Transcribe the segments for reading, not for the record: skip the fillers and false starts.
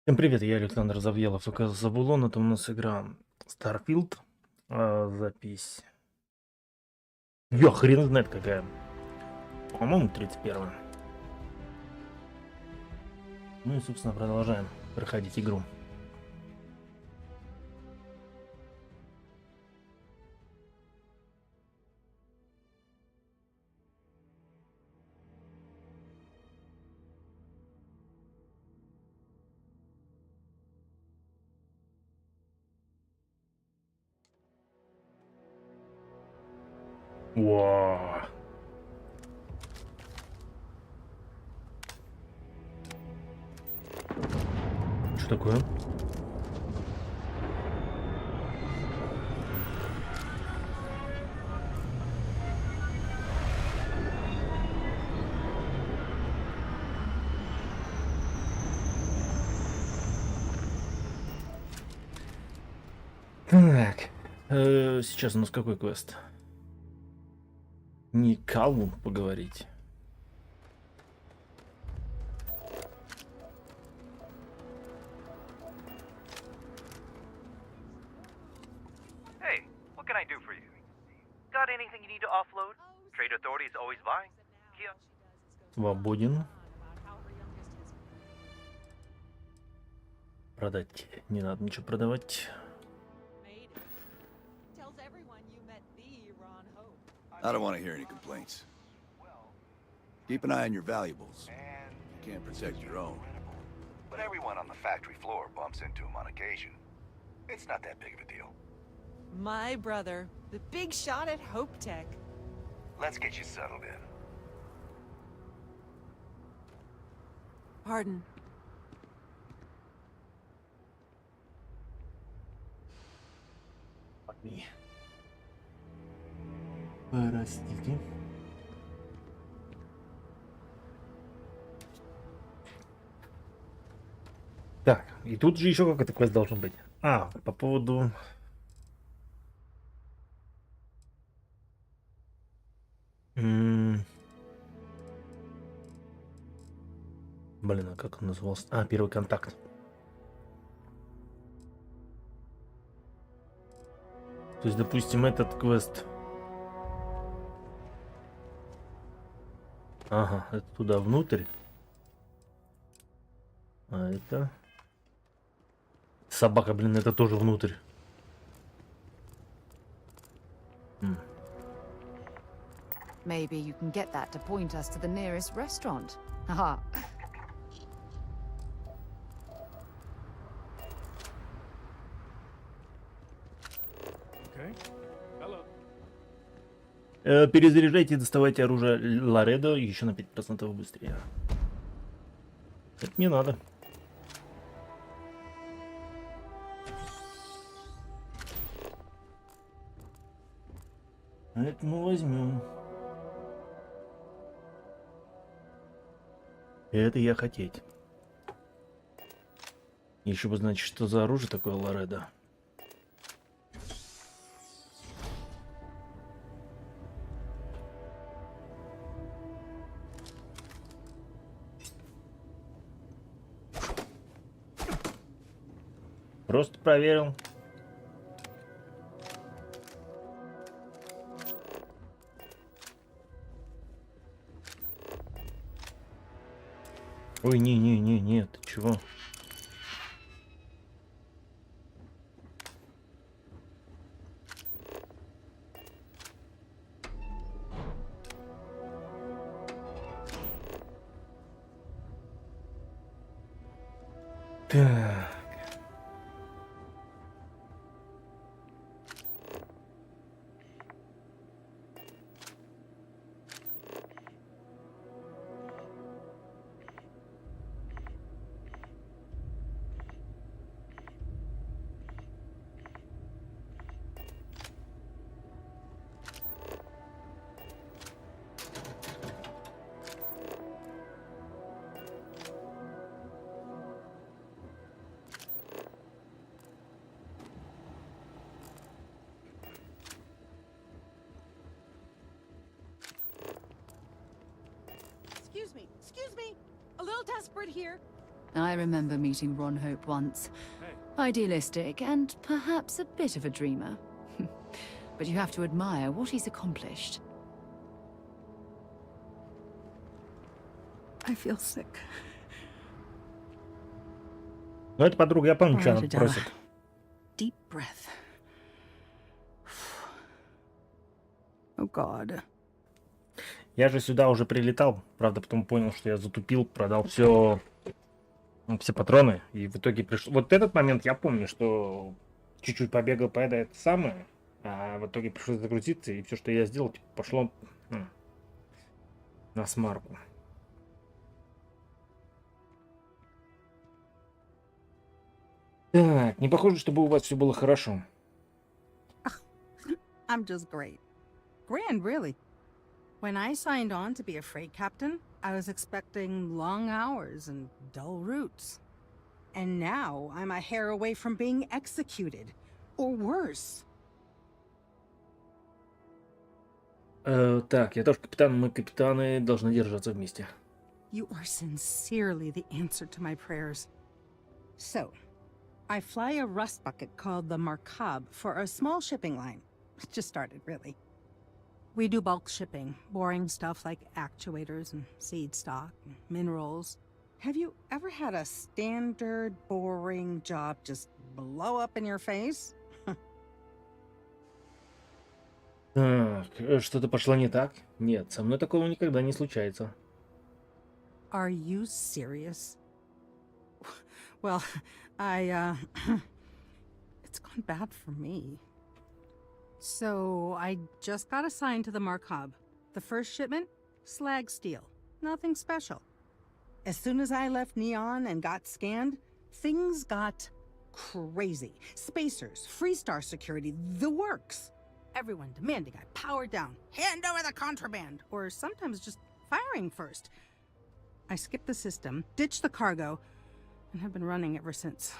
Всем привет, я Александр Завьялов, ПК Забулон. Это у нас игра Starfield. Запись. Хрен знает какая. По-моему, 31. Ну и, собственно, продолжаем проходить игру. Вау. Что такое? Так, сейчас у нас какой квест? Не Калву поговорить. Hey, what can I do for you? Got anything you need to offload? Trade authority is always buying. Here. Свободен. Продать. Не надо ничего продавать. I don't want to hear any complaints. Keep an eye on your valuables. You can't protect your own. But everyone on the factory floor bumps into him on occasion. It's not that big of a deal. My brother, the big shot at Hope Tech. Let's get you settled in. Pardon. Простите. Так, и тут же еще какой-то квест должен быть. По поводу... Блин, а как он назывался? Первый контакт. То есть, допустим, этот квест... Ага, это туда внутрь. А это... Собака, блин, это тоже внутрь. Maybe you can get that to point us to the nearest restaurant. Haha. Перезаряжайте и доставайте оружие Ларедо еще на 5% быстрее. Это не надо. Это мы возьмем. Это я хотеть. Еще бы знать, что за оружие такое Ларедо. Просто проверил. Ой, нет, ты чего? Так. Excuse me. A little desperate here. I remember meeting Ron Hope once. Idealistic and perhaps a bit of a dreamer. But you have to admire what he's accomplished. I feel sick. Ну, это подруга, я помню, что она Прежде. просит. Deep breath. Oh God. Я же сюда уже прилетал, правда, потом понял, что я затупил, продал все патроны, и в итоге пришел. Вот этот момент я помню, что чуть-чуть побегал по это самое, а в итоге пришлось загрузиться, и все, что я сделал, типа, пошло на смарку. Так, не похоже, чтобы у вас все было хорошо. I'm just great. Grand, really. When I signed on to be a freight captain, I was expecting long hours and dull routes. And now I'm a hair away from being executed. Or worse. Так, я тоже капитан, мы капитаны должны держаться вместе. You are sincerely the answer to my prayers. So, I fly a rust bucket called the Markab for a small shipping line. It just started, really. We do bulk shipping, boring stuff like actuators and seed stock and minerals. Have you ever had a standard, boring job just blow up in your face? Так, что-то пошло не так? Нет, со мной такого никогда не случается. Are you serious? Well, it's gone bad for me. So, I just got assigned to the Markab. The first shipment? Slag steel. Nothing special. As soon as I left Neon and got scanned, things got crazy. Spacers, Freestar security, the works. Everyone demanding I power down, hand over the contraband, or sometimes just firing first. I skipped the system, ditched the cargo, and have been running ever since.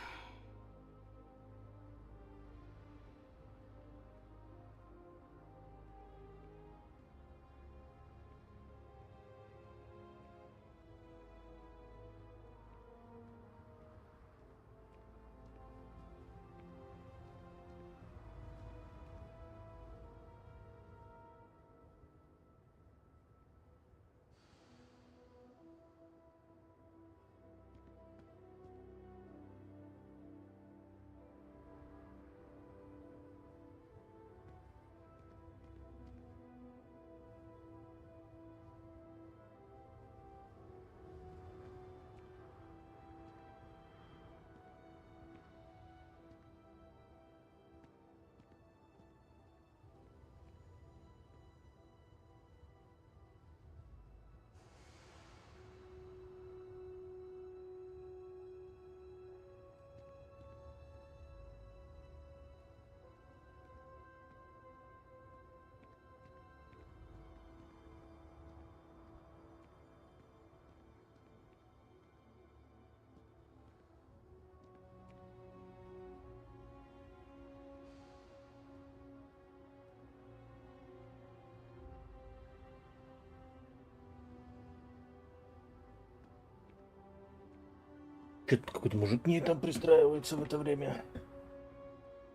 Что-то какой-то мужик мне там пристраивается в это время.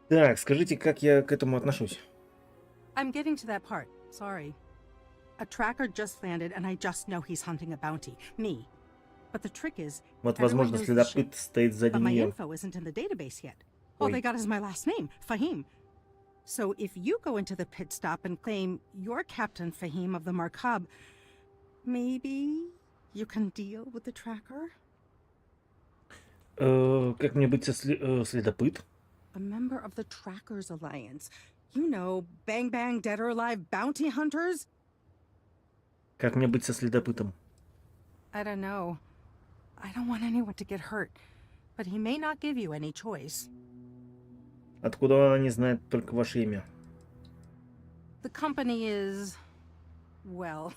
Так, скажите, как я к этому отношусь? I'm getting to that part. Sorry. A tracker just landed, and I just know he's hunting a bounty. Me. But the trick is, Вот, everyone возможно, knows the ship, следопыт стоит сзади but my нее. info isn't in the database yet. All Ой. they got is my last name, Fahim. So if you go into the pit stop and claim you're Captain Fahim of the Markab, maybe you can deal with the tracker? Как мне быть со следопыт? A member of the Trackers Alliance. You know, Bang Bang Dead or Alive bounty hunters? Как мне быть со следопытом? I don't know. I don't want anyone to get hurt, but he may not give you any choice. Откуда они знают только ваше имя? The company is, well,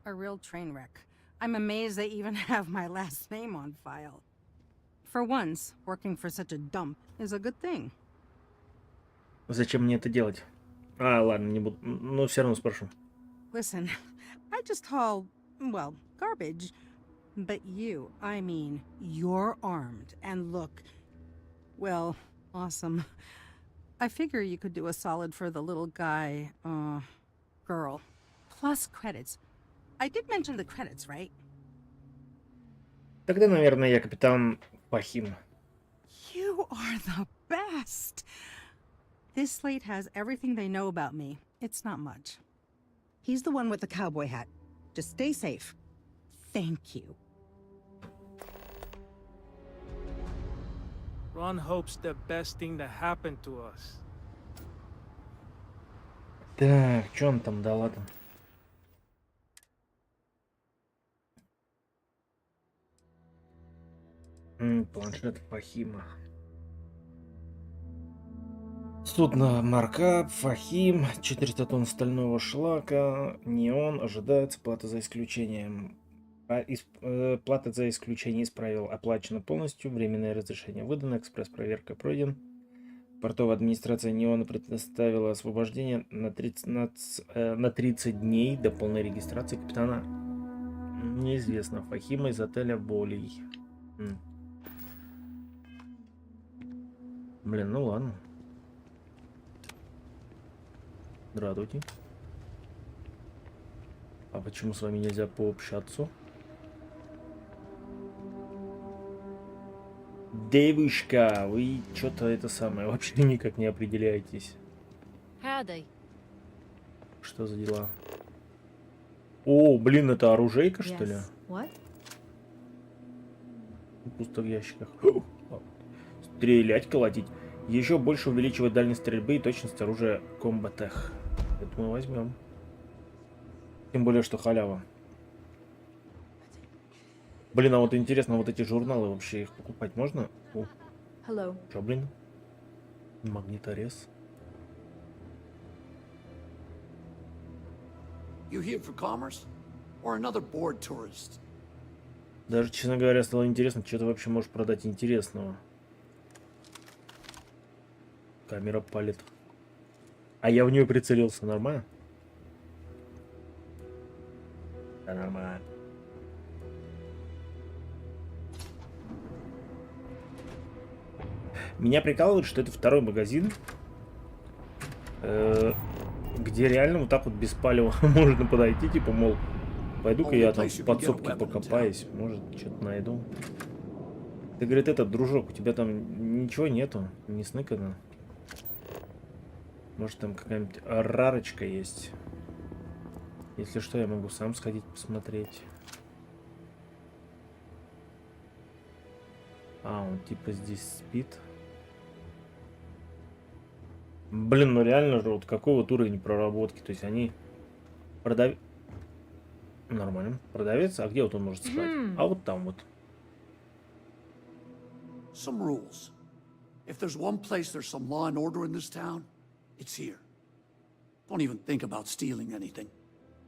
a real train wreck. I'm amazed they even have my last name on file. For once, working for such a dump is a good thing. Зачем мне это делать? А, ладно, не буду. Но все равно спрошу. Listen, I just haul, well, garbage. But you, I mean, you're armed and look, well, awesome. I figure you could do a solid for the little guy, girl. Plus credits. I did mention the credits, right? Тогда, наверное, я капитан Фахим. You are the best! This slate has everything they know about me. It's not much. He's the one with the cowboy hat. Just stay safe. Thank you. Ron hopes the best thing that happened to us. Так, что он там дала там? Планшет Фахима. Судно маркап, Фахим, 400 тонн стального шлака, неон, ожидается, плата за исключением. Плата за исключение из правил оплачена полностью, временное разрешение выдано, экспресс-проверка пройден. Портовая администрация неона предоставила освобождение на 30 дней до полной регистрации капитана. Неизвестно. Фахима из отеля Болей. Блин, ну ладно. Здравствуйте. А почему с вами нельзя пообщаться? Девушка, вы что-то это самое вообще никак не определяетесь. Howdy. Что за дела? О, блин, это оружейка, что ли? Yes. What? Пусто в ящиках. Стрелять, колотить. Еще больше увеличивает дальность стрельбы и точность оружия комбатех. Это мы возьмем. Тем более, что халява. Блин, а вот интересно, вот эти журналы вообще их покупать можно? О, Hello. чё, блин? Магниторез. You here for commerce? Or another bored tourist? Даже, честно говоря, стало интересно, что ты вообще можешь продать интересного. Камера палит. А я в нее прицелился, нормально? Да, нормально. Меня прикалывает, что это второй магазин, где реально вот так вот без палева можно подойти, типа, мол, пойду-ка я там в подсобке покопаюсь, может, что-то найду. Ты, говорит, этот, дружок, у тебя там ничего нету, не сныкано. Может, там какая-нибудь рарочка есть. Если что, я могу сам сходить посмотреть. А, он типа здесь спит. Блин, ну реально же, вот какой вот уровень проработки. То есть они Нормально. Продавец, а где вот он может спать? А вот там вот. Some rules. If there's one place there's some law and order in this town, it's here. Don't even think about stealing anything.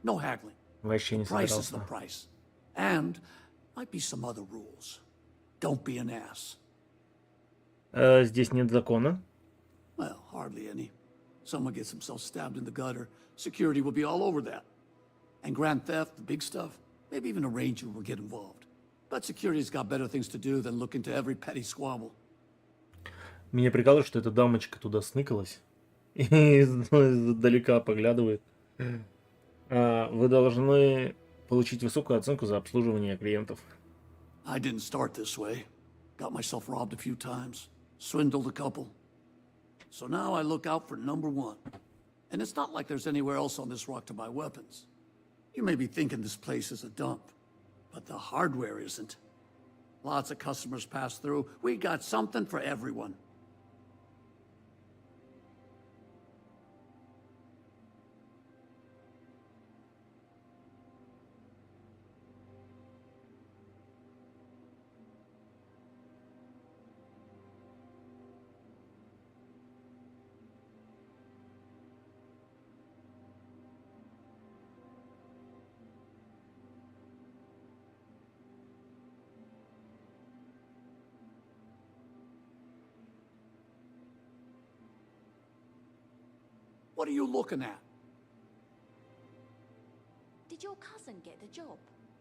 No haggling. Вообще не Price is the собирался. price. And might be some other rules. Don't be an ass. Здесь нет закона. Well, hardly any. Someone gets himself stabbed in the gutter, security will be all over that. And grand theft, the big stuff, maybe even a ranger will get involved. But security's got better things to do than look into every petty squabble. Меня прикалывает, что эта дамочка туда сныкалась. И издалека поглядывает. Вы должны получить высокую оценку за обслуживание клиентов. I didn't start this way. Got myself robbed a few times. Swindled a couple. So now I look out for number one. And it's not like there's anywhere else on this rock to buy weapons. You may be thinking this place is a dump, but the hardware isn't. Lots of customers pass through. We got something for everyone. What are you looking at? Did your cousin get the job?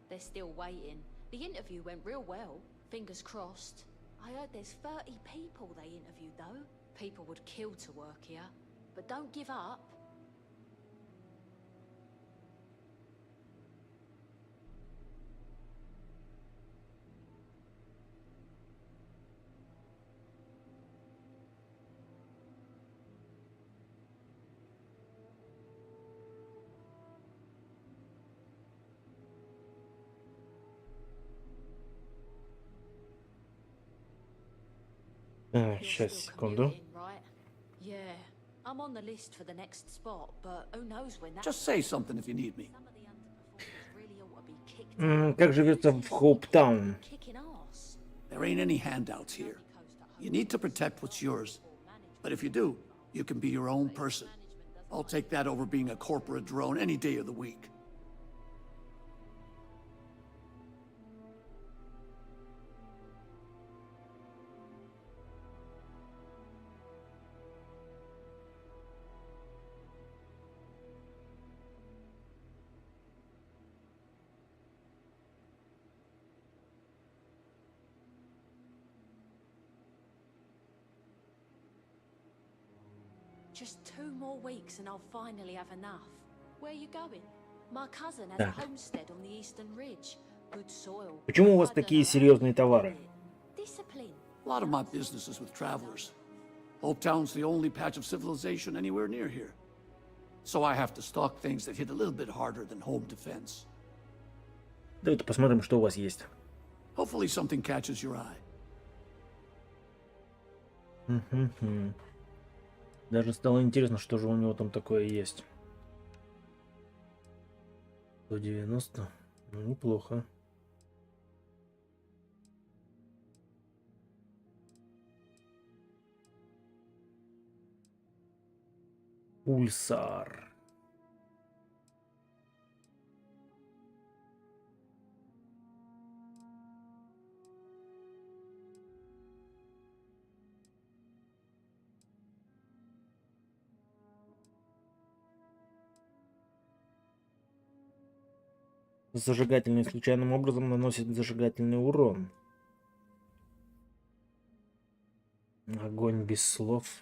They're still waiting. The interview went real well. Fingers crossed. I heard there's 30 people they interviewed, though. People would kill to work here. But don't give up. Сейчас, секунду. Yeah, I'm on the list for the next spot, but who knows when that... Just say something if you need me. Some of the underperformers really ought to be kicked Как живется в Хоуптаун? kicking ass. There ain't any handouts here. You need to protect what's yours. But if you do, you can be your own person. I'll take that over being a corporate drone any day of the week. Just 2 more weeks and I'll finally have enough. Where are you going? My cousin has a homestead on the Eastern Ridge. Good soil. Почему у вас такие серьезные товары? Discipline. A lot of my business is with travelers. Hopetown's the only patch of civilization anywhere near here. So I have to stock things that hit a little bit harder than home defense. Давайте посмотрим, что у вас есть. Hopefully something catches your eye. Даже стало интересно, что же у него там такое есть. 190. Ну, неплохо. Пульсар. Зажигательный случайным образом наносит зажигательный урон. Огонь без слов.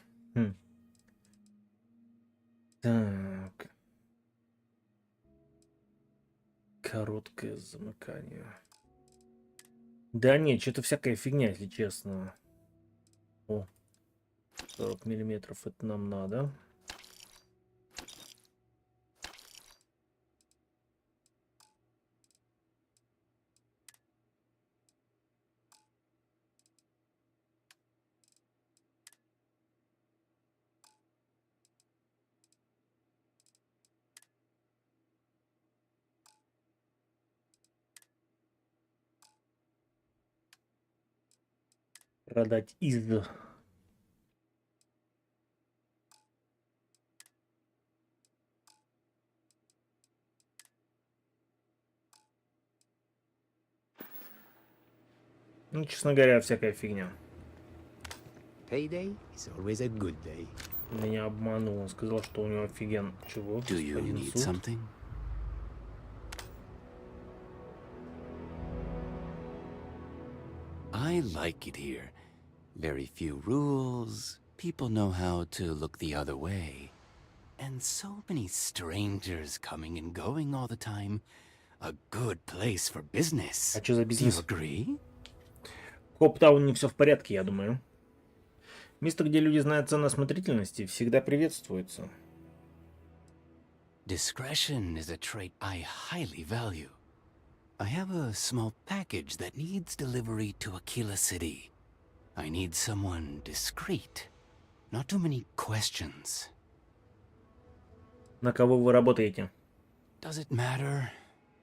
Так. Короткое замыкание. Да нет, что-то всякая фигня, если честно. О, 40 миллиметров, это нам надо. Продать из. Ну, честно говоря, всякая фигня. Payday is always a good day. Меня обманул, он сказал, что у него офиген. Чего? Do you Господин need суд? something? I like it here. Very few rules. People know how to look the other way. And so many strangers coming and going all the time. A good place for business. А что за Do you бизнес? agree? В Хоуптауне не все в порядке, я думаю. Место, где люди знают цену осмотрительности, всегда приветствуется. Discretion is a trait I highly value. I have a small package that needs delivery to Aquila City. I need someone discreet. Not too many questions. На кого вы работаете? Does it matter?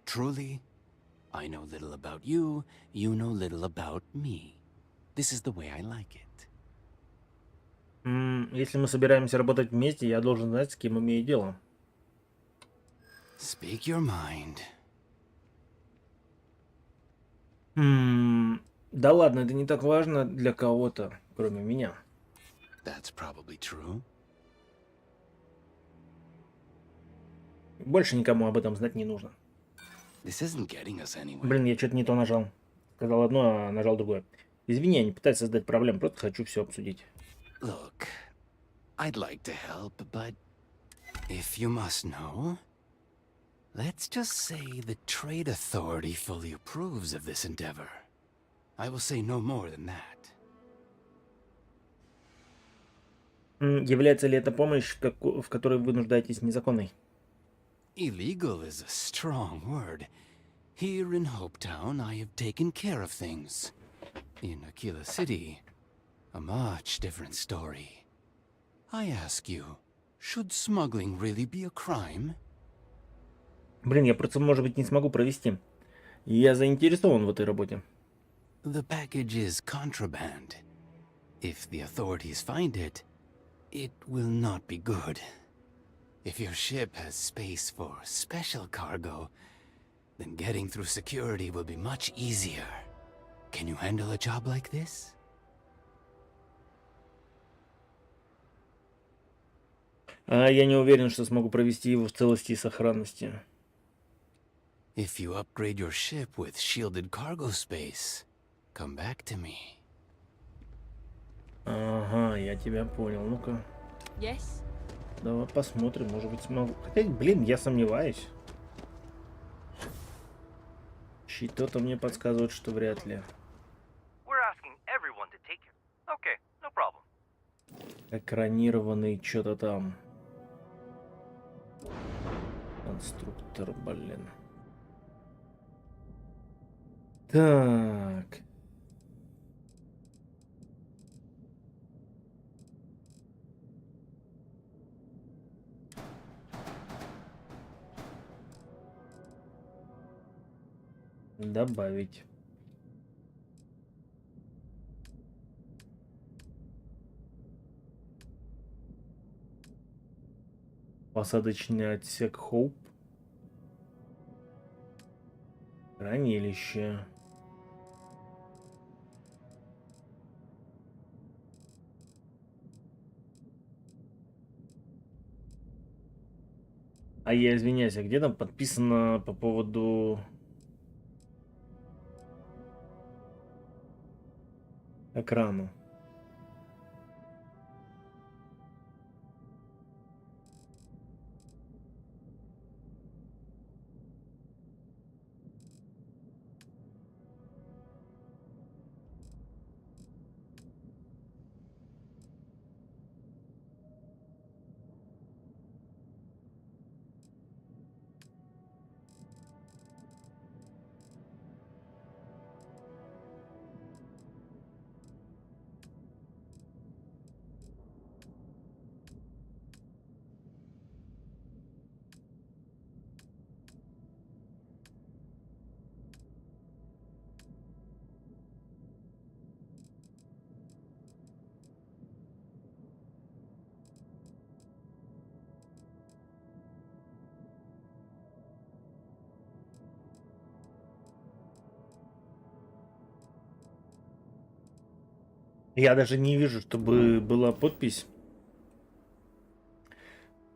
Truly? I know little about you, you know little about me. This is the way I like it. Если мы собираемся работать вместе, я должен знать, с кем имею дело. Speak your mind. Да ладно, это не так важно для кого-то, кроме меня. That's probably true. Больше никому об этом знать не нужно. This isn't getting us anywhere. Блин, я что-то не то нажал. Сказал одно, а нажал другое. Извини, я не пытаюсь создать проблем, просто хочу все обсудить. Look, I'd like to help, but if you must know, let's just say the Trade Authority fully approves of this endeavor. I will say no more than that. Является ли эта помощь, в которой вы нуждаетесь, незаконной? Illegal is a strong word. Here in Hopetown, I have taken care of things. In Aquila City, a much different story. I ask you, should smuggling really be a crime? Блин, я просто, может быть, не смогу провести. Я заинтересован в этой работе. The package is contraband. If the authorities find it, it will not be good. If your ship has space for special cargo, then getting through security will be much easier. Can you handle a job like this? Я не уверен, что смогу провести его в целости и сохранности. If you upgrade your ship with shielded cargo space, come back to me. Ага, я тебя понял. Ну-ка, Yes? давай посмотрим, может быть, смогу. Хотя, блин, я сомневаюсь. Что-то мне подсказывает, что вряд ли. We're asking everyone to take it. Okay, no problem. Экранированный что-то там. Конструктор, блин. Так. Добавить. Посадочный отсек Хоуп. Хранилище. А я извиняюсь, а где там подписано по поводу экрана? Я даже не вижу, чтобы была подпись.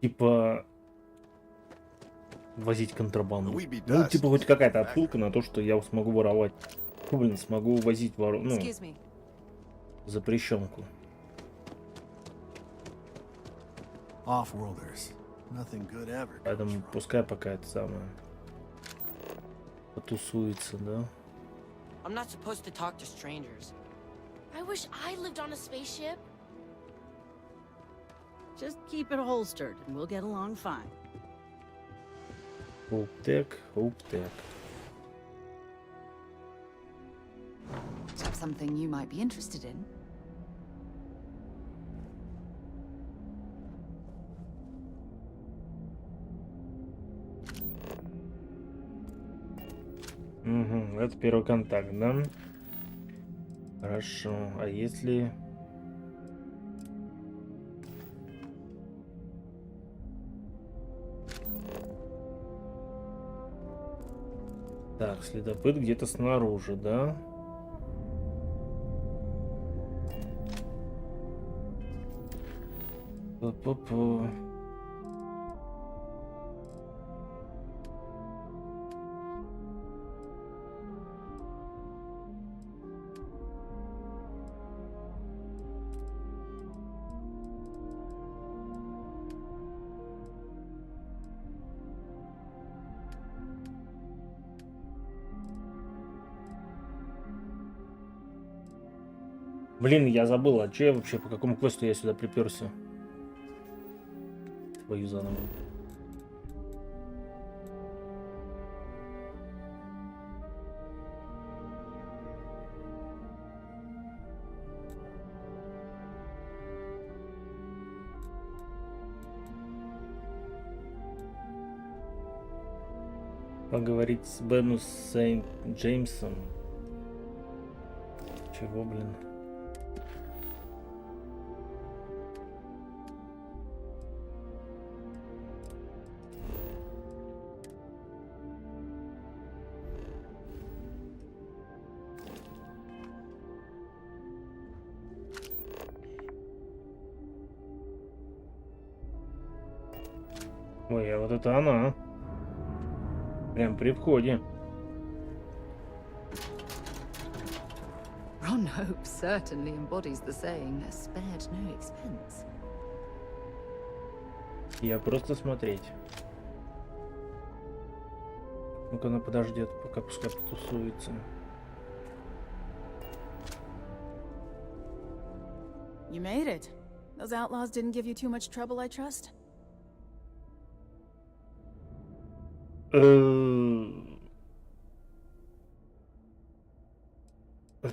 Типа возить контрабанду. Ну, типа хоть какая-то отсылка на то, что я смогу воровать. Блин, смогу возить ну, запрещенку. Поэтому пускай пока это самое потусуется, да? I'm not supposed to talk to strangers. I wish I lived on a spaceship. Just keep it holstered and we'll get along fine. Хоуптек, хоуптек. Is that something you might be interested in? Угу, это первый контакт, да? Хорошо, а если... Так, следопыт где-то снаружи, да? Блин, я забыл, а че я вообще, по какому квесту я сюда приперся? Твою заново. Поговорить с Бену Сейнт-Джеймсом. Чего, блин? Ой, а вот это она. Прям при входе. Ron Hope certainly embodies the saying, spared no expense. Я просто смотреть. Ну-ка, она подождет, пока пускай потусуется. You made it. Those outlaws didn't give you too much trouble, I trust?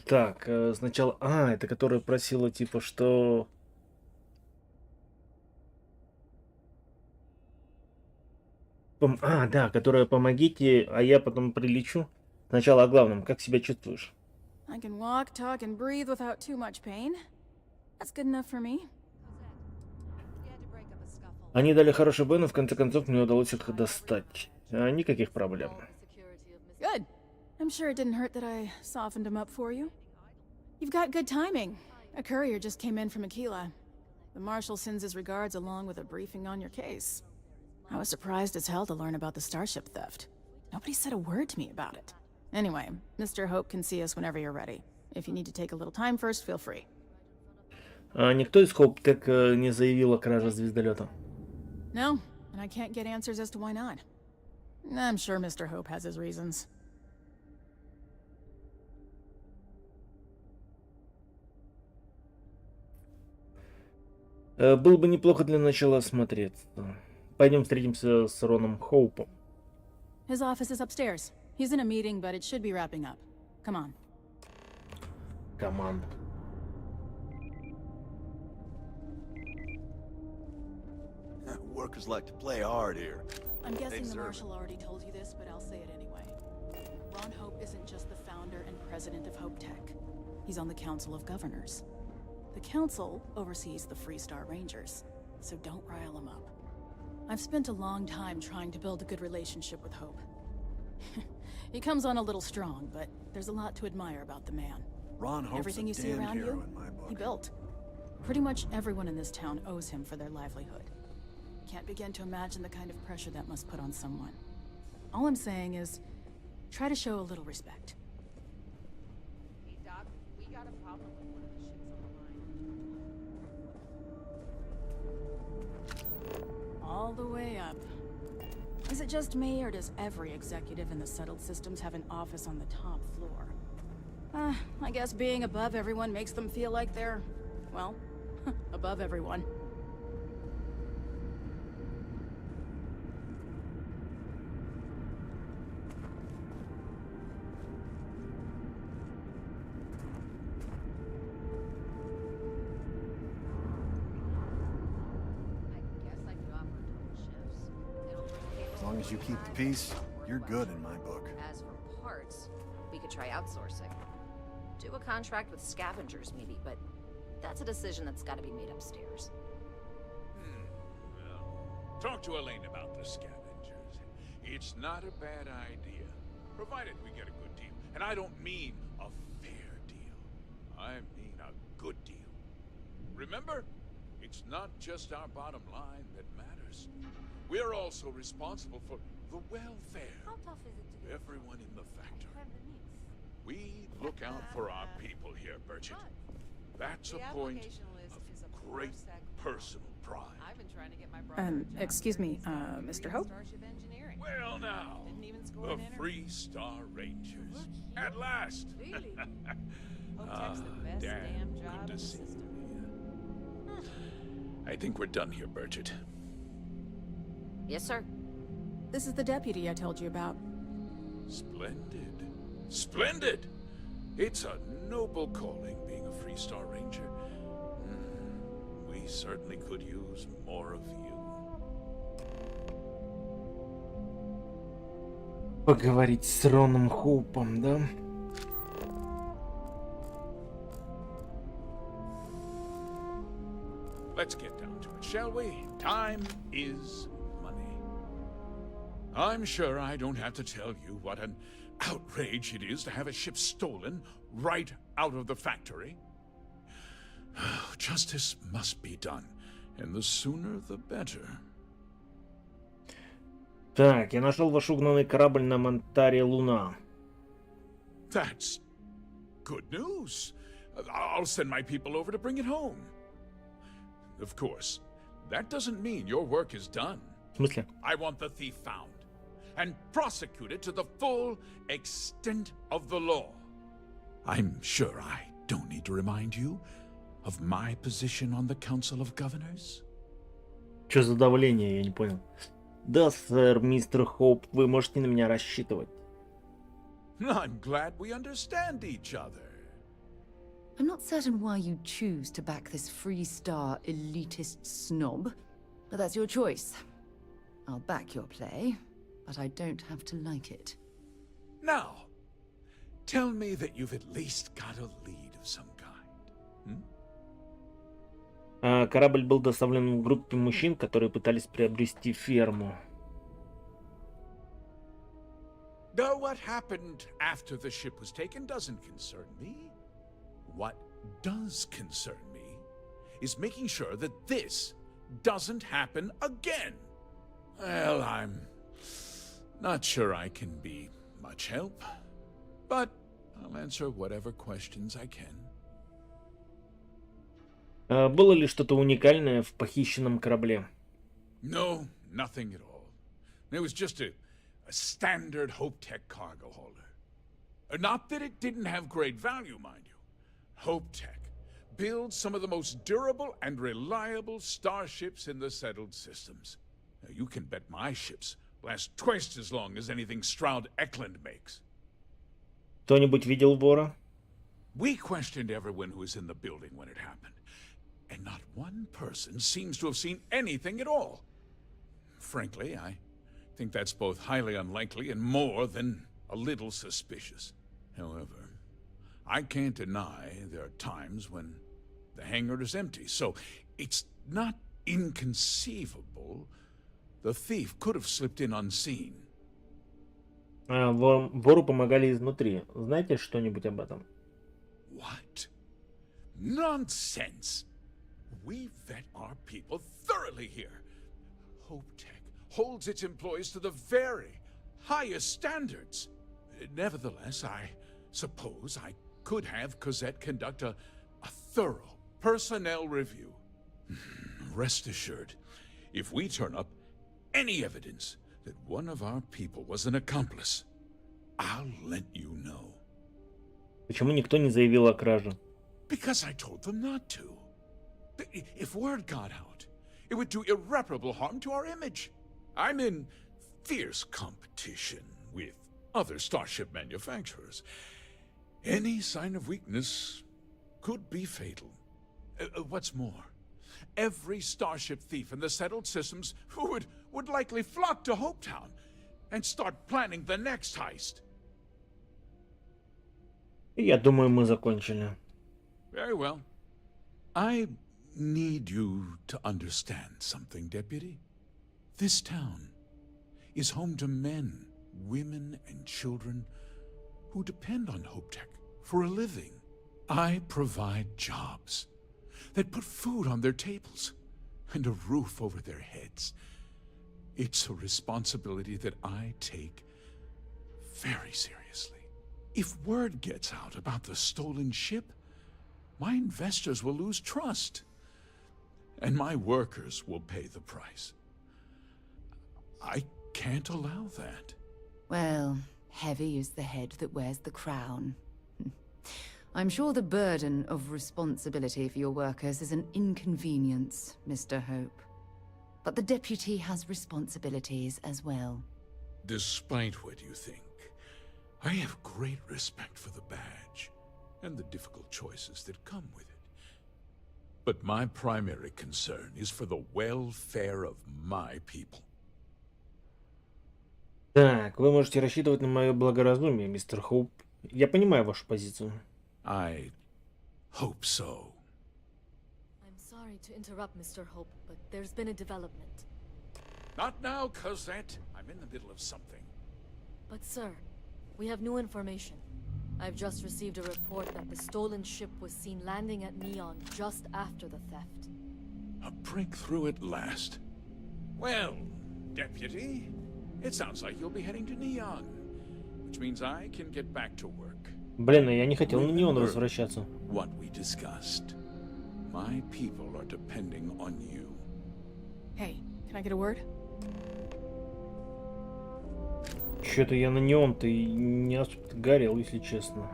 Так, сначала... А, это которая просила, типа, что... А, да, которая помогите, а я потом прилечу. Сначала о главном. Как себя чувствуешь? I can walk, talk, and breathe without too much pain. That's good enough for me. Они дали хороший бой, но в конце концов мне удалось их достать. Никаких проблем. Good. I'm sure it didn't hurt that I softened him up for you. You've got good timing. A courier just came in from Aquila. The Marshal sends his regards along with a briefing on your case. I was surprised as hell to learn about the starship theft. Nobody said a word to me about it. Anyway, Mr. Hope can see us whenever you're ready. If you need to take a little time first, feel free. Никто из Hope так не заявил о краже звездолета? No, and I can't get answers as to why not. I'm sure Mr. Hope has his reasons. Было бы неплохо для начала осмотреться. Пойдем встретимся с Роном Хоупом. His office is upstairs. He's in a meeting, but it should be wrapping up. Come on. Команда. Workers like to play hard here. I'm guessing the Marshal already told you this, but I'll say it anyway. Ron Hope isn't just the founder and president of Hope Tech. He's on the Council of Governors. The Council oversees the Freestar Rangers, so don't rile him up. I've spent a long time trying to build a good relationship with Hope. He comes on a little strong, but there's a lot to admire about the man. Ron Hope's Everything you see around you, he built. Pretty much everyone in this town owes him for their livelihood. Can't begin to imagine the kind of pressure that must put on someone. All I'm saying is, try to show a little respect. Hey, Doc, we got a problem with one of the ships on the line. All the way up. Is it just me, or does every executive in the settled systems have an office on the top floor? I guess being above everyone makes them feel like they're, well, above everyone. As long as you keep the peace, you're good in my book. As for parts, we could try outsourcing. Do a contract with scavengers, maybe, but that's a decision that's got to be made upstairs. Well, talk to Elaine about the scavengers. It's not a bad idea, provided we get a good deal. And I don't mean a fair deal. I mean a good deal. Remember, it's not just our bottom line that matters. We're also responsible for the welfare of everyone in the factory. We look out for our people here, Bridget. That's a point of great personal pride. Excuse me, Mr. Hope? Well now, Didn't even score the an inner. Free Star Rangers. At last! Really? Hope Ah, Tech's the best damn job good in to the see system. you. I think we're done here, Bridget. Yes, sir. This is the deputy I told you about. Splendid. Splendid! It's a noble calling being a Free Star Ranger. We certainly could use more of you. Поговорить с Роном Хоупом, да? Let's get down to it, shall we? Time is money. I'm sure I don't have to tell you what an outrage it is to have a ship stolen right out of the factory. Justice must be done, and the sooner the better. Так, я нашел ваш угнанный корабль на Монтаре Луна. That's good news. I'll send my people over to bring it home. Of course, that doesn't mean your work is done. В смысле? I want the thief found and prosecuted to the full extent of the law. I'm sure I don't need to remind you of my position on the Council of Governors. Что за давление, я не понял. Да, сэр, мистер Хоуп, вы можете на меня рассчитывать. I'm glad we understand each other. I'm not certain why you choose to back this Free Star elitist snob, but that's your choice. I'll back your play, but I don't have to like it. Now, tell me that you've at least got a lead of some kind. Корабль был доставлен в группе мужчин, которые пытались приобрести ферму. Though what happened after the ship was taken doesn't concern me. What does concern me is making sure that this doesn't happen again. Well, I'm not sure I can be much help, but I'll answer whatever questions I can. Было ли что-то уникальное в похищенном корабле? No, nothing at all. It was just a standard Hope Tech cargo holder. Not that it didn't have great value, mind you. Hope Tech builds some of the most durable and reliable starships in the settled systems. Now, you can bet my ships last twice as long as anything Stroud Eklund makes. Кто-нибудь видел вора? We questioned everyone who was in the building when it happened, and not one person seems to have seen anything at all. Frankly, I think that's both highly unlikely and more than a little suspicious. However, I can't deny there are times when the hangar is empty, so it's not inconceivable the thief could have slipped in unseen. Вору помогали изнутри. Знаете что-нибудь об этом? What? Nonsense! We vet our people thoroughly here. Hope Tech holds its employees to the very highest standards. Nevertheless, I suppose I could have Cosette conduct a thorough personnel review. Rest assured, if we turn up any evidence that one of our people was an accomplice, I'll let you know. Почему никто не заявил о краже? Because I told them not to. If word got out, it would do irreparable harm to our image. I'm in fierce competition with other starship manufacturers. Any sign of weakness could be fatal. What's more, every starship thief in the settled systems would likely flock to Hopetown and start planning the next heist. Я думаю, мы закончили. Very well. I need you to understand something, Deputy. This town is home to men, women, and children who depend on HopeTech for a living. I provide jobs that put food on their tables and a roof over their heads. It's a responsibility that I take very seriously. If word gets out about the stolen ship, my investors will lose trust, and my workers will pay the price. I can't allow that. Well, heavy is the head that wears the crown. I'm sure the burden of responsibility for your workers is an inconvenience, Mr. Hope. But the deputy has responsibilities as well. Despite what you think, I have great respect for the badge and the difficult choices that come with it. But my primary concern is for the welfare of my people. Так, вы можете рассчитывать на мое благоразумие, мистер Хоуп. Я понимаю вашу позицию. I hope so. I'm sorry to interrupt, Mr. Hope, but there's been a development. Not now, Cosette. I'm in the middle of something. But sir, we have new information. I've just received a report that the stolen ship was seen landing at Neon just after the theft. A breakthrough at last. Well, Deputy, it sounds like you'll be heading to Neon, which means I can get back to work. Блин, я не хотел на Неон возвращаться. What we discussed. My people are depending on you. Hey, can I get a word? Что-то я на Неон-то и не особо горел, если честно.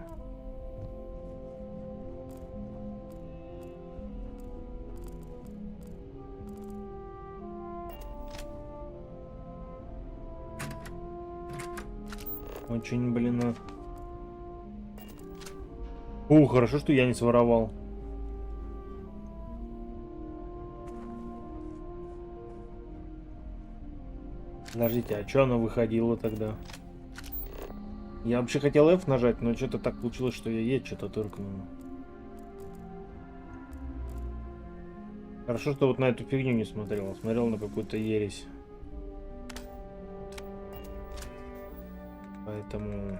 Очень, блин, хорошо, что я не своровал. Подождите, а что она выходила тогда? Я вообще хотел F нажать, но что-то так получилось, что я E что-то тыркнул. Хорошо, что вот на эту фигню не смотрел. Смотрел на какую-то ересь. Поэтому...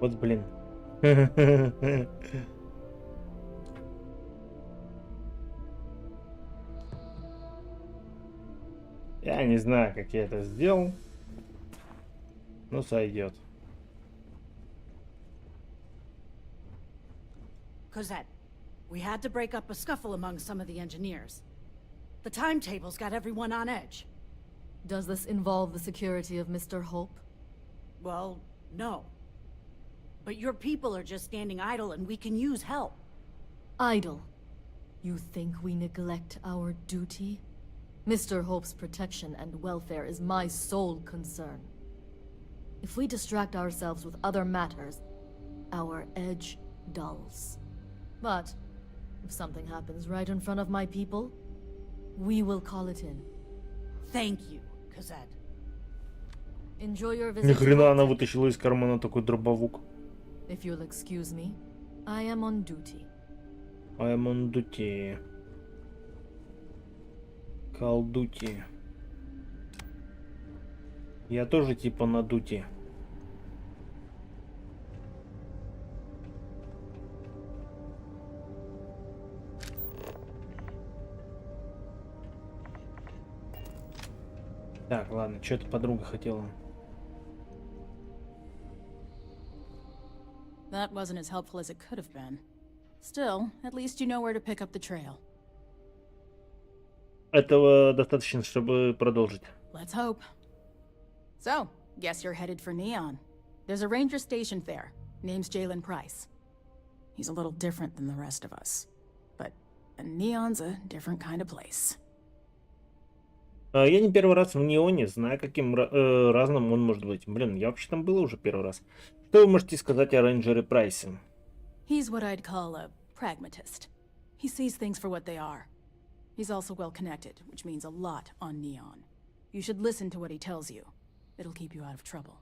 Вот блин. Я не знаю, как я это сделал. Ну, сойдет. Cosette, we had to break up a scuffle among some of the engineers. The timetable's got everyone on edge. Does this involve the security of Mr. Hope? Well, no. But your people are just standing idle and we can use help. Idle? You think we neglect our duty? Mr. Hope's protection and welfare is my sole concern. If we distract ourselves with other matters, our edge dulls. But if something happens right in front of my people, we will call it in. Thank you, Cosette. Enjoy your visit. Ни хрена она вытащила из кармана такой дробовик. If you'll excuse me, I am on duty. I am on duty. Call duty. Я тоже типа на дуте. Так, ладно, что эта подруга хотела? That wasn't as helpful as it could have been. Still, at least you know where to pick up the trail. Этого достаточно, чтобы продолжить. Let's hope. So, guess you're headed for Neon. There's a ranger stationed there. Name's Jalen Price. He's a little different than the rest of us. But Neon's a different kind of place. Я не первый раз в неоне, знаю, каким разным он может быть. Блин, я вообще там был уже первый раз. Что вы можете сказать о рейнджере Прайсе? He's what I'd call a pragmatist. He sees things for what they are. He's also well connected, which means a lot on Neon. You should listen to what he tells you. It'll keep you out of trouble.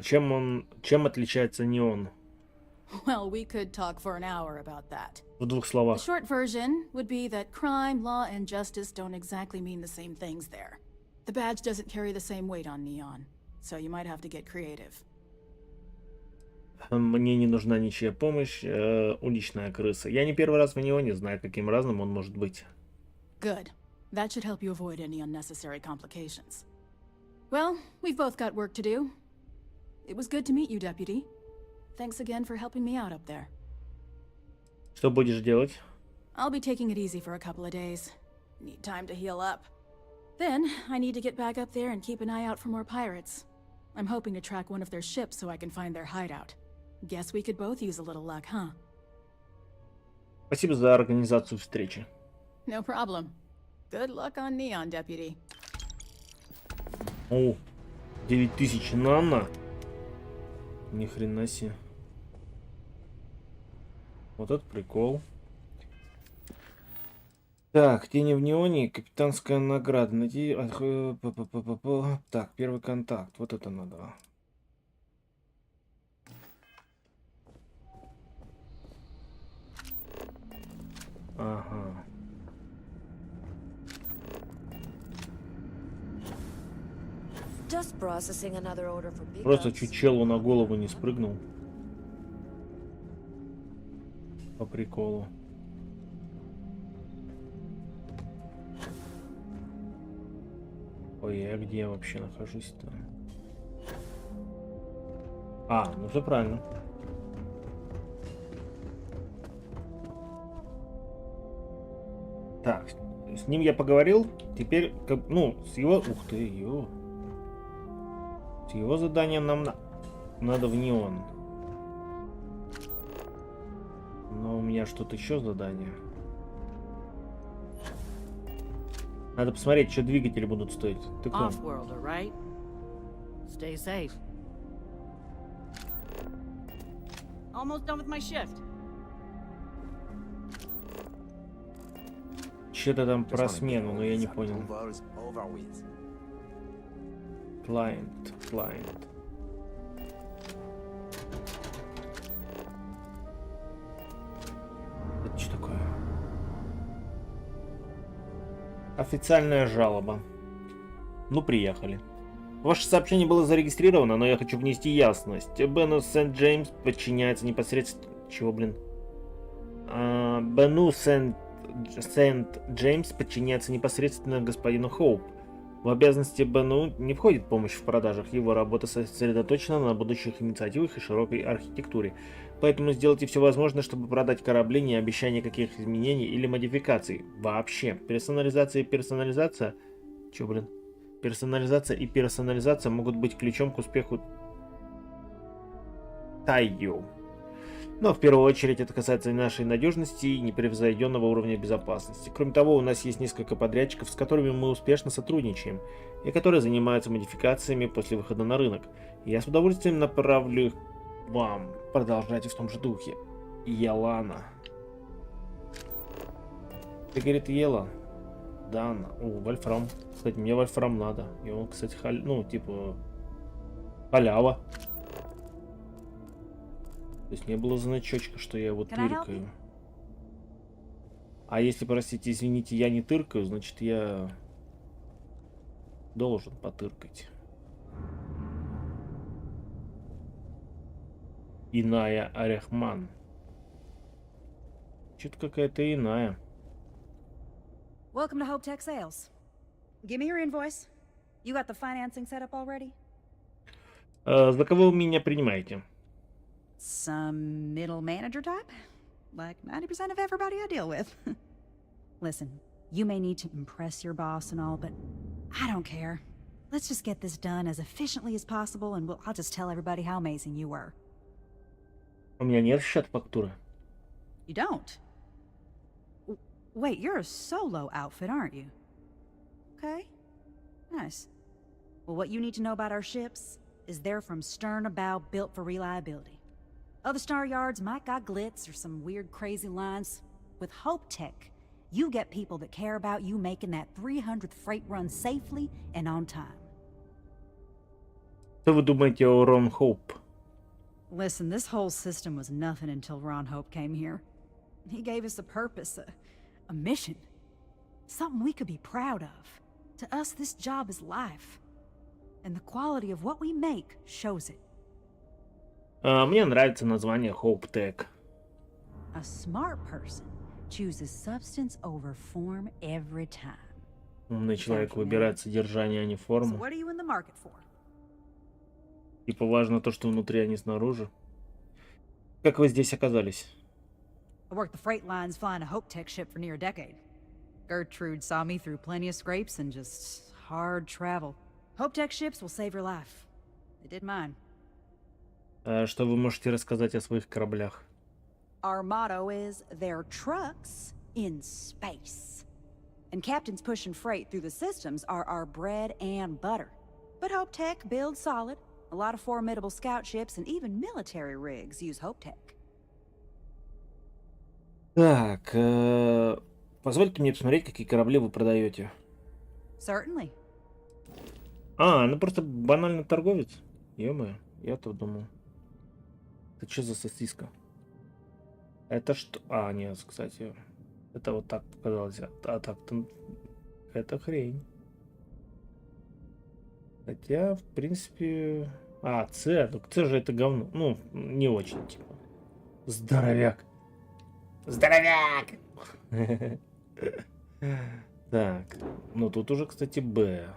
Чем отличается неон? Well, we could talk for an hour about that. В двух The словах. short version would be that crime, law, and justice don't exactly mean the same things there. The badge doesn't carry the same weight on Neon, so you might have to get creative. Мне не нужна ничья помощь. Уличная крыса. Я не первый раз в неоне, знаю, каким разным он может быть. Good. That should help you avoid any unnecessary complications. Well, we've both got work to do. It was good to meet you, Deputy. Thanks again for helping me out up there. Что будешь делать? I'll be taking it easy for a couple of days. Need time to heal up. Then, I need to get back up there and keep an eye out for more pirates. I'm hoping to track one of their ships so I can find their hideout. Guess we could both use a little luck, huh? Спасибо за организацию встречи. No problem. Good luck on Neon, Deputy. О, 9000 нано. Ни хрена себе. Вот это прикол. Так, тени в неоне, капитанская награда. Найти... Так, первый контакт. Вот это надо. Ага. Just processing another order for pickups. Просто чуть челу на голову не спрыгнул. По приколу. Ой, я где вообще нахожусь-то? Ну все правильно. Так, с ним я поговорил. Теперь, ну, с его... Ух ты, ё. С его заданием нам надо в неон. Но у меня что-то еще задание. Надо посмотреть, что двигатели будут стоить. Off-worlder, right? Stay safe. Almost done with my shift. Что-то там про смену, но я не понял. Client. Это что такое? Официальная жалоба. Ну, приехали. Ваше сообщение было зарегистрировано, но я хочу внести ясность. Бену Сент-Джеймс подчиняется непосредственно... Чего, блин? Бену Сент-Джеймс подчиняется непосредственно господину Хоуп. В обязанности Бену не входит помощь в продажах. Его работа сосредоточена на будущих инициативах и широкой архитектуре. Поэтому сделайте все возможное, чтобы продать корабли, не обещая никаких изменений или модификаций. Вообще. Персонализация и персонализация... Чё, блин? Персонализация и персонализация могут быть ключом к успеху Тайо. Но в первую очередь это касается нашей надежности и непревзойденного уровня безопасности. Кроме того, у нас есть несколько подрядчиков, с которыми мы успешно сотрудничаем, и которые занимаются модификациями после выхода на рынок. Я с удовольствием направлю их вам. Продолжайте в том же духе. Елана. Ты, говорит, ела? Да, вольфрам. Кстати, мне вольфрам надо. И он, кстати, ну, типа, халява. То есть не было значочка, что я его тыркаю. А если, простите, извините, я не тыркаю, значит я должен потыркать. Иная Арехман. Что-то какая-то иная. Welcome to Hope Tech Sales. Give me your invoice. You got the financing set up already? За кого вы меня принимаете? Some middle manager type? Like 90% of everybody I deal with. Listen, you may need to impress your boss and all, but I don't care. Let's just get this done as efficiently as possible, and I'll just tell everybody how amazing you were. У меня нет счета фактуры. You don't? Wait, you're a solo outfit, aren't you? Okay. Nice. Well, what you need to know about our ships is they're from stern to bow, built for reliability. Other star yards might got glitz or some weird crazy lines. With Hope Tech, you get people that care about you making that 300th freight run safely and on time. Что вы думаете о Рон Хоуп? Listen, this whole system was nothing until Ron Hope came here. He gave us a purpose, a mission. Something we could be proud of. To us, this job is life. And the quality of what we make shows it. Мне нравится название Hope Tech. A smart person chooses substance over form every time. Умный человек выбирает содержание, а не форму. So what are you in the market for? Типа важно то, что внутри, а не снаружи. Как вы здесь оказались? I worked the freight lines flying a Hope Tech ship for near a decade. Gertrude saw me through plenty of scrapes and just hard travel. Hope Tech ships will save your life. They did mine. Что вы можете рассказать о своих кораблях? Our motto is, they're trucks in space. And captains pushing freight through the systems are our bread and butter. But Hope Tech builds solid. A lot of formidable scout ships and even military rigs use Hope Tech. Так, позвольте мне посмотреть, какие корабли вы продаете. Certainly. Ну просто банально торговец. Ё-моё, я-то думал. Это что за сосиска? Это что? Нет, кстати. Это вот так показалось. А так-то... Это хрень. Хотя, в принципе... С. Так С же это говно. Ну, не очень, типа. Здоровяк. Здоровяк! Так. Ну, тут уже, кстати, Б.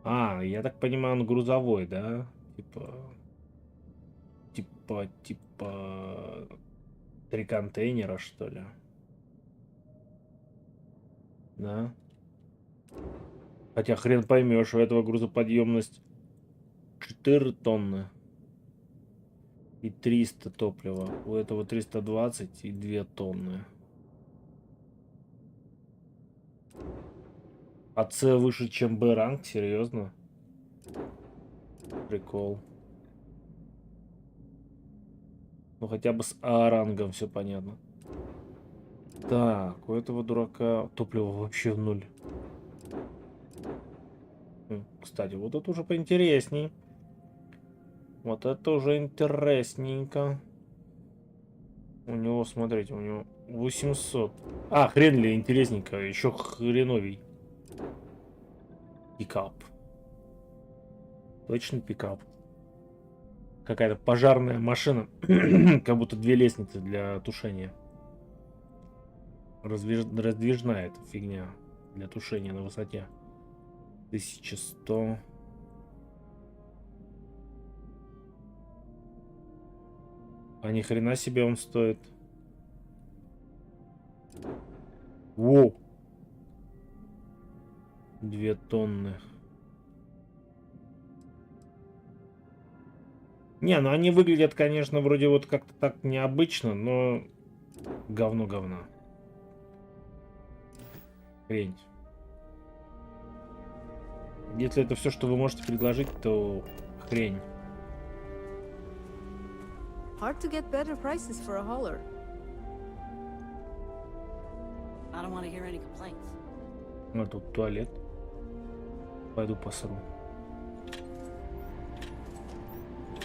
Я так понимаю, он грузовой, да? Типа... 3 контейнера, что ли? Да? Хотя хрен поймешь, у этого грузоподъемность 4 тонны. И 300 топлива. У этого 320 и 2 тонны. А С выше, чем Б ранг? Серьезно? Прикол. Ну хотя бы с А рангом все понятно. Так, у этого дурака топлива вообще в нуль. Кстати, вот это уже поинтересней. Вот это уже интересненько. У него, смотрите, у него 800. Хрен ли интересненько. Еще хреновей. Пикап. Точно пикап. Какая-то пожарная машина. Как будто 2 лестницы для тушения. Раздвижная эта фигня. Для тушения на высоте. 1100. Ни хрена себе он стоит. Воу. 2 тонны. Не, ну они выглядят, конечно, вроде вот как-то так необычно, но говно говна. Хрень. Если это все, что вы можете предложить, то хрень. Hard to get better prices for a hauler. I don't want to hear any complaints. Тут туалет. Пойду посру.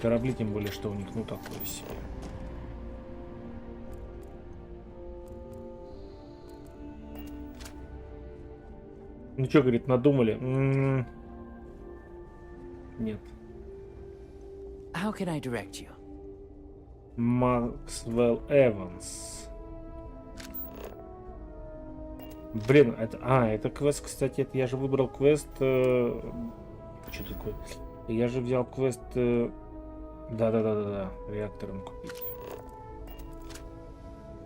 Корабли, тем более, что у них, ну, такое себе. Ну, что, говорит, надумали? Нет. How can I direct you? Максвелл Эванс. Блин, это... это квест, кстати, это я же выбрал квест... Что такое? Я же взял квест... Да. Реактором купить.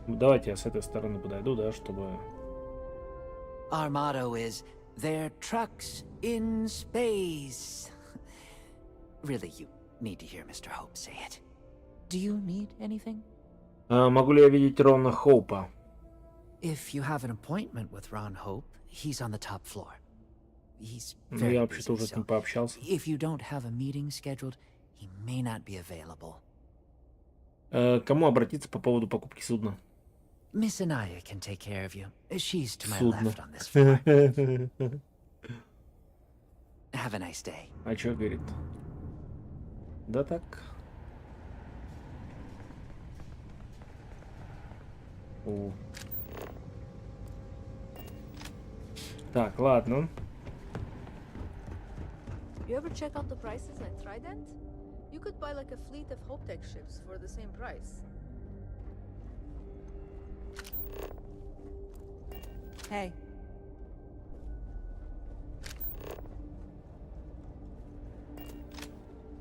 Давайте я с этой стороны подойду, да, чтобы... Our motto is, they're trucks in space. Really, you need to hear Mr. Hope say it. Do you need anything? Могу ли я видеть Рона Хоупа? If you have an appointment with Ron Hope, He's on the top floor. He's Ну, very я вообще-то busy, уже с ним so пообщался. if you don't have a meeting scheduled, he may not be available. Кому обратиться по поводу покупки судна? Miss Anaya can take care of you. She's to my Судно. left on this floor. Have a nice day. А чё говорит? Да так. О. Так, ладно. You ever check out the prices at Trident? You could buy like a fleet of HopeTech ships for the same price. Hey.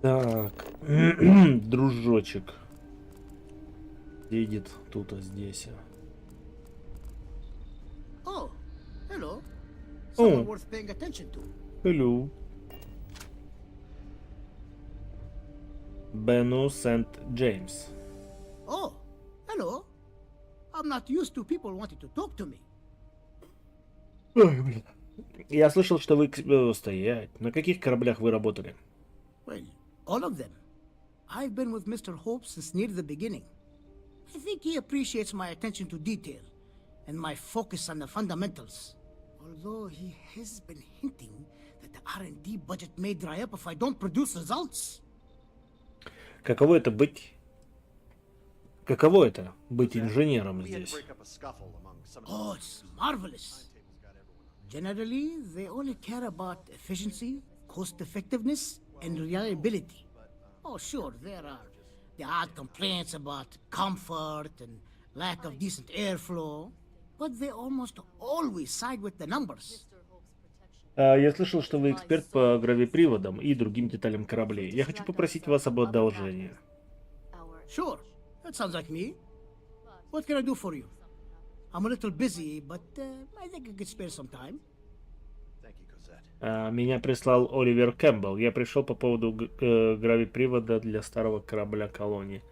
Так, дружочек. Едет тут, а здесь. Oh, hello. Oh. Someone worth paying attention to. Hello. Бену Сент-Джеймс. Oh, hello. I'm not used to people wanting to talk to me. Ой, блин. Я слышал, что вы... Стоять. На каких кораблях вы работали? Well, all of them. I've been with Mr. Hope since near the beginning. I think he appreciates my attention to detail and my focus on the fundamentals. Although he has been hinting that the R&D budget may dry up if I don't produce results. Каково это быть... Каково это быть инженером здесь? Oh, it's marvelous. Generally, they only care about efficiency, cost effectiveness, and reliability. Oh, sure, there are the odd complaints about comfort and lack of decent airflow, but they almost always side with the numbers. Я слышал, что вы эксперт по гравиприводам и другим деталям кораблей. Я хочу попросить вас об одолжении. Sure, that sounds like me. What can I do for you? I'm a little busy, but I think I could spare some time. Меня прислал Оливер Кэмпбелл. Я пришел по поводу гравипривода для старого корабля колонии.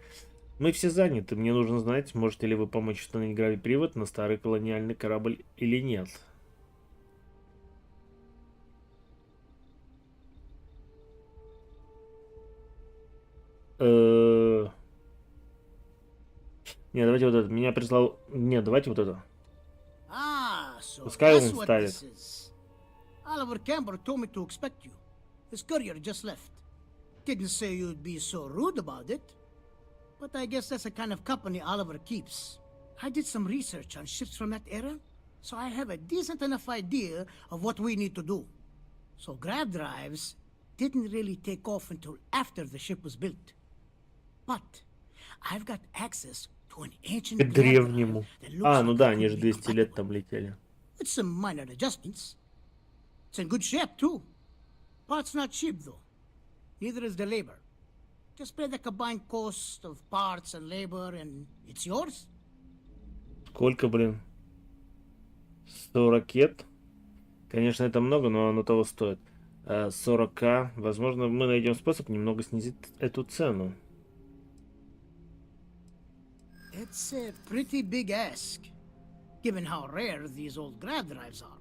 Мы все заняты. Мне нужно знать, можете ли вы помочь установить гравипривод на старый колониальный корабль или нет. Не, давайте вот это. Меня прислал... Нет, давайте вот это. Пускай он ставит. Oliver Campbell told me to expect you. His courier just left. Didn't say you'd be so rude about it. But I guess that's the kind of company Oliver keeps. I did some research on ships from that era, so I have a decent enough idea of what we need to do. So grab drives didn't really take off until after the ship was built. But I've got access to an ancient К древнему. Ну да, они же 200 лет там летели. With some minor adjustments. It's in good shape, too. Parts not cheap, though. Neither is the labor. Just pay the combined cost of parts and labor, and it's yours. Сколько, блин? 100 ракет? Конечно, это много, но оно того стоит. 40к. Возможно, мы найдем способ немного снизить эту цену. It's a pretty big ask, given how rare these old grab drives are.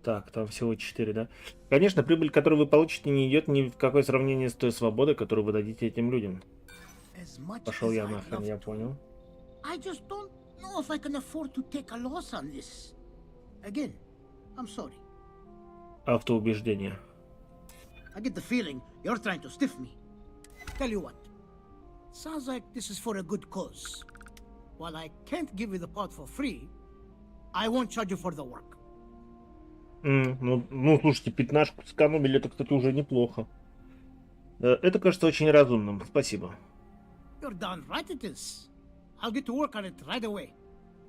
Так, там всего 4, да? Конечно, прибыль, которую вы получите, не идет ни в какое сравнение с той свободой, которую вы дадите этим людям. Пошел я нахрен, я понял. I just don't know if I can afford to take a loss on this. Again, I'm sorry. Автоубеждение. I get the feeling you're trying to stiff me. Tell you what. Sounds like this is for a good cause. While I can't give you the part for free, I won't charge you for the work. Ну, слушайте, 15-ку сэкономили, это, кстати, уже неплохо. Это кажется очень разумным. Спасибо. You're darn right it is. I'll get to work on it right away.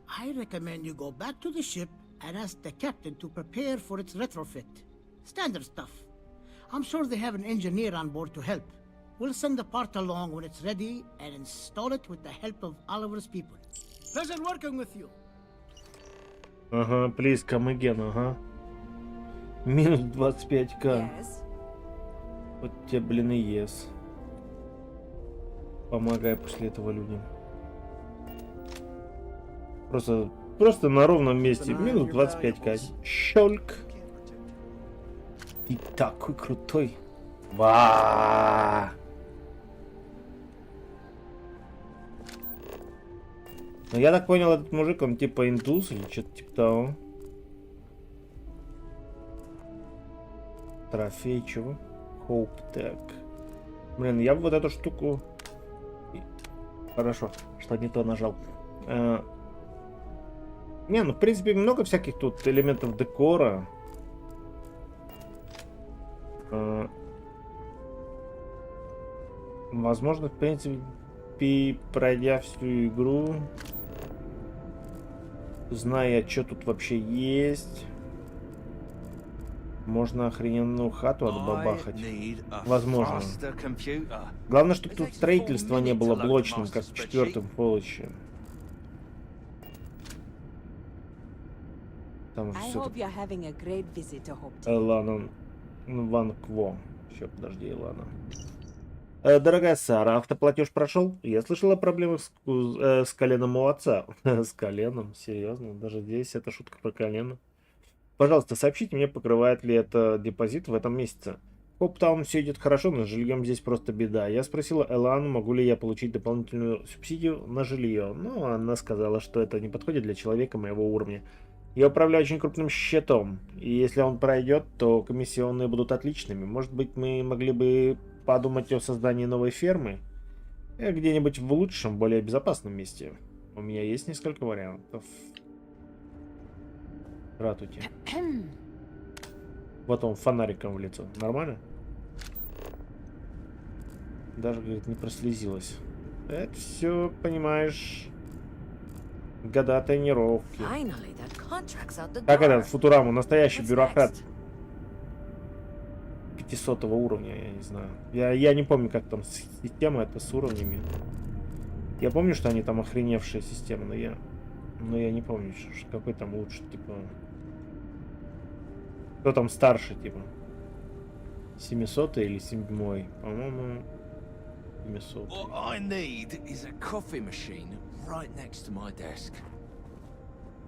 I recommend you go back to the ship and ask the captain to prepare for its retrofit. Standard stuff. I'm sure they have an engineer on board to help. We'll send the part along when it's ready and install it with the help of Oliver's people. Pleasure working with you. Ага, please come again, ага. Минус 25к. Вот тебе, блин, и yes. Помогай после этого людям. Просто Просто на ровном месте. Минус 25к. Щелк. Ты такой крутой. Ва! Ну, я так понял, этот мужик, он типа индус или что-то типа того. Трофей чего? Хоуптек. Блин, я бы вот эту штуку... Хорошо, что не то нажал. Не, ну в принципе много всяких тут элементов декора. Возможно, в принципе, пройдя всю игру, зная, что тут вообще есть, можно охрененную хату отбабахать. Возможно. Главное, чтобы тут строительство не было блочным, как в 4-м Fallout. Там же все Элана Ван Кво. Еще, подожди, Элана. Дорогая Сара, автоплатеж прошел? Я слышала о проблемах с коленом у отца. С коленом? Серьезно? Даже здесь это шутка про колено. Пожалуйста, сообщите мне, покрывает ли это депозит в этом месяце. В Хоуптаун все идет хорошо, но с жильем здесь просто беда. Я спросила Элану, могу ли я получить дополнительную субсидию на жилье. Но она сказала, что это не подходит для человека моего уровня. Я управляю очень крупным счетом, и если он пройдет, то комиссионные будут отличными. Может быть, мы могли бы подумать о создании новой фермы где-нибудь в лучшем, более безопасном месте. У меня есть несколько вариантов. Ратуйте. Вот он фонариком в лицо. Нормально? Даже, говорит, не прослезилась. Это все, понимаешь, года тренировки. Как это, Футураму, настоящий бюрократ 500 уровня, я не знаю. Я не помню, как там система это с уровнями. Я помню, что они там охреневшая система, но я не помню, какой там лучше, типа... Кто там старше, типа? 700 или 7-й? По-моему, 700. What I need is a coffee machine right next to my desk.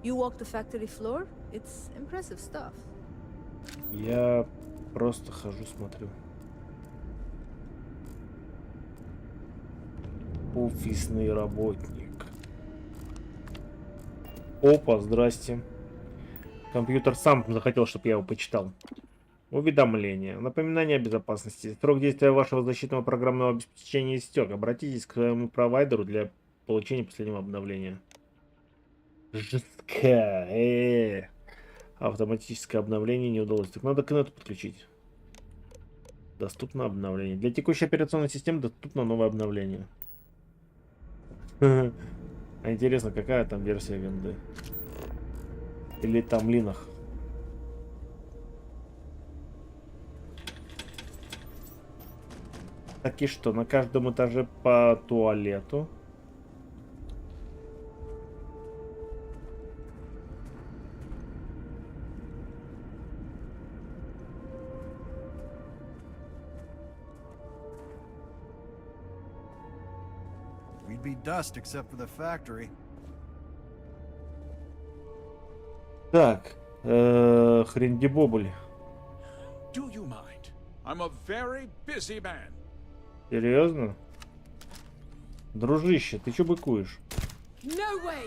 You walk the factory floor? It's impressive stuff. Я просто хожу, смотрю. Офисный работник. Опа, здрасте. Компьютер сам захотел, чтобы я его почитал. Уведомление. Напоминание о безопасности. Срок действия вашего защитного программного обеспечения истек. Обратитесь к своему провайдеру для получения последнего обновления. Жестко. Автоматическое обновление не удалось. Так надо к нету подключить. Доступно обновление. Для текущей операционной системы доступно новое обновление. А интересно, какая там версия винды? Или там линах? Так и что, на каждом этаже по туалету? We'd be dust except for the factory. Так, хрень-дебобуль. Do you mind? I'm a very busy man. Серьезно? Дружище, ты чё быкуешь? No way!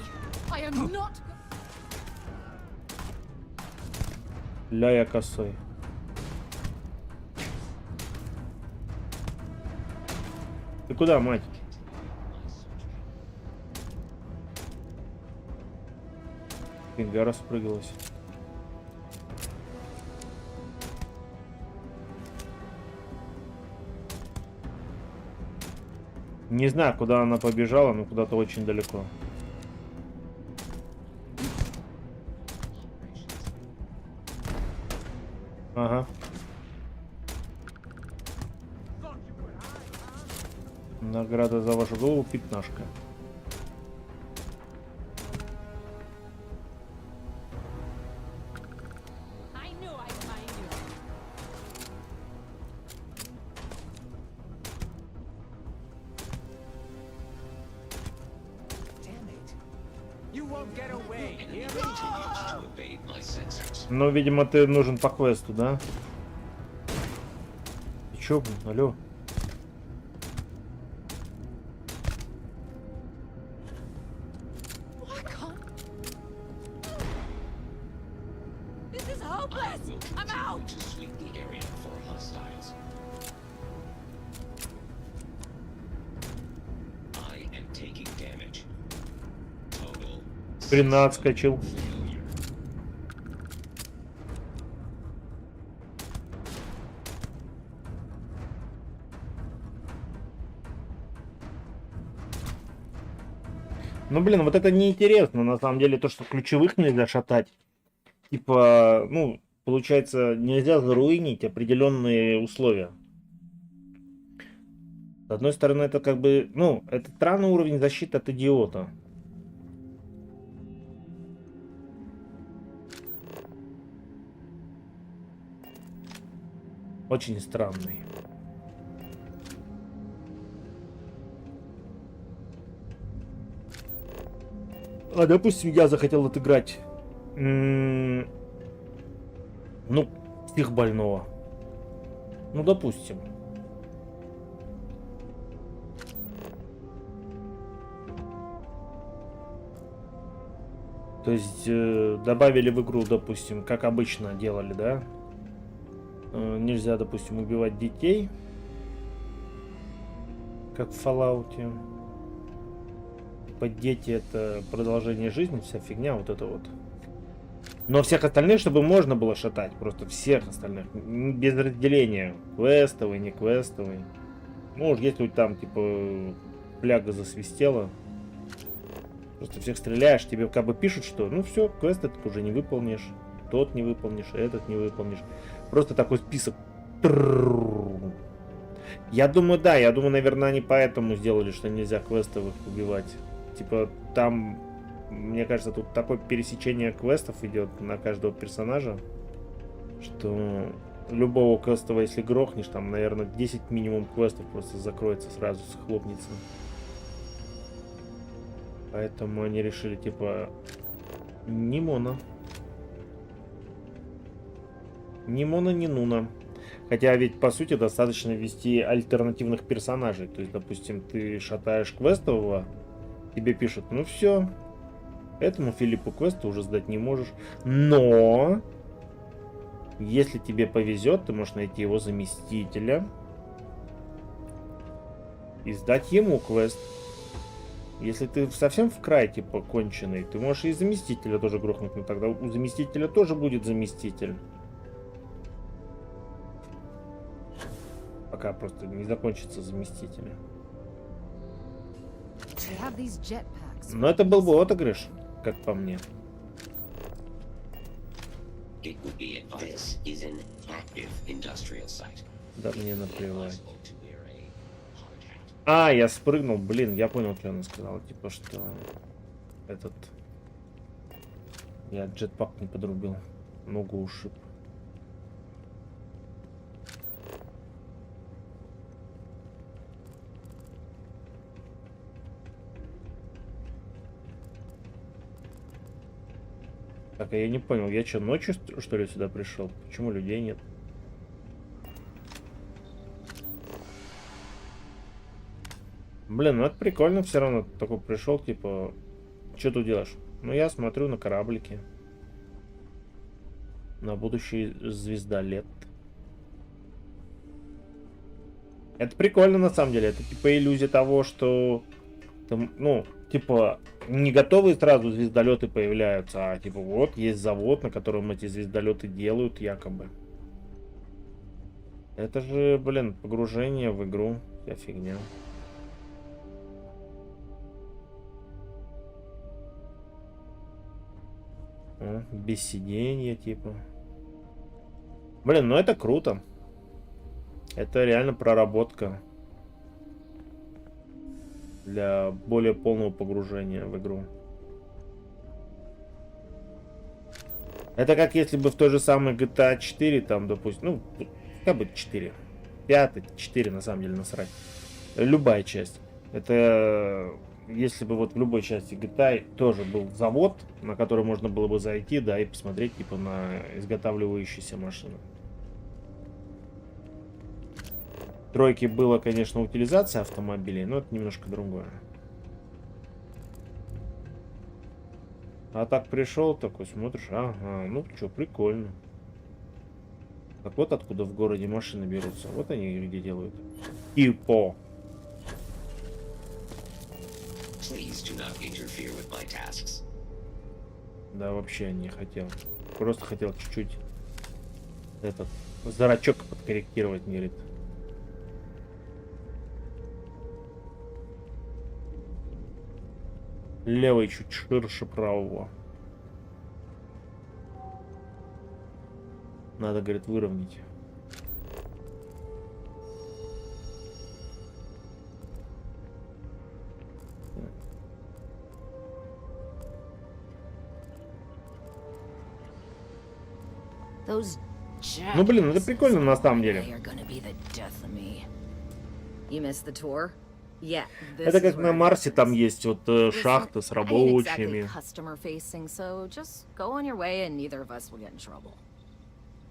I am not... Ля я косой. Ты куда, мать? Фига распрыгалась. Не знаю, куда она побежала, но куда-то очень далеко. Ага. Награда за вашу голову 15. Ну, видимо, ты нужен по квесту, да? Ты чё, блин, алло? Хрена отскочил. Ну, блин, вот это неинтересно, на самом деле, то, что ключевых нельзя шатать. Типа, ну, получается, нельзя заруинить определенные условия. С одной стороны, это как бы, ну, это странный уровень защиты от идиота. Очень странный. А, допустим, я захотел отыграть, ну, психбольного. Ну, допустим. То есть, добавили в игру, допустим, как обычно делали, да? Нельзя, допустим, убивать детей, как в Fallout. Дети — это продолжение жизни, вся фигня, вот это вот. Но всех остальных, чтобы можно было шатать, просто всех остальных, без разделения, квестовый, не квестовый. Ну, если там, типа, фляга засвистела, просто всех стреляешь, тебе как бы пишут, что, ну все, квест этот уже не выполнишь, тот не выполнишь, этот не выполнишь. Просто такой список. Я думаю, да, наверное, они поэтому сделали, что нельзя квестовых убивать. Типа, там, мне кажется, тут такое пересечение квестов идет на каждого персонажа, что любого квестового, если грохнешь, там, наверное, 10 минимум квестов просто закроется сразу, схлопнется. Поэтому они решили, типа, не моно. Ни моно, ни нуна. Хотя ведь по сути достаточно ввести альтернативных персонажей. То есть, допустим, ты шатаешь квестового, тебе пишут, ну все, этому Филиппу квеста уже сдать не можешь. Но если тебе повезет, ты можешь найти его заместителя и сдать ему квест. Если ты совсем в край, типа, конченый, ты можешь и заместителя тоже грохнуть, но тогда у заместителя тоже будет заместитель. Пока просто не закончится заместители. Но это был бы отыгрыш, как по мне. Да мне наплевать. А, я спрыгнул, блин, я понял, что она сказала, типа, что этот... Я джетпак не подрубил, ногу ушиб. Так, а я не понял, я что, ночью, что ли, сюда пришел? Почему людей нет? Блин, ну это прикольно все равно. Такой пришел, типа, что тут делаешь? Ну, я смотрю на кораблики. На будущий звездолет. Это прикольно, на самом деле. Это, типа, иллюзия того, что... Там, ну, типа, не готовые сразу звездолеты появляются, а, типа, вот, есть завод, на котором эти звездолеты делают, якобы. Это же, блин, погружение в игру. Вся фигня. О, без сиденья, типа. Блин, ну это круто. Это реально проработка для более полного погружения в игру. Это как если бы в той же самой GTA 4, там, допустим, ну, как бы 4. 5, 4, на самом деле, насрать. Любая часть. Это если бы вот в любой части GTA тоже был завод, на который можно было бы зайти, да, и посмотреть, типа, на изготавливающиеся машины. В тройке было, конечно, утилизация автомобилей, но это немножко другое. А так пришел, такой смотришь, ага, ну что, прикольно. Так вот откуда в городе машины берутся. Вот они где делают. Типа. Да, вообще не хотел. Просто хотел чуть-чуть этот зрачок подкорректировать, не говорит. Левый чуть ширше правого. Надо, говорит, выровнять. Ну блин, это прикольно на самом деле. Это как на Марсе там есть вот шахты с рабочими.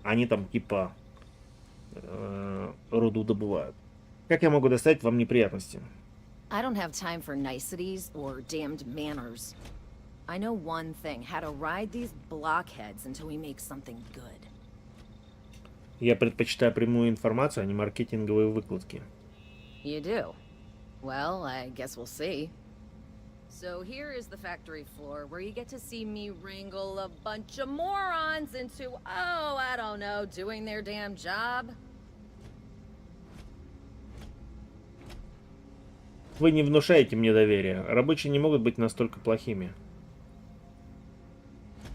Они там типа руду добывают. Как я могу доставить вам неприятности? I don't have time for niceties or damned manners. I know one thing, how to ride these blockheads until we make something good. Я предпочитаю прямую информацию, а не маркетинговые выкладки. You do? Well, I guess we'll see. So here is the factory floor where you get to see me wrangle a bunch of morons into, oh, I don't know, doing their damn job. Вы не внушаете мне доверия. Рабочие не могут быть настолько плохими.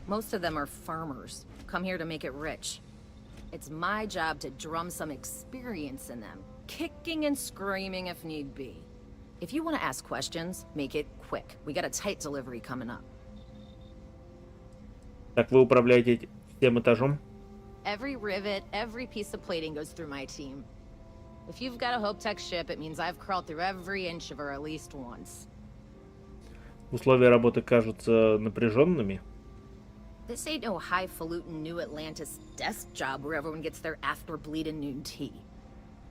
Most of them are farmers, come here to make it rich. It's my job to drum some experience in them, kicking and screaming if need be. If you want to ask questions, make it quick. We got a tight delivery coming up. Так вы управляете тем этажом? Every rivet, every piece of plating goes through my team. If you've got a HopeTech ship, it means I've crawled through every inch of her at least once. Условия работы кажутся напряженными. This ain't no highfalutin New Atlantis desk job where everyone gets their after bleeding noon tea.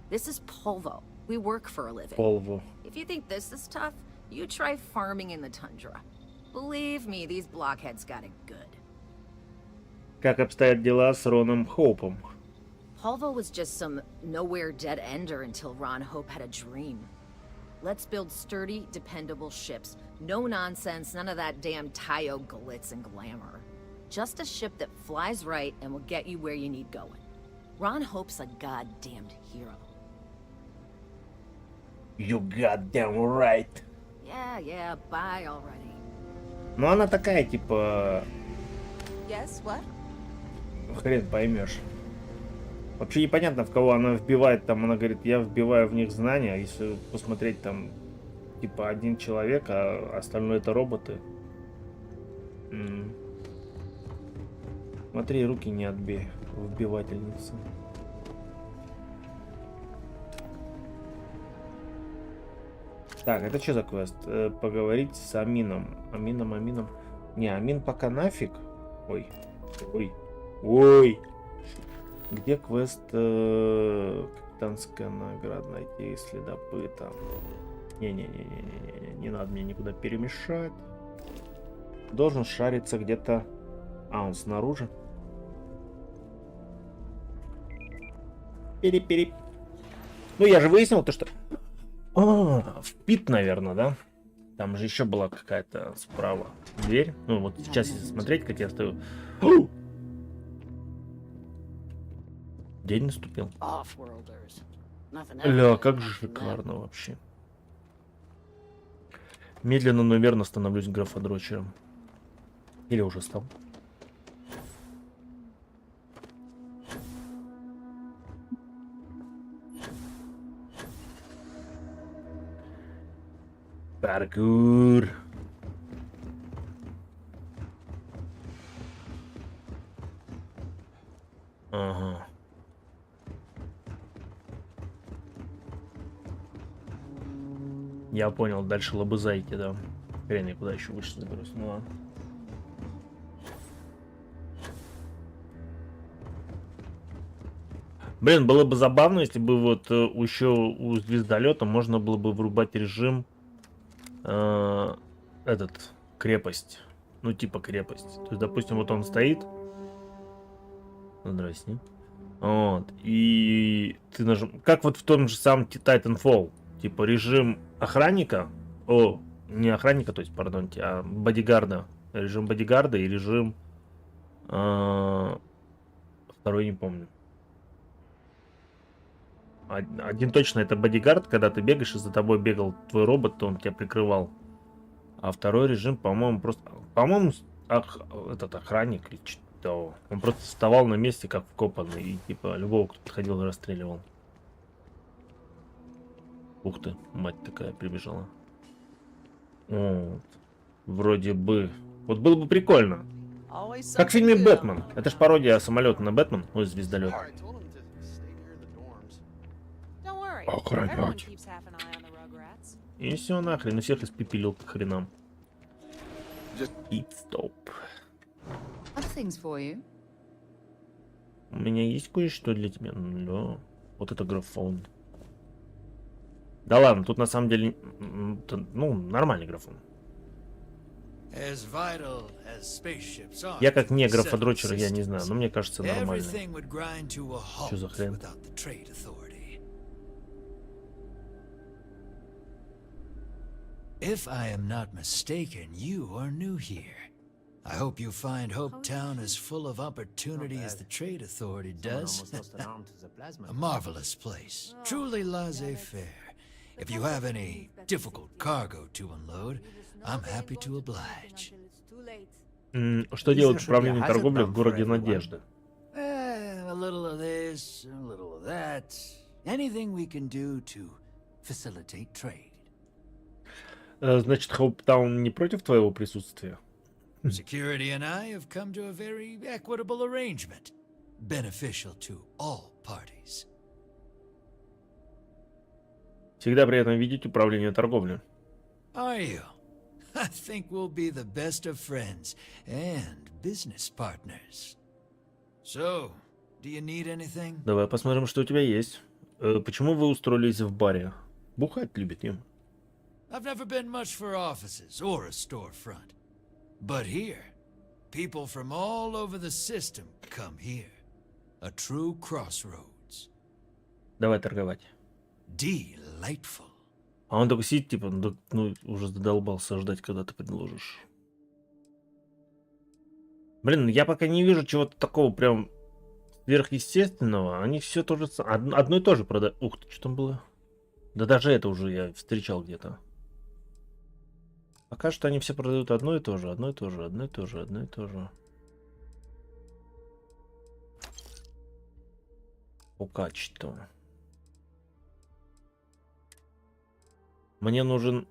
This is Polvo. We work for a living. Polvo. If you think this is tough, you try farming in the tundra. Believe me, these blockheads got it good. Как обстоят дела с Роном Хоупом? Polvo was just some nowhere dead ender until Ron Hope had a dream. Let's build sturdy, dependable ships. No nonsense, none of that damn Tayo glitz and glamour. Just a ship that flies right and will get you where you need going. Ron Hope's a goddamned hero. You goddamn right. Yeah, bye already. Ну она такая, типа... Guess what? Хрен поймешь. Вообще непонятно, в кого она вбивает. Там она говорит, я вбиваю в них знания. А если посмотреть, там, типа, один человек, а остальное это роботы. Смотри, руки не отбей, вбивательница. Так, это что за квест? Поговорить с Амином. Амином. Не, Амин пока нафиг. Ой. Где квест капитанская награда найти следопыта? Не надо мне никуда перемешать. Должен шариться где-то. А, он снаружи. Переп. Ну, я же выяснил то, что... в пит, наверное, да? Там же еще была какая-то справа дверь. Ну, вот сейчас, если смотреть, как я стою... День наступил. Ля, как же шикарно вообще. Медленно, но верно становлюсь графодрочером. Или уже стал. Паркур. Ага. Я понял, дальше лобызайки, да. Хрен, я куда еще выше заберусь, ну ладно. Блин, было бы забавно, если бы вот еще у звездолета можно было бы врубать режим крепость. Ну, типа крепость. То есть, допустим, вот он стоит. Здрасте. Вот. И ты нажим... Как вот в том же самом Titanfall. Типа режим охранника. О, не охранника, то есть, пардонте, а бодигарда. Режим бодигарда и режим... второй не помню. Один точно это бодигард, когда ты бегаешь, и за тобой бегал твой робот, то он тебя прикрывал. А второй режим, по-моему, просто... По-моему, этот охранник или что-то. Он просто вставал на месте, как вкопанный. И типа любого, кто подходил, расстреливал. Ух ты, мать такая прибежала. Вот. Вроде бы... Вот было бы прикольно. Как в фильме «Бэтмен». Это ж пародия самолета на «Бэтмен». Ой, звездолет. Охранять. И все нахрен, и всех испепелил к хренам. Стоп. У меня есть кое-что для тебя. Да. Вот это графон. Да ладно, тут на самом деле, ну, нормальный графон. Я как не графодрочер, я не знаю, но мне кажется нормальный. Что за хрен? If I am not mistaken, you are new here. I hope you find Hope Town as full of opportunity as the Trade Authority does. A marvelous place, truly laissez-faire. If you have any difficult cargo to unload, I'm happy to oblige. Что делает управление торговлей в городе Надежды? A little of this, a little of that. Anything we can do to facilitate trade. Значит, Хоуптаун не против твоего присутствия? Security and I have come to a very equitable arrangement, beneficial to all parties. Всегда приятно видеть управление торговлей. Are you? I think we'll be the best of friends and business partners. So, do you need anything? Давай посмотрим, что у тебя есть. Почему вы устроились в баре? Бухать любит им. I've never been much for offices or a storefront. But here, people from all over the system come here. A true crossroads. Давай торговать. Delightful. А он только сидит, типа, ну, уже задолбался ждать, когда ты предложишь. Блин, я пока не вижу чего-то такого прям сверхъестественного. Они все то же самое. Одно и то же продают. Ух ты, что там было? Да даже это уже я встречал где-то. Пока что они все продают одно и то же, одно и то же, одно и то же, одно и то же. По качеству. Мне нужен...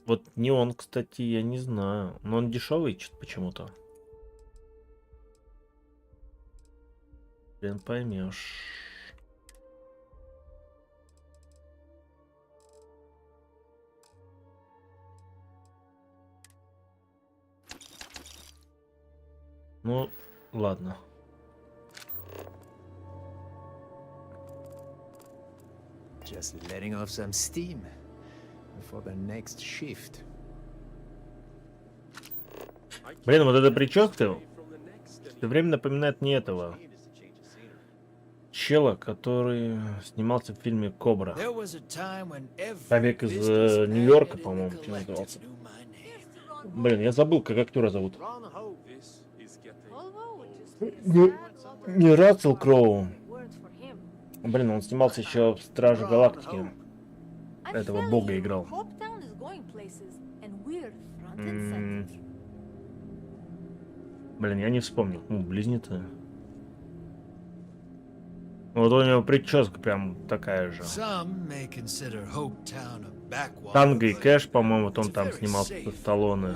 Вот не он, кстати, я не знаю. Но он дешевый почему-то. Блин, поймешь. Ну, ладно. Just letting off some steam before the next shift. Блин, вот эта прическа все время напоминает мне этого чела, который снимался в фильме «Кобра». Побег из Нью-Йорка, по-моему, назывался. Блин, я забыл, как актера зовут. Не Рассел Кроу. Блин, он снимался еще в Страже Галактики. Этого бога играл. Блин, я не вспомнил. Близнецы. Вот у него прическа прям такая же. Танго и Кэш, по-моему, вот он там снимался со Сталлоне.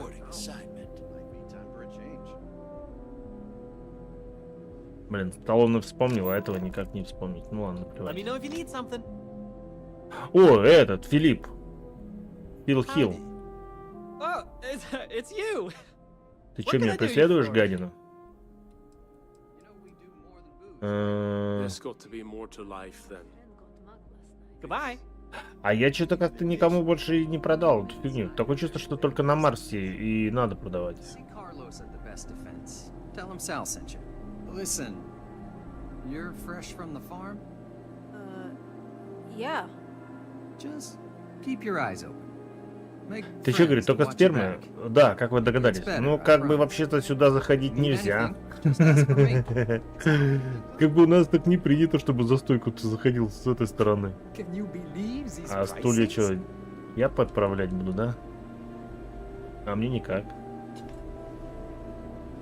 Блин, Сталлоне вспомнил, а этого никак не вспомнить. Ну ладно, плевать. О, этот, Филипп. Фил Хилл. Oh, it's you. Ты что, меня преследуешь, гадина? Goodbye. А я что-то как-то никому больше и не продал эту фигню. Такое чувство, что только на Марсе и надо продавать. Tell him Sal sent you. Listen, you're fresh from the farm? Yeah. Just keep your eyes open. Ты что, говорит, только с фермы? Да, как вы догадались. Ну, как бы вообще-то сюда заходить нельзя. Как бы у нас так не принято, чтобы за стойку ты заходил с этой стороны. А стулья что, я подправлять буду, да? А мне никак.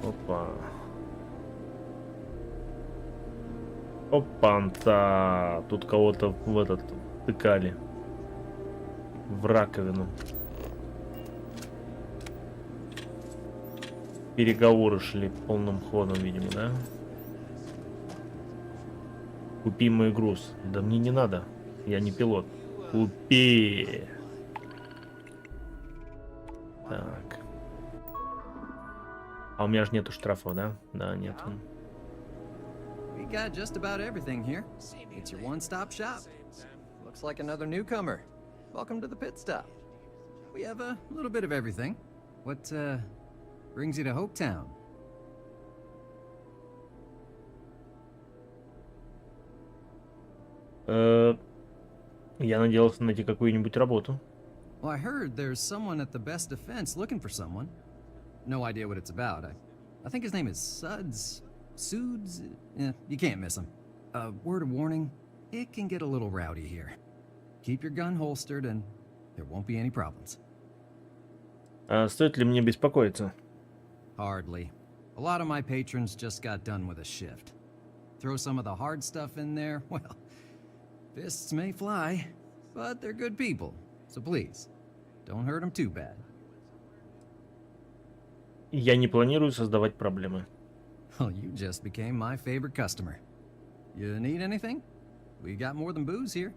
Опа. Опа-та. Тут кого-то в этот тыкали. В раковину. Переговоры шли полным ходом, видимо, да? Купи мой груз. Да мне не надо. Я не пилот. Купи. Так. А у меня же нету штрафов, да? Да, нет. We got just about everything here. It's your one-stop shop. Looks like another newcomer. Welcome to the pit stop. We have a little bit of everything. What brings you to Hopetown? Я надеялся найти какую-нибудь работу. Well, I heard there's someone at the Best Defense looking for someone. No idea what it's about. I think his name is Suds. Suds? Yeah, you can't miss him. Word of warning, it can get a little rowdy here. Keep your gun holstered and there won't be any problems. Стоит ли мне беспокоиться? Hardly. A lot of my patrons just got done with a shift. Throw some of the hard stuff in there, well, fists may fly, but they're good people. So please, don't hurt them too bad. Я не планирую создавать проблемы. Well, you just became my favorite customer. You need anything? We got more than booze here.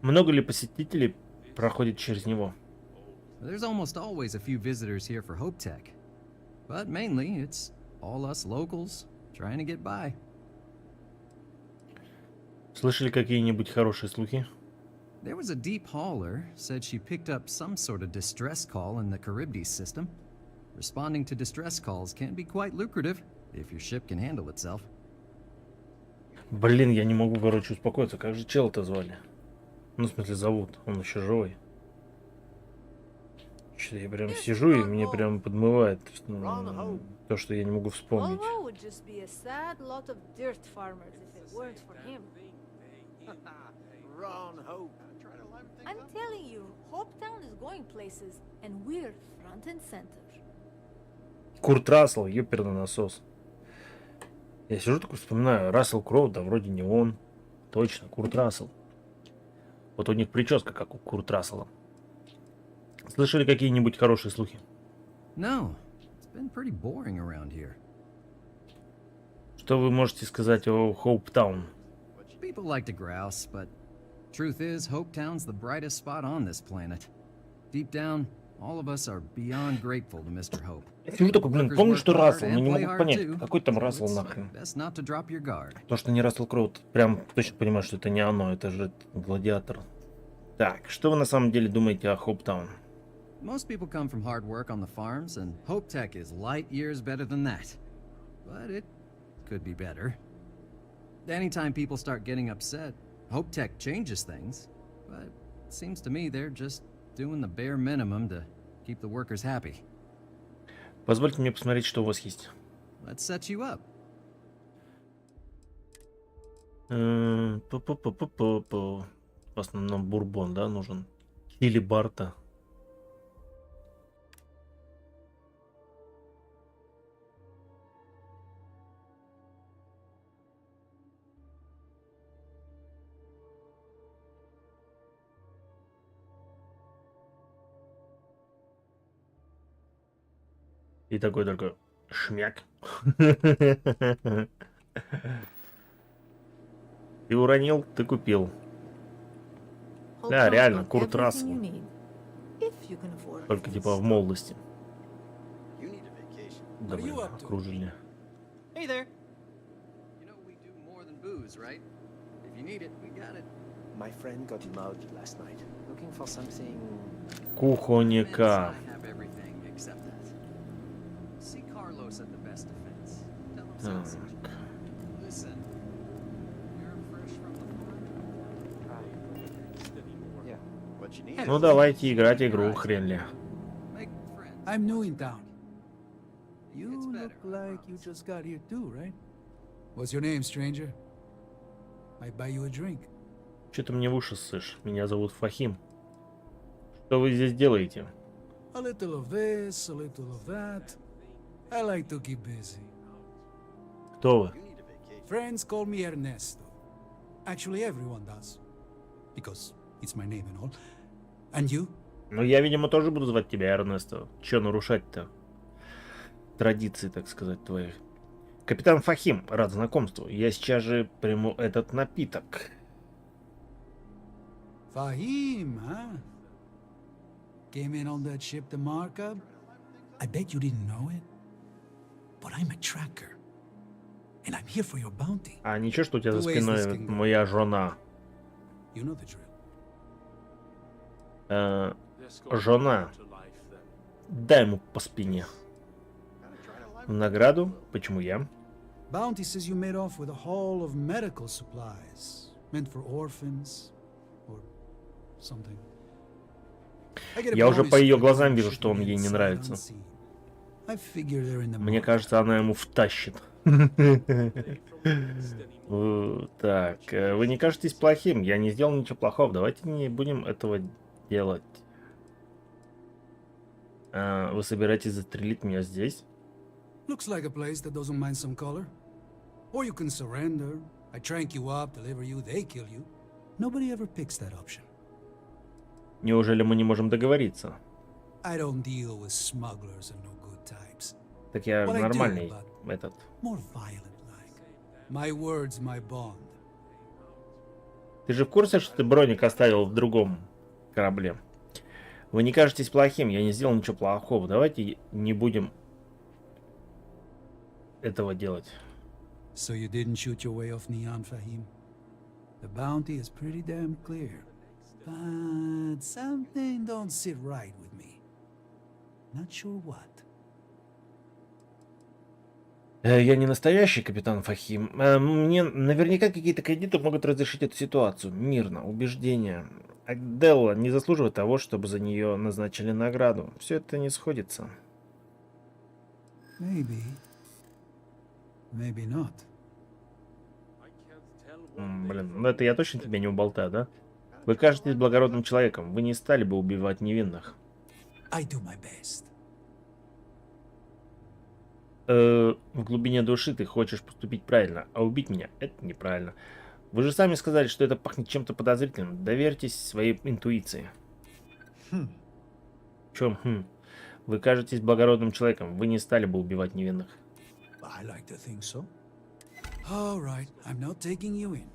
Много ли посетителей проходит через него? There's almost always a few visitors here for Hope Tech. But mainly, it's all us locals trying to get by. Слышали какие-нибудь хорошие слухи? There was a deep hauler said she picked up some sort of distress call in the Charybdis system. Responding to distress calls can be quite lucrative if your ship can handle itself. Блин, я не могу, короче, успокоиться. Как же чела-то звали? Ну, в смысле, зовут. Он еще живой. Что я прям сижу и мне прям подмывает то, что я не могу вспомнить. I'm telling you, Hopetown is going places, and we're front and center. Курт Рассел, ёперный насос. Я сижу такой, вспоминаю, Рассел Кроу, да вроде не он. Точно, Курт Рассел. Вот у них прическа, как у Курт Рассела. Слышали какие-нибудь хорошие слухи? No, it's been pretty boring around here. Что вы можете сказать о Hopetown? People like to grouse, but truth is, Hopetown's the brightest spot on this planet. Deep down, all of us are beyond grateful to Mr. Hope. Я сижу такой, блин, помню, что Рассел, но не могу понять, какой там Рассел нахрен. То, что не Рассел Кроу, прям точно понимаю, что это не оно, это же Гладиатор. Так, что вы на самом деле думаете о Hopetown? Most people come from hard work on the farms, and Hope Tech is light years better than that. But it could be better. Anytime people start getting upset, Hope Tech changes things. But it seems to me they're just doing the bare minimum to keep the workers happy. Позвольте мне посмотреть, что у вас есть. Let's set you up. В основном бурбон, да, нужен? Или Барта. И такой только шмяк. Ты уронил, ты купил. Да, count реально, on Курт everything Рассел. you need, if you can afford it, Только of типа course. в молодости. Да, What are блин, you up to? окружили. Hey there. You know we do more than booze, right? If you need it, we got it. My friend got mugged last night, looking for something. Кухонника. I have everything except that. See Carlos at the best defense. Tell him something. Listen, you're fresh from the farm. Yeah, what you need. Ну давайте играть игру, хрен ли. I'm new in town. You look like you just got here too, right? What's your name, stranger? Might buy you a drink. Че ты мне в уши ссышь? Меня зовут Фахим. Что вы здесь делаете? A little of this, a little of that. I like to keep busy. Кто вы? Friends call me Ernesto. Actually, everyone does. Because it's my name and all. And you? Ну я, видимо, тоже буду звать тебя Эрнесто. Че нарушать-то? Традиции, так сказать, твоих. Капитан Фахим, рад знакомству. Я сейчас же приму этот напиток. Fahim, huh? Came in on that ship to Markup? I bet you didn't know it. But I'm a tracker. And I'm here for your bounty. А ничего, что у тебя за спиной моя жена? You know the drill. Жена. Дай ему по спине. В награду? Почему я? Bounty says you made off with a haul of medical supplies. Meant for orphans. Or something. Я уже по ее глазам вижу, что он ей не нравится. Мне кажется, она ему втащит. Так, вы не кажетесь плохим. Я не сделал ничего плохого. Давайте не будем этого делать. Вы собираетесь застрелить меня здесь? Looks like a place that doesn't mind some color. Or you can surrender. I trank you up, deliver you, they kill you. Nobody ever picks that option. Неужели мы не можем договориться? I don't deal with smugglers and no good types. Так я What I do, нормальный but этот. more violent like. My word's my bond. Ты же в курсе, что ты броник оставил в другом корабле? Вы не кажетесь плохим, я не сделал ничего плохого. Давайте не будем этого делать. So you didn't shoot your way off Neon, Fahim? The bounty is pretty damn clear. But something don't sit right with me. Not sure what. Я не настоящий капитан Фахим. Мне наверняка какие-то кредиты могут разрешить эту ситуацию. Мирно, убеждение. Делла не заслуживает того, чтобы за нее назначили награду. Все это не сходится. Maybe. Maybe not. Блин, ну это я точно тебя не уболтаю, да? Вы кажетесь благородным человеком. Вы не стали бы убивать невинных. I do my best. В глубине души ты хочешь поступить правильно, а убить меня — это неправильно. Вы же сами сказали, что это пахнет чем-то подозрительным. Доверьтесь своей интуиции. В чем? Вы кажетесь благородным человеком. Вы не стали бы убивать невинных. I like to think so. All right, I'm not taking you in.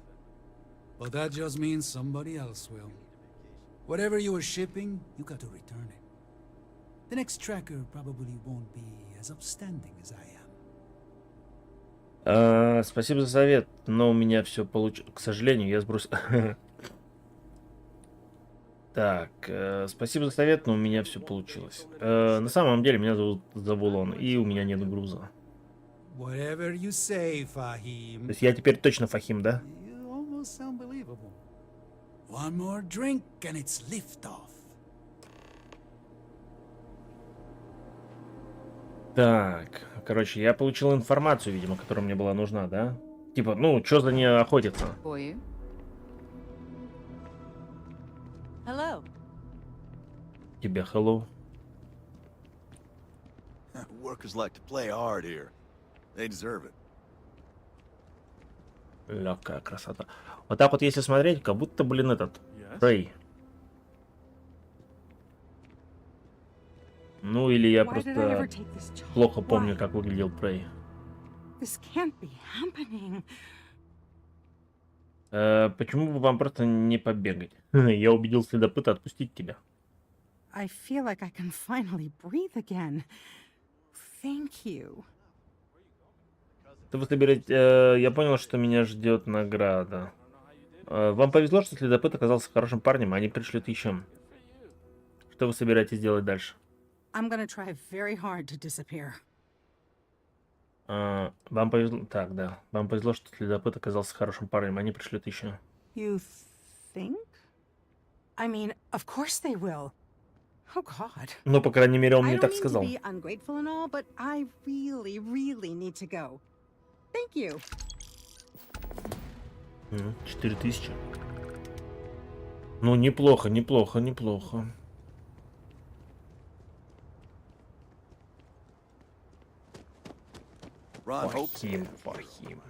But that just means somebody else will. Whatever you were shipping, you got to return it. The next tracker probably won't be as upstanding as I am. Спасибо за совет, но у меня все получилось. К сожалению, я сбросил. Так, спасибо за совет, но у меня все получилось. На самом деле меня зовут Завулон, и у меня нет груза. Whatever you say, Fahim. То есть я теперь точно Фахим, да? You almost sound believable. One more drink and it's liftoff. Так, короче, я получил информацию, видимо, которая мне была нужна, да? Типа, ну, что за ней охотятся? Hello. Тебе hello. Workers like to play hard here. They deserve it. Легкая красота. Вот так вот, если смотреть, как будто, блин, этот Prey. Ну, или я просто плохо помню, как выглядел Prey. Почему бы вам просто не побегать? Я убедил следопыта отпустить тебя. I feel like I can finally breathe again. Thank you. Вы собираете... я понял, что меня ждет награда. Вам повезло, что следопыт оказался хорошим парнем, они пришлют еще. Что вы собираетесь делать дальше? I'm gonna try very hard to disappear. Вам повезло... Так, да. Вам повезло, что следопыт оказался хорошим парнем, они пришлют еще. You think? I mean, of course they will. Oh God. Ну, по крайней мере, он I мне don't так mean сказал. to be ungrateful and all, but I really, really need to go. Thank you. 4000. Ну, неплохо, неплохо, неплохо. Фахим, Фахим.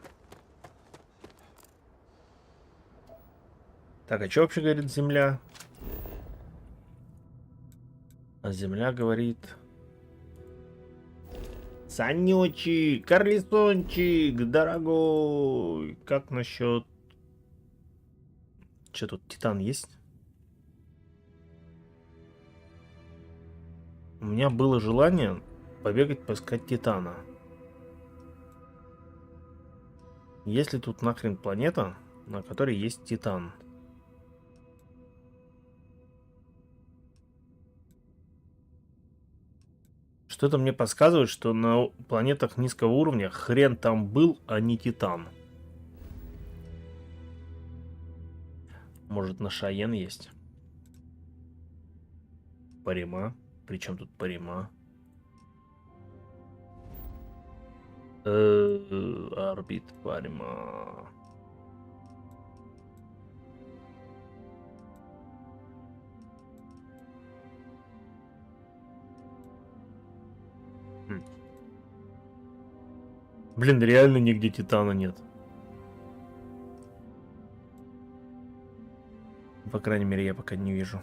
Так, а что вообще говорит Земля? А Земля говорит... Санечек, Карлисончик, дорогой. Как насчет... Что тут, Титан есть? У меня было желание побегать, поискать Титана. Есть ли тут нахрен планета, на которой есть Титан? Что-то мне подсказывает, что на планетах низкого уровня хрен там был, а не Титан. Может, на Шайен есть? Парима? Причем тут Парима? Орбит Парима. Блин, реально нигде Титана нет. По крайней мере, я пока не вижу.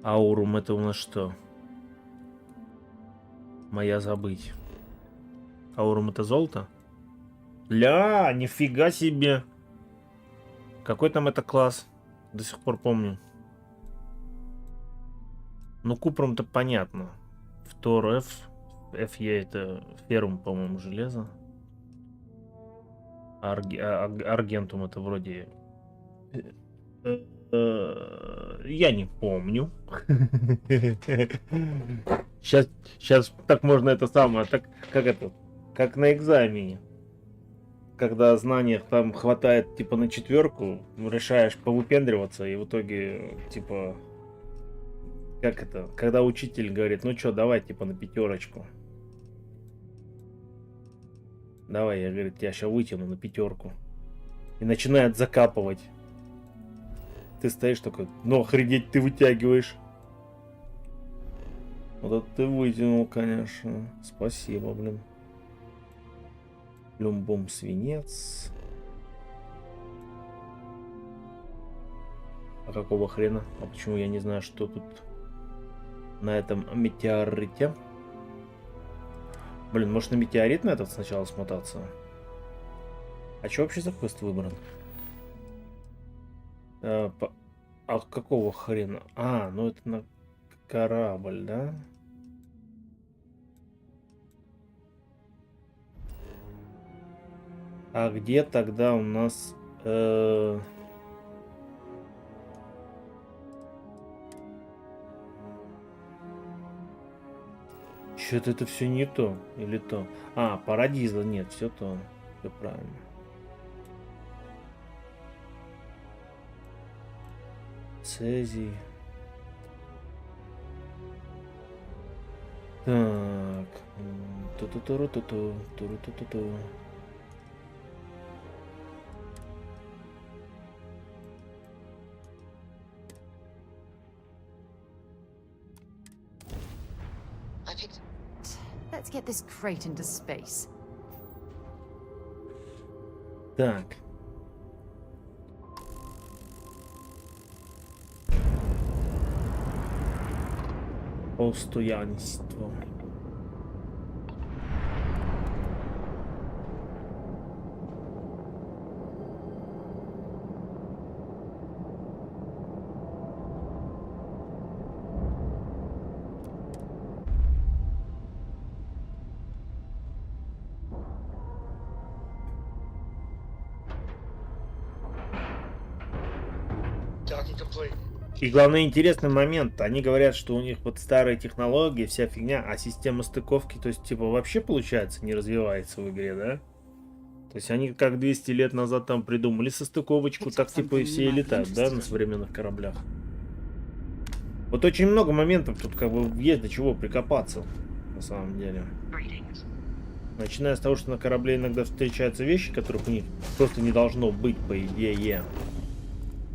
Аурум, это у нас что? Моя забыть. Аурум, это золото? Ля, нифига себе. Какой там это класс? До сих пор помню. Ну, Купром-то понятно. Втор F. FE это феррум, по-моему, железо. Аргентум это вроде... Я не помню. Сейчас так можно это самое, так как это, как на экзамене. Когда знаний там хватает типа на 4, решаешь повыпендриваться, и в итоге типа, как это, когда учитель говорит, ну что, давай типа на 5. Давай, я, говорит, я сейчас вытяну на 5. И начинает закапывать. Ты стоишь такой, ну охренеть ты вытягиваешь. Вот это ты вытянул, конечно. Спасибо, блин. Люмбом свинец. А какого хрена? А почему я не знаю, что тут на этом метеорите? Блин, может на метеорит на этот сначала смотаться? А что вообще за квест выбран? А какого хрена? А, ну это на корабль, да? А где тогда у нас... Что-то это все не то. Или то. А, Парадиза. Нет, все то. Все правильно. Цезий. Так. Ту-ту-ту-ру-ту-ту. Ту-ру-ту-ту-ту. Let's get this crate into space. Так. Постоянство. И главное, интересный момент. Они говорят, что у них вот старые технологии, вся фигня, а система стыковки, то есть, типа, вообще, получается, не развивается в игре, да? То есть они как 200 лет назад там придумали состыковочку, так типа и все и летают, да, на современных кораблях. Вот очень много моментов тут как бы есть до чего прикопаться, на самом деле. Начиная с того, что на корабле иногда встречаются вещи, которых у них просто не должно быть, по идее.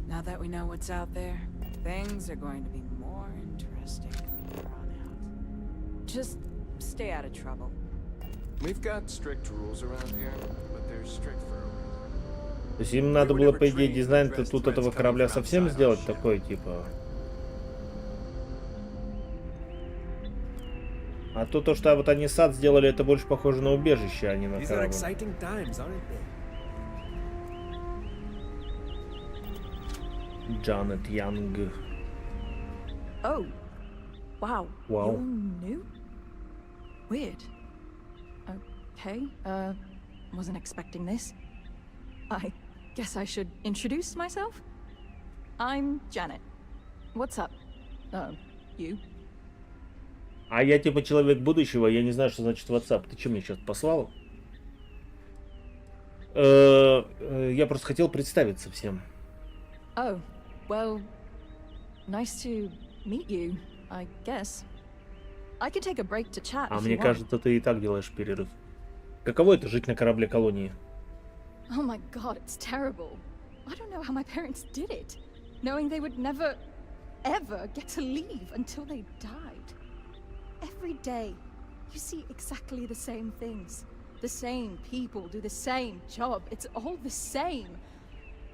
Now that we know what's out there, things are going to be more interesting from here on out. Just stay out of trouble. We've got strict rules around here, but they're strict for a reason. То есть им надо было, по идее, дизайн тут этого корабля совсем сделать такой, типа. А то, что вот они сад сделали, это больше похоже на убежище, а не на корабль. Джанет Янг. Oh, wow. Wow. You're new? Weird. Okay, wasn't expecting this. I guess I should introduce myself? I'm Janet. What's up? You? А я типа человек будущего, я не знаю, что значит WhatsApp. Ты что мне сейчас послал? Я просто хотел представиться всем. Oh, well, nice to meet you, I guess. I can take a break to chat. А мне кажется, ты и так делаешь перерыв. Каково это жить на корабле колонии? Oh my god, it's terrible. I don't know how my parents did it, knowing they would never, ever get to leave until they died. Every day, you see exactly the same things. The same people do the same job. It's all the same.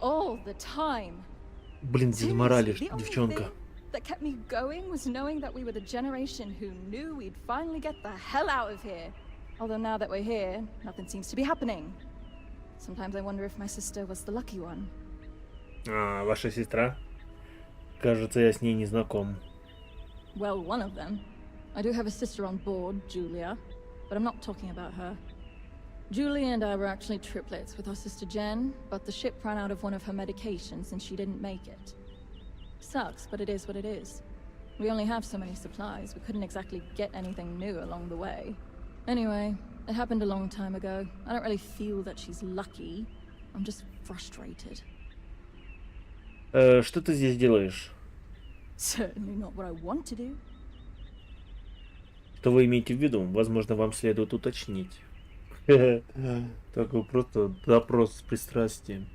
All the time. Блин, деморалишь, девчонка. That kept me going was knowing that we were the generation who knew we'd finally get the hell out of here. Although now that we're here, nothing seems to be happening. Sometimes I wonder if my sister was the lucky one. А, ваша сестра? Кажется, я с ней не знаком. Well, one of them. I do have a sister on board, Julia, but I'm not talking about her. Julia and I were actually triplets with our sister Jen, but the ship ran out of one of her medications and she didn't make it. Sucks, but it is what it is. We only have so many supplies, we couldn't exactly get anything new along the way. Anyway, it happened a long time ago. I don't really feel that she's lucky. I'm just frustrated. Что ты здесь делаешь? Certainly not what I want to do. Что вы имеете в виду? Возможно, вам следует уточнить. Такой просто допрос с пристрастием.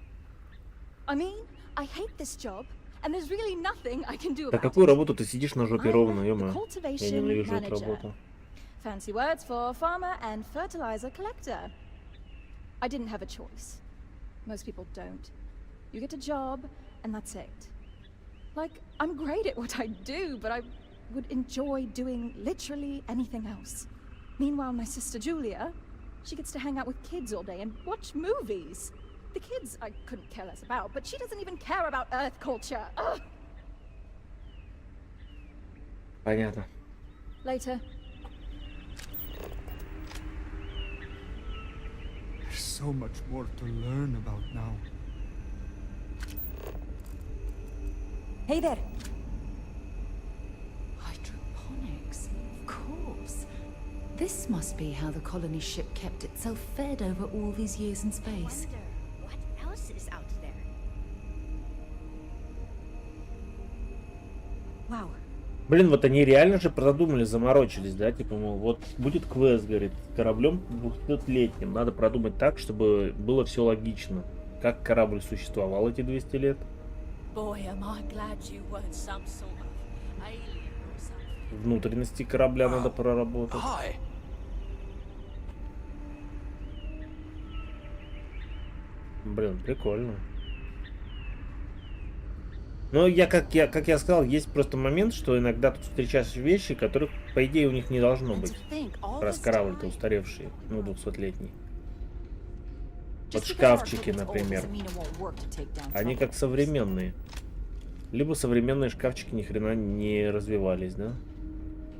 I mean, I hate this job, and there's really nothing I can do about it. Да какую работу ты сидишь на жопе ровно, ё-моё? Я ненавижу эту работу. Fancy words for farmer and fertilizer collector. I didn't have a choice. Most people don't. You get a job, and that's it. Like, I'm great at what I do, but I would enjoy doing literally anything else. Meanwhile, my sister Julia, she gets to hang out with kids all day and watch movies. The kids I couldn't care less about, but she doesn't even care about Earth culture. Ugh. Понятно. Later. There's so much more to learn about now. Hey there. Hydroponics, of course. This must be how the colony ship kept itself fed over all these years in space. What else is out there? Wow. Блин, вот они реально же продумали, заморочились, да? Типа, мол, вот будет квест, говорит, с кораблем 200-летним. Надо продумать так, чтобы было все логично. Как корабль существовал эти 200 лет. Boy, am I glad you weren't some sort of alien or something. Внутренности корабля надо проработать. Блин, прикольно. Но как я сказал, есть просто момент, что иногда тут встречаешь вещи, которых, по идее, у них не должно быть. Раз корабль-то устаревший, ну, 200-летний. Вот шкафчики, например. Они как современные. Либо современные шкафчики ни хрена не развивались, да?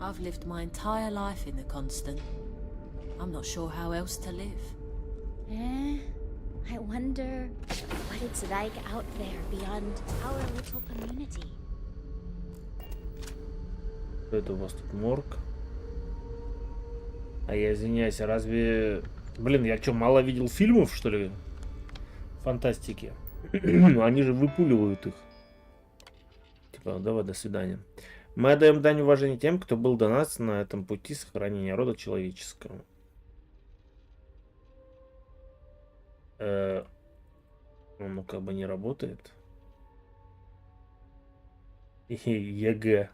I've lived my entire life in the constant. I'm not sure how else to live. I wonder what it's like out there beyond our little community. Это у вас тут морг. А я извиняюсь, а разве... Блин, я что, мало видел фильмов, что ли? Фантастики. Они же выпуливают их. Типа, давай, до свидания. Мы отдаем дань уважения тем, кто был до нас на этом пути сохранения рода человеческого. Ну, как бы не работает. ЕГЭ.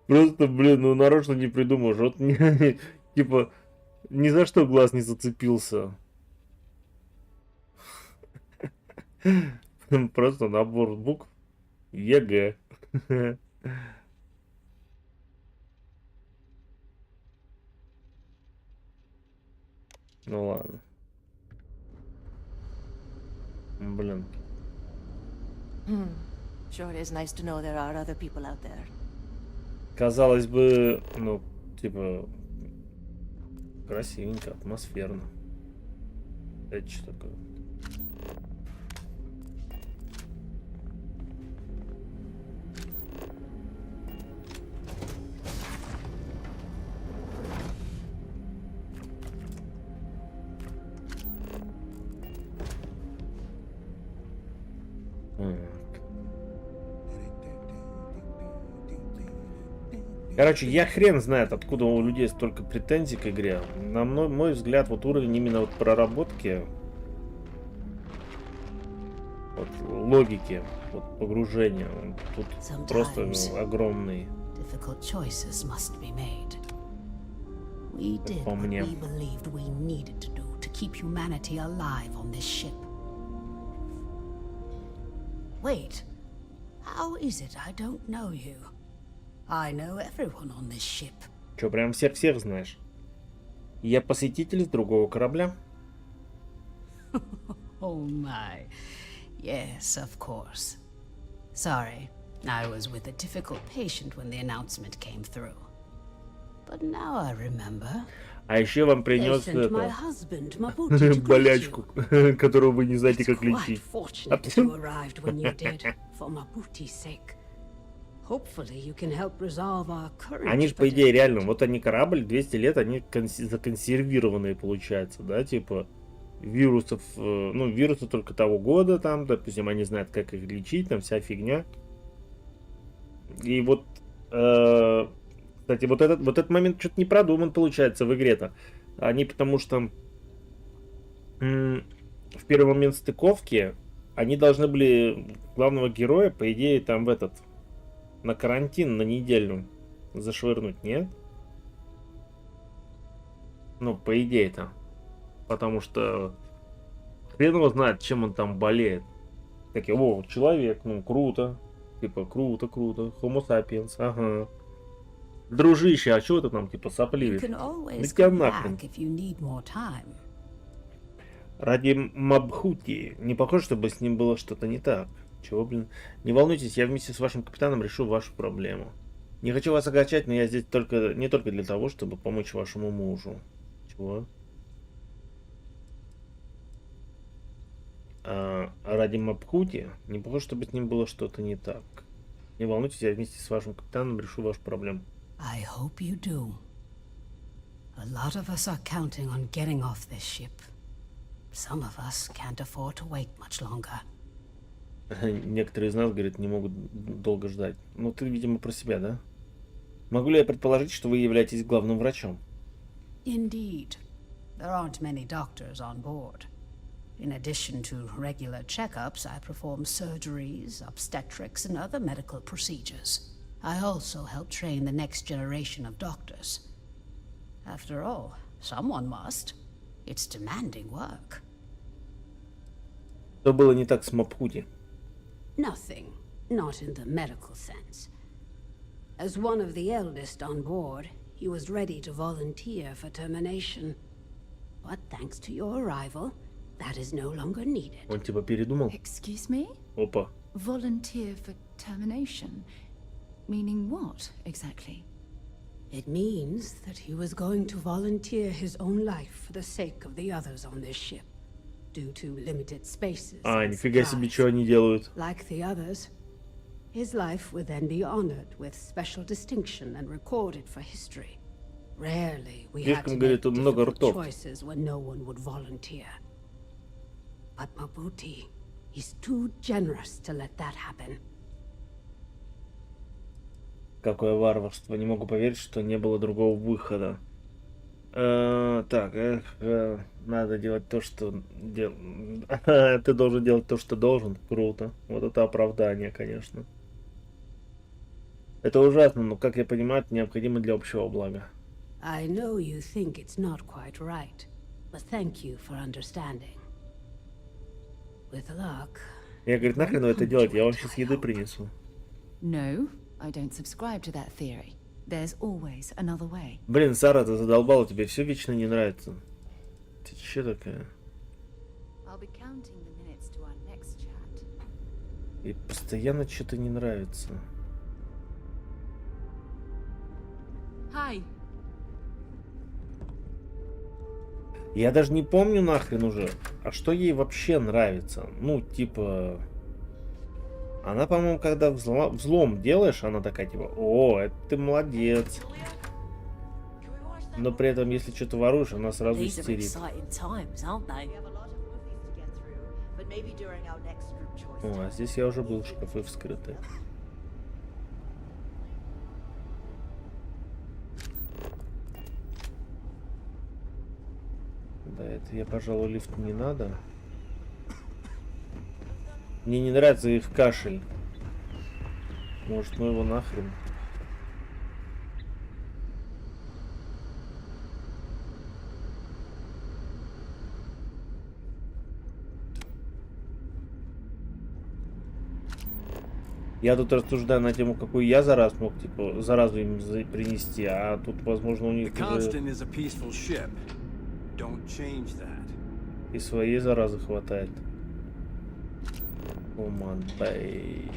Просто, блин, ну нарочно не придумаешь. Вот, типа, ни за что глаз не зацепился. Просто набор букв. ЕГЭ. Ну ладно. Блин. Sure is nice to know there are other people out there. Казалось бы, ну, типа, красивенько, атмосферно. Это что такое? Короче, я хрен знает, откуда у людей столько претензий к игре. На мой взгляд, вот уровень именно вот проработки, вот логики, вот погружения, он тут просто огромный. По мне. Wait, how is it I don't know you? I know everyone on this ship. Чё, прям всех знаешь? Я посетитель с другого корабля. Oh my. Yes, of course. Sorry, I was with a difficult patient when the announcement came through. But now I remember. А еще вам принес это, болячку, которую вы не знаете, как лечить. Они же, по идее, реально, вот они корабль, 200 лет, они законсервированные, получается, да, типа, вирусов, ну, вирусы только того года, там, допустим, они знают, как их лечить, там, вся фигня. И вот, кстати, вот этот момент что-то не продуман, получается, в игре-то. Они, потому что в первый момент стыковки они должны были главного героя, по идее, там, на карантин на неделю зашвырнуть, нет? Ну, по идее-то. Потому что хрен его знает, чем он там болеет. Такие, о, человек, ну, круто. Типа, круто. Homo sapiens, ага. Дружище, а чего ты там, типа, сопливишь? Да тебя нахрен. Ради Мабхути. Не похоже, чтобы с ним было что-то не так. Чего, блин? Не волнуйтесь, я вместе с вашим капитаном решу вашу проблему. Не хочу вас огорчать, но я здесь не только для того, чтобы помочь вашему мужу. Чего? Ради Мабхути? Не похоже, чтобы с ним было что-то не так. Не волнуйтесь, я вместе с вашим капитаном решу вашу проблему. I hope you do. A lot of us are counting on getting off this ship. Some of us can't afford to wait much longer. Некоторые из нас, говорят, не могут долго ждать. Ну, ты, видимо, про себя, да? Могу ли я предположить, что вы являетесь главным врачом? Indeed. There aren't many doctors on board. In addition to regular checkups, I perform surgeries, obstetrics, and other medical procedures. I also help train the next generation of doctors. After all, someone must. It's demanding work. Что было не так с Мабхути? Nothing. Not in the medical sense. As one of the eldest on board, he was ready to volunteer for termination. But thanks to your arrival, that is no longer needed. Он типа передумал? Excuse me? Опа. Volunteer for termination? Meaning what, exactly? It means that he was going to volunteer his own life for the sake of the others on this ship, due to limited spaces. А, нифига себе, что они делают. Like the others, his life would then be honored with special distinction and recorded for history. Rarely we had to make difficult choices when no one would volunteer. But Mabuti, he's too generous to let that happen. Какое варварство. Не могу поверить, что не было другого выхода. Так, надо делать то, что... Ты должен делать то, что должен. Круто. Вот это оправдание, конечно. Это ужасно, но, как я понимаю, это необходимо для общего блага. I know you think it's not quite right, but thank you for understanding. With luck. Я, говорит, нахрен это делать? Я вам сейчас еды принесу. No, I don't subscribe to that theory. There's always another way. Блин, Сара, ты задолбала, тебе все вечно не нравится. Ты че такая? И постоянно что-то не нравится. Hi. Я даже не помню нахрен уже, а что ей вообще нравится. Ну, типа... Она, по-моему, когда взлом делаешь, она такая, типа, о, это ты молодец. Но при этом, если что-то воруешь, она сразу истерит. О, а здесь я уже был, шкафы вскрыты. Да, это я, пожалуй, лифт не надо. Мне не нравится их кашель. Может, ну его нахрен. Я тут рассуждаю на тему, какую я зараз мог, типа, заразу им принести, а тут, возможно, у них уже... И своей заразы хватает. Come Bay.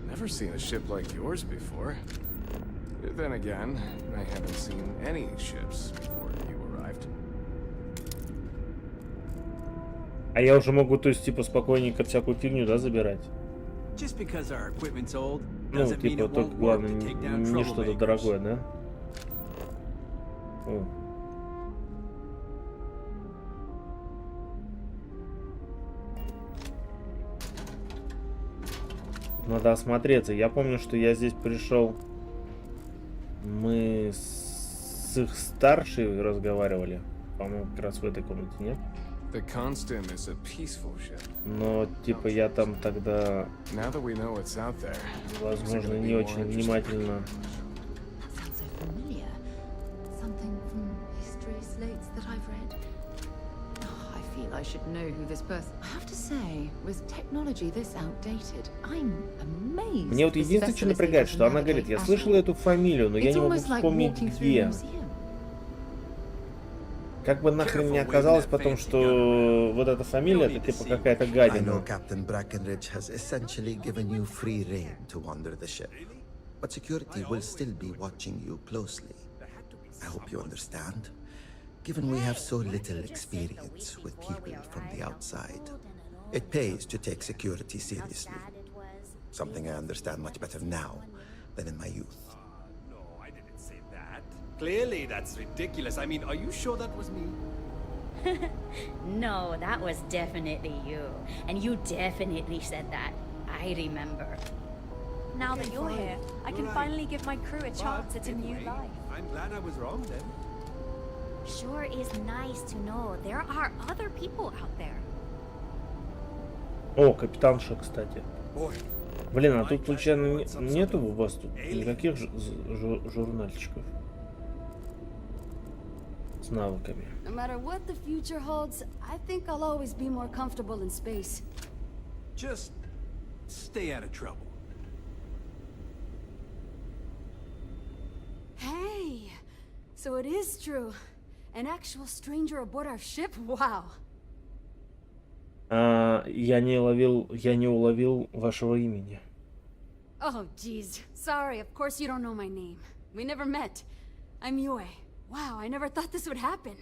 Never seen a ship like yours before. Then again, I haven't seen any ships before you arrived. А я уже могу, то есть, типа, спокойненько всякую фигню, да, забирать? Ну, типа, только главное, не что-то дорогое, да? О. Надо осмотреться. Я помню, что я здесь пришел. Мы с их старшей разговаривали. По-моему, как раз в этой комнате, нет? Но, типа, я там тогда, возможно, не очень внимательно. I should know who this person. I have to say, with technology this outdated, I'm amazed. Мне вот единственное, что напрягает, что она говорит, я слышала эту фамилию, но я не могу вспомнить где. Как бы нахрен не оказалось потом, что вот эта фамилия, это типа какая-то гадина. Captain Brackenridge has essentially given you free rein to wander the ship, but security will still be watching you closely. I hope you understand. Given we have so little experience with people from the outside, it pays to take security seriously. Something I understand much better now than in my youth. No, I didn't say that. Clearly, that's ridiculous. I mean, are you sure that was me? No, that was definitely you. And you definitely said that. I remember. Now that you're here, I can finally give my crew a chance at a new life. I'm glad I was wrong then. Sure is nice to know there are other people out there. О, капитанша, кстати. Блин, а тут случайно нету у вас тут никаких журнальчиков с навыками? No matter what the future holds, I think I'll always be more comfortable in space. Just stay out of trouble. Hey, so it is true. An actual stranger aboard our ship? Wow. Я не уловил вашего имени. Oh, geez. Sorry, of course you don't know my name. We never met. I'm Yue. Wow, I never thought this would happen.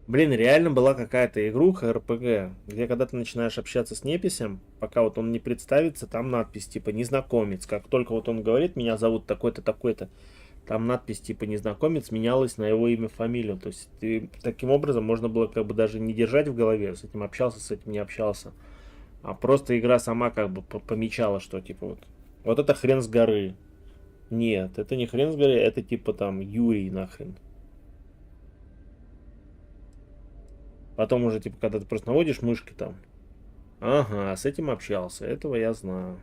Блин, реально была какая-то игруха РПГ, где когда ты начинаешь общаться с неписем, пока вот он не представится, там надпись типа незнакомец. Как только вот он говорит, меня зовут такой-то, такой-то, там надпись типа незнакомец менялась на его имя, фамилию. То есть ты, таким образом можно было как бы даже не держать в голове, с этим общался, с этим не общался. А просто игра сама как бы помечала, что типа вот это хрен с горы. Нет, это не хрен с горы, это типа там Юрий нахрен. Потом уже, типа, когда ты просто наводишь мышки там. Ага, с этим общался. Этого я знаю.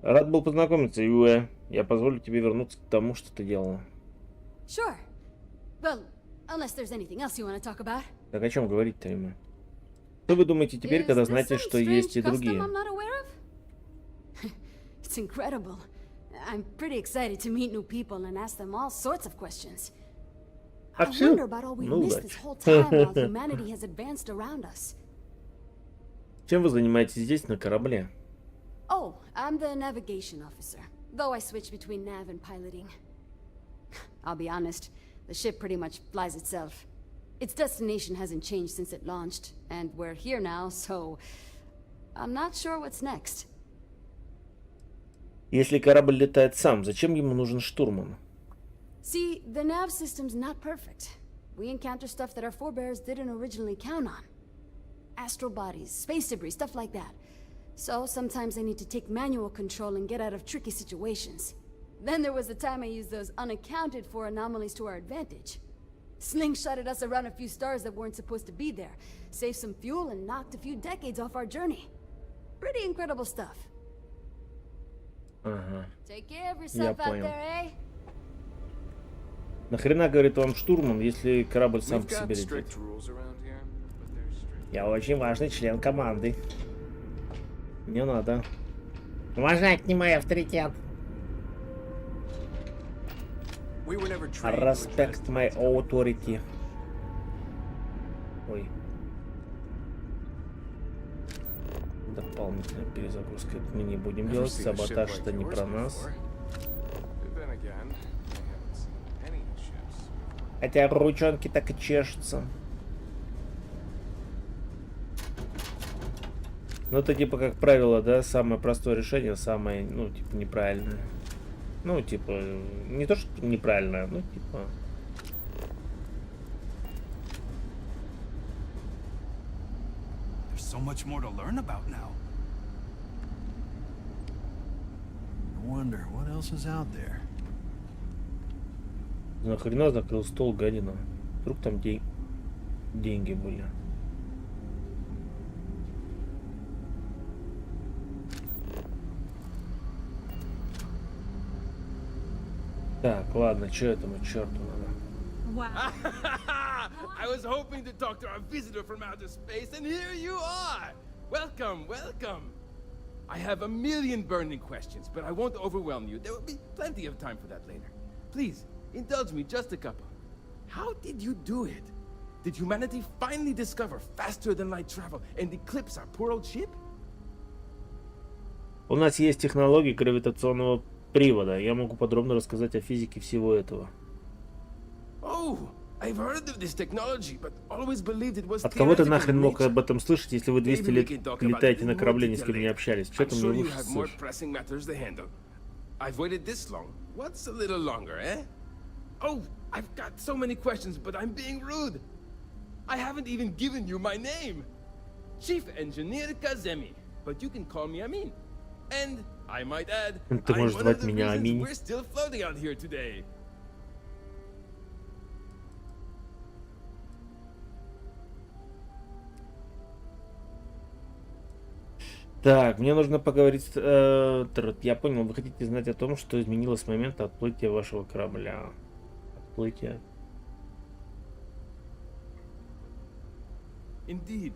Рад был познакомиться, Юэ. Я позволю тебе вернуться к тому, что ты делала. Sure. Well, unless there's anything else you want to talk about. Так о чем говорить-то ему? Что вы думаете теперь, когда знаете, что есть и другие? It's incredible. I'm pretty excited to meet new people and ask them all sorts of questions. I wonder about all we missed this whole time while humanity has advanced around us. Чем вы занимаетесь здесь на корабле? Oh, I'm the navigation officer, though I switch between nav and piloting. I'll be honest, the ship pretty much flies itself. Its destination hasn't changed since it launched, and we're here now, so I'm not sure what's next. Если корабль летает сам, зачем ему нужен штурман? See, the nav system's not perfect. We encounter stuff that our forebears didn't originally count on. Astral bodies, space debris, stuff like that. So sometimes I need to take manual control and get out of tricky situations. Then there was the time I used those unaccounted for anomalies to our advantage. Slingshotted us around a few stars that weren't supposed to be there, saved some fuel and knocked a few decades off our journey. Pretty incredible stuff. Ага. Take care of yourself out there, eh? Нахрена, говорит, вам штурман, если корабль сам по себе летит? Я очень важный член команды. Не надо. Уважать не мой авторитет. Respect my authority. Ой. Дополнительная перезагрузка. Это мы не будем делать. Саботаж это не про нас. Хотя ручонки так и чешутся. Ну это типа как правило, да, самое простое решение, самое, ну, типа неправильное. Ну, типа, не то, что неправильное, ну, типа... There's so much more to learn about now. I wonder what else is out there. Нахрена закрыл стол, гадина? Вдруг там деньги были. Так, ладно, что этому черту надо? Wow. I was hoping to talk to our visitor from outer space, and here you are! Welcome, welcome! I have a million burning questions, but I won't overwhelm you. There will be plenty of time for that later. Please, indulge me just a couple. How did you do it? Did humanity finally discover faster than light travel and eclipse our poor old ship? У нас есть технологии гравитационного привода. Я могу подробно рассказать о физике всего этого. От кого ты нахрен мог об этом слышать, если вы 200 лет летаете на корабле, ни с кем не общались? Что ты мне лучше слышишь? I've waited this long. What's a little longer, eh? Oh, I've got so many questions, but I'm being rude. I haven't even given you my name. Chief Engineer Kazemi, but you can call me Amin. And I might add, Ты можешь звать меня Аминь. we're still floating out here today. Так, мне нужно поговорить... я понял, вы хотите знать о том, что изменилось с момента отплытия вашего корабля. Отплытие. Indeed.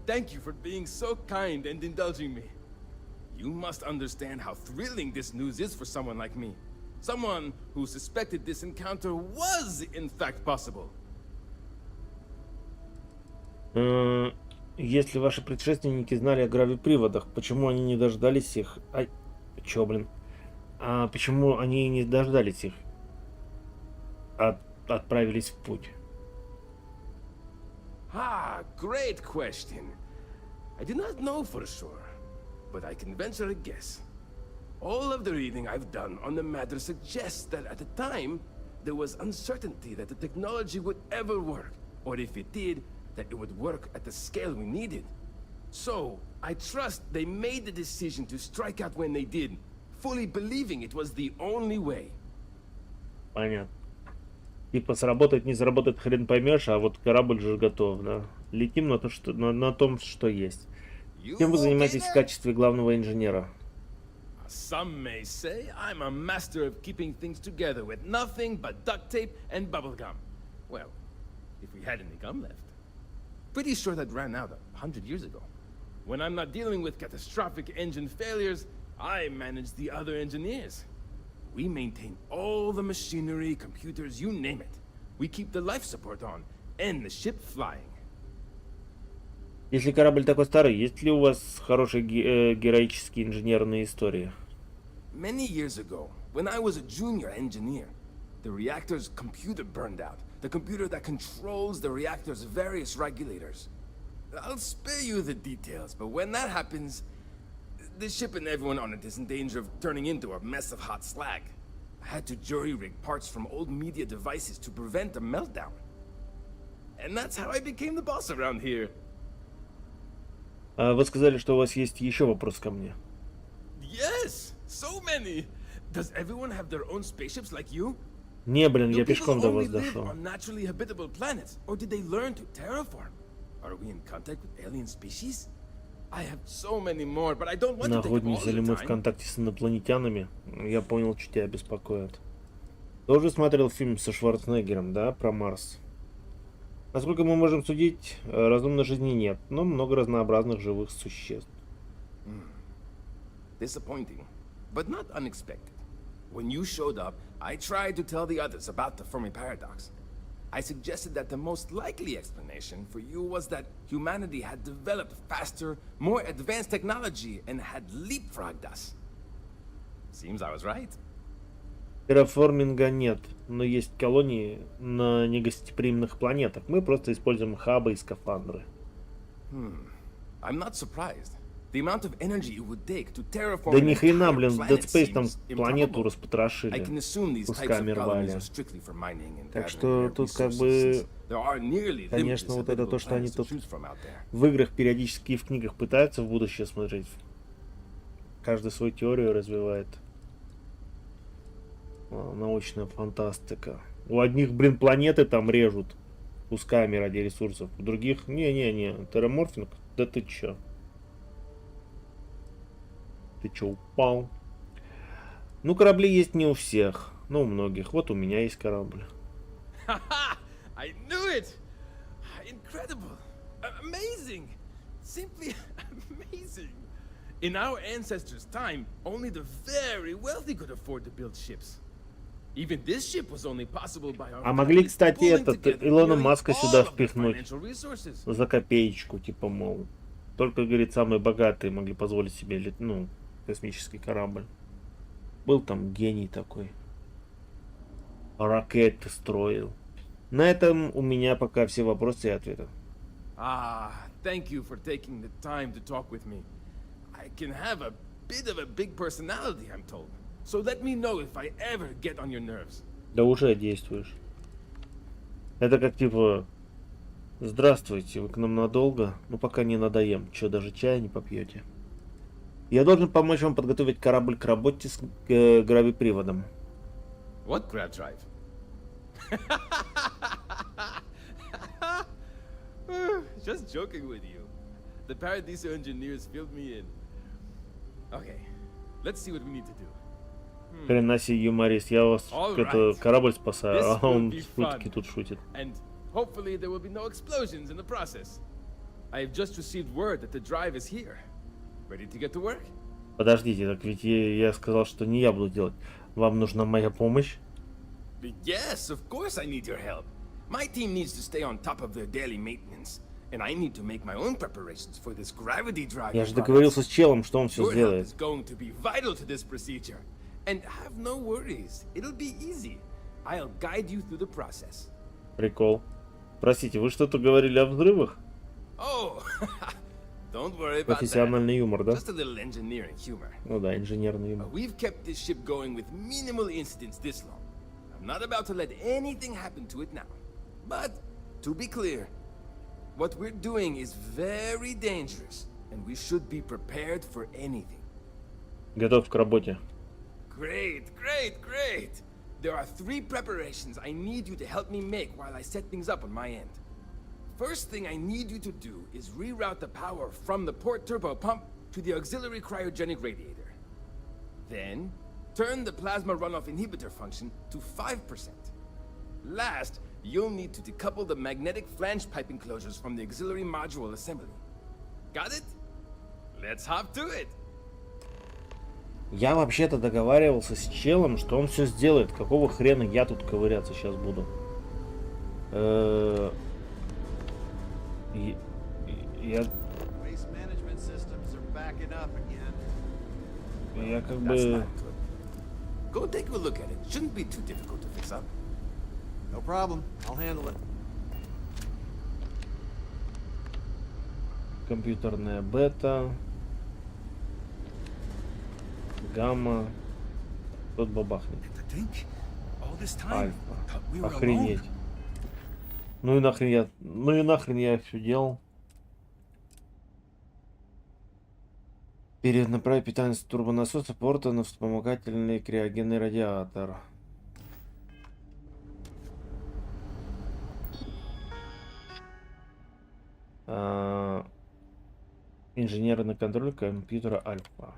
Thank you for being so kind and indulging me. You must understand how thrilling this news is for someone like me. Someone who suspected this encounter was, in fact, possible. Если ваши предшественники знали о гравиприводах, почему они не дождались их? Чё, блин? А почему они не дождались их? Отправились в путь. Great question. I do not know for sure, but I can venture a guess. All of the reading I've done on the matter suggests that at the time, there was uncertainty that the technology would ever work, or if it did, that it would work at the scale we needed. So, I trust they made the decision to strike out when they did, fully believing it was the only way. Понятно. Типа сработает, не сработает, хрен поймешь, а вот корабль же готов, да? Летим на том, что есть. Чем вы занимаетесь в качестве главного инженера? Some may say I'm a master of keeping things together with nothing but duct tape and bubble gum. Well, if we had any gum left. Pretty sure that ran out 100 years ago. When I'm not dealing with catastrophic engine failures, I manage the other engineers. We maintain all the machinery, computers, you name it. We keep the life support on and the ship flying. Если корабль такой старый, есть ли у вас хорошие героические инженерные истории? Many years ago, when I was a junior engineer, the reactor's computer burned out. The computer that controls the reactor's various regulators. I'll spare you the details, but when that happens, the ship and everyone on it is in danger of turning into a mess of hot slag. I had to jury-rig parts from old media devices to prevent a meltdown. And that's how I became the boss around here. Вы сказали, что у вас есть еще вопрос ко мне. Yes, so many. Does everyone have their own spaceships like you? Не, блин, я Do пешком people до only вас live дошел. on naturally habitable planets, or did they learn to terraform? Are we in contact with alien species? I have so many more, but I don't want to take up all Находимся ли your мы в time. контакте с инопланетянами? Я понял, что тебя беспокоит. Тоже смотрел фильм со Шварценеггером, да, про Марс? Насколько мы можем судить, разумной жизни нет, но много разнообразных живых существ. Disappointing, but not unexpected. When you showed up, I tried to tell the others about the Fermi paradox. I suggested that the most likely explanation for you was that humanity had developed faster, more advanced technology and had leapfrogged us. Seems I was right. Терраформинга нет, но есть колонии на негостеприимных планетах. Мы просто используем хабы и скафандры. I'm not surprised. The amount of energy it would take to terraform Да ни хрена, блин, в Dead Space там seems планету improbable. I распотрошили, can assume these types кусками of colonies рвали. are strictly for mining and Так gathering что their тут как resources, бы, since there are nearly конечно, limitless вот это habitable то, что они planets to тут choose from out there. в играх периодически и в книгах пытаются в будущее смотреть. Каждый свою теорию развивает. Научная фантастика. У одних, блин, планеты там режут кусками ради ресурсов. У других, не-не-не, терраморфинг, да ты чё? Ты чё, упал? Ну, корабли есть не у всех, но у многих. Вот у меня есть корабль. I knew it! Incredible! Amazing! Simply amazing! In our ancestors' time, only the very wealthy could afford to build ships. Even this ship was only possible by our А могли, кстати, pulling этот together Илона nearly Маска all сюда of their впихнуть financial resources. за копеечку, типа, мол. Только, говорит, самые богатые могли позволить себе, ну, космический корабль. Был там гений такой. Ракеты строил. На этом у меня пока все вопросы и ответы. Thank you for taking the time to talk with me. I can have a bit of a big personality, I'm told. So let me know if I ever get on your nerves. Да уже действуешь. Это как типа: здравствуйте, вы к нам надолго? Ну пока не надоем. Че, даже чая не попьете? Я должен помочь вам подготовить корабль к работе с гравиприводом. What grab drive? Just joking with you. The Paradiso engineers filled me in. Okay, let's see what we need to do. Хрена себе, юморист, я вас это, корабль спасаю, а он шутки тут шутит. And hopefully there will be no explosions in the process. I have just received word that the drive is here. Ready to get to work? Подождите, так ведь я сказал, что не я буду делать. Вам нужна моя помощь? Yes, of course I need your help. My team needs to stay on top of their daily maintenance. And I need to make my own preparations for this gravity drive. Я же договорился с челом, что он все Your help сделает. is going to be vital to this procedure. And have no worries. It'll be easy. I'll guide you through the process. Прикол. Простите, вы что-то говорили о взрывах? Oh, don't worry about that. Профессиональный юмор, да? Just a little engineering humor. Ну да, инженерный юмор. We've kept this ship going with minimal incidents this long. I'm not about to let anything happen to it now. But, to be clear, what we're doing is very dangerous, and we should be prepared for anything. Готов к работе. Great, great, great! There are 3 preparations I need you to help me make while I set things up on my end. First thing I need you to do is reroute the power from the port turbo pump to the auxiliary cryogenic radiator. Then, turn the plasma runoff inhibitor function to 5%. Last, you'll need to decouple the magnetic flange pipe enclosures from the auxiliary module assembly. Got it? Let's hop to it! Я вообще-то договаривался с челом, что он все сделает. Какого хрена я тут ковыряться сейчас буду? Я как бы... Go take a look at it. Shouldn't be too difficult to fix up. No problem. I'll handle it. Компьютерная бета. Гамма. Тут бабахнет. Альфа. Охренеть. Ну и нахрен я все делал. Перенаправить питание с турбонасоса порта на вспомогательный криогенный радиатор. Инженерный контроль компьютера Альфа.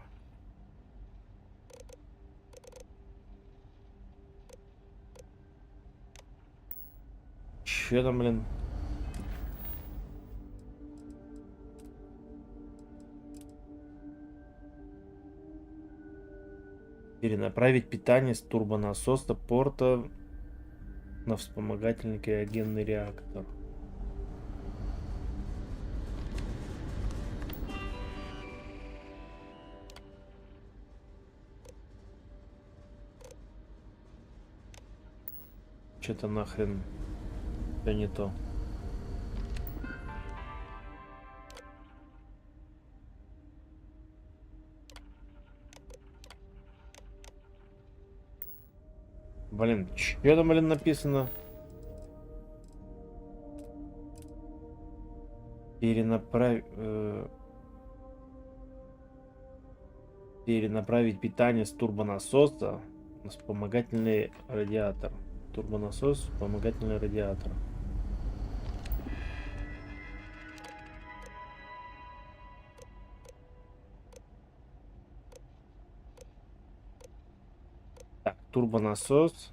Че там, блин? Перенаправить питание с турбонасоса порта на вспомогательный криогенный реактор. Что-то нахрен да не то. Блин, что там, блин, написано? Перенаправить питание с турбонасоса на вспомогательный радиатор. Турбонасос, вспомогательный радиатор. Так, турбонасос.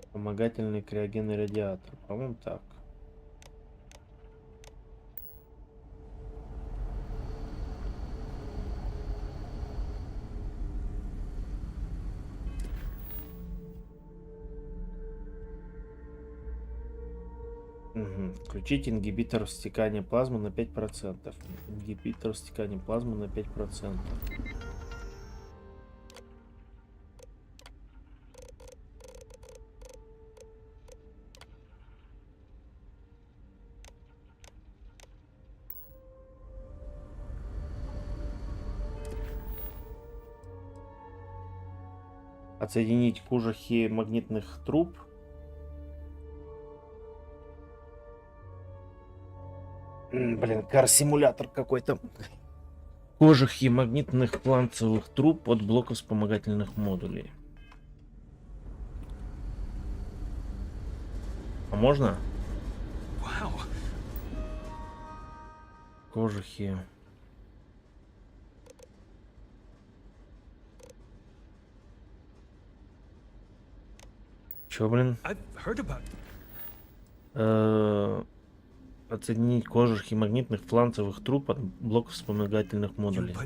Вспомогательный криогенный радиатор. По-моему, так. Включить ингибитор стекания плазмы на 5%. Ингибитор стекания плазмы на 5%. Отсоединить кожухи магнитных труб. Блин, кар-симулятор какой-то. Кожухи магнитных фланцевых труб от блока вспомогательных модулей. А можно? Кожухи. Чё, блин? Отсоединить кожухи магнитных фланцевых труб от блока вспомогательных модулей.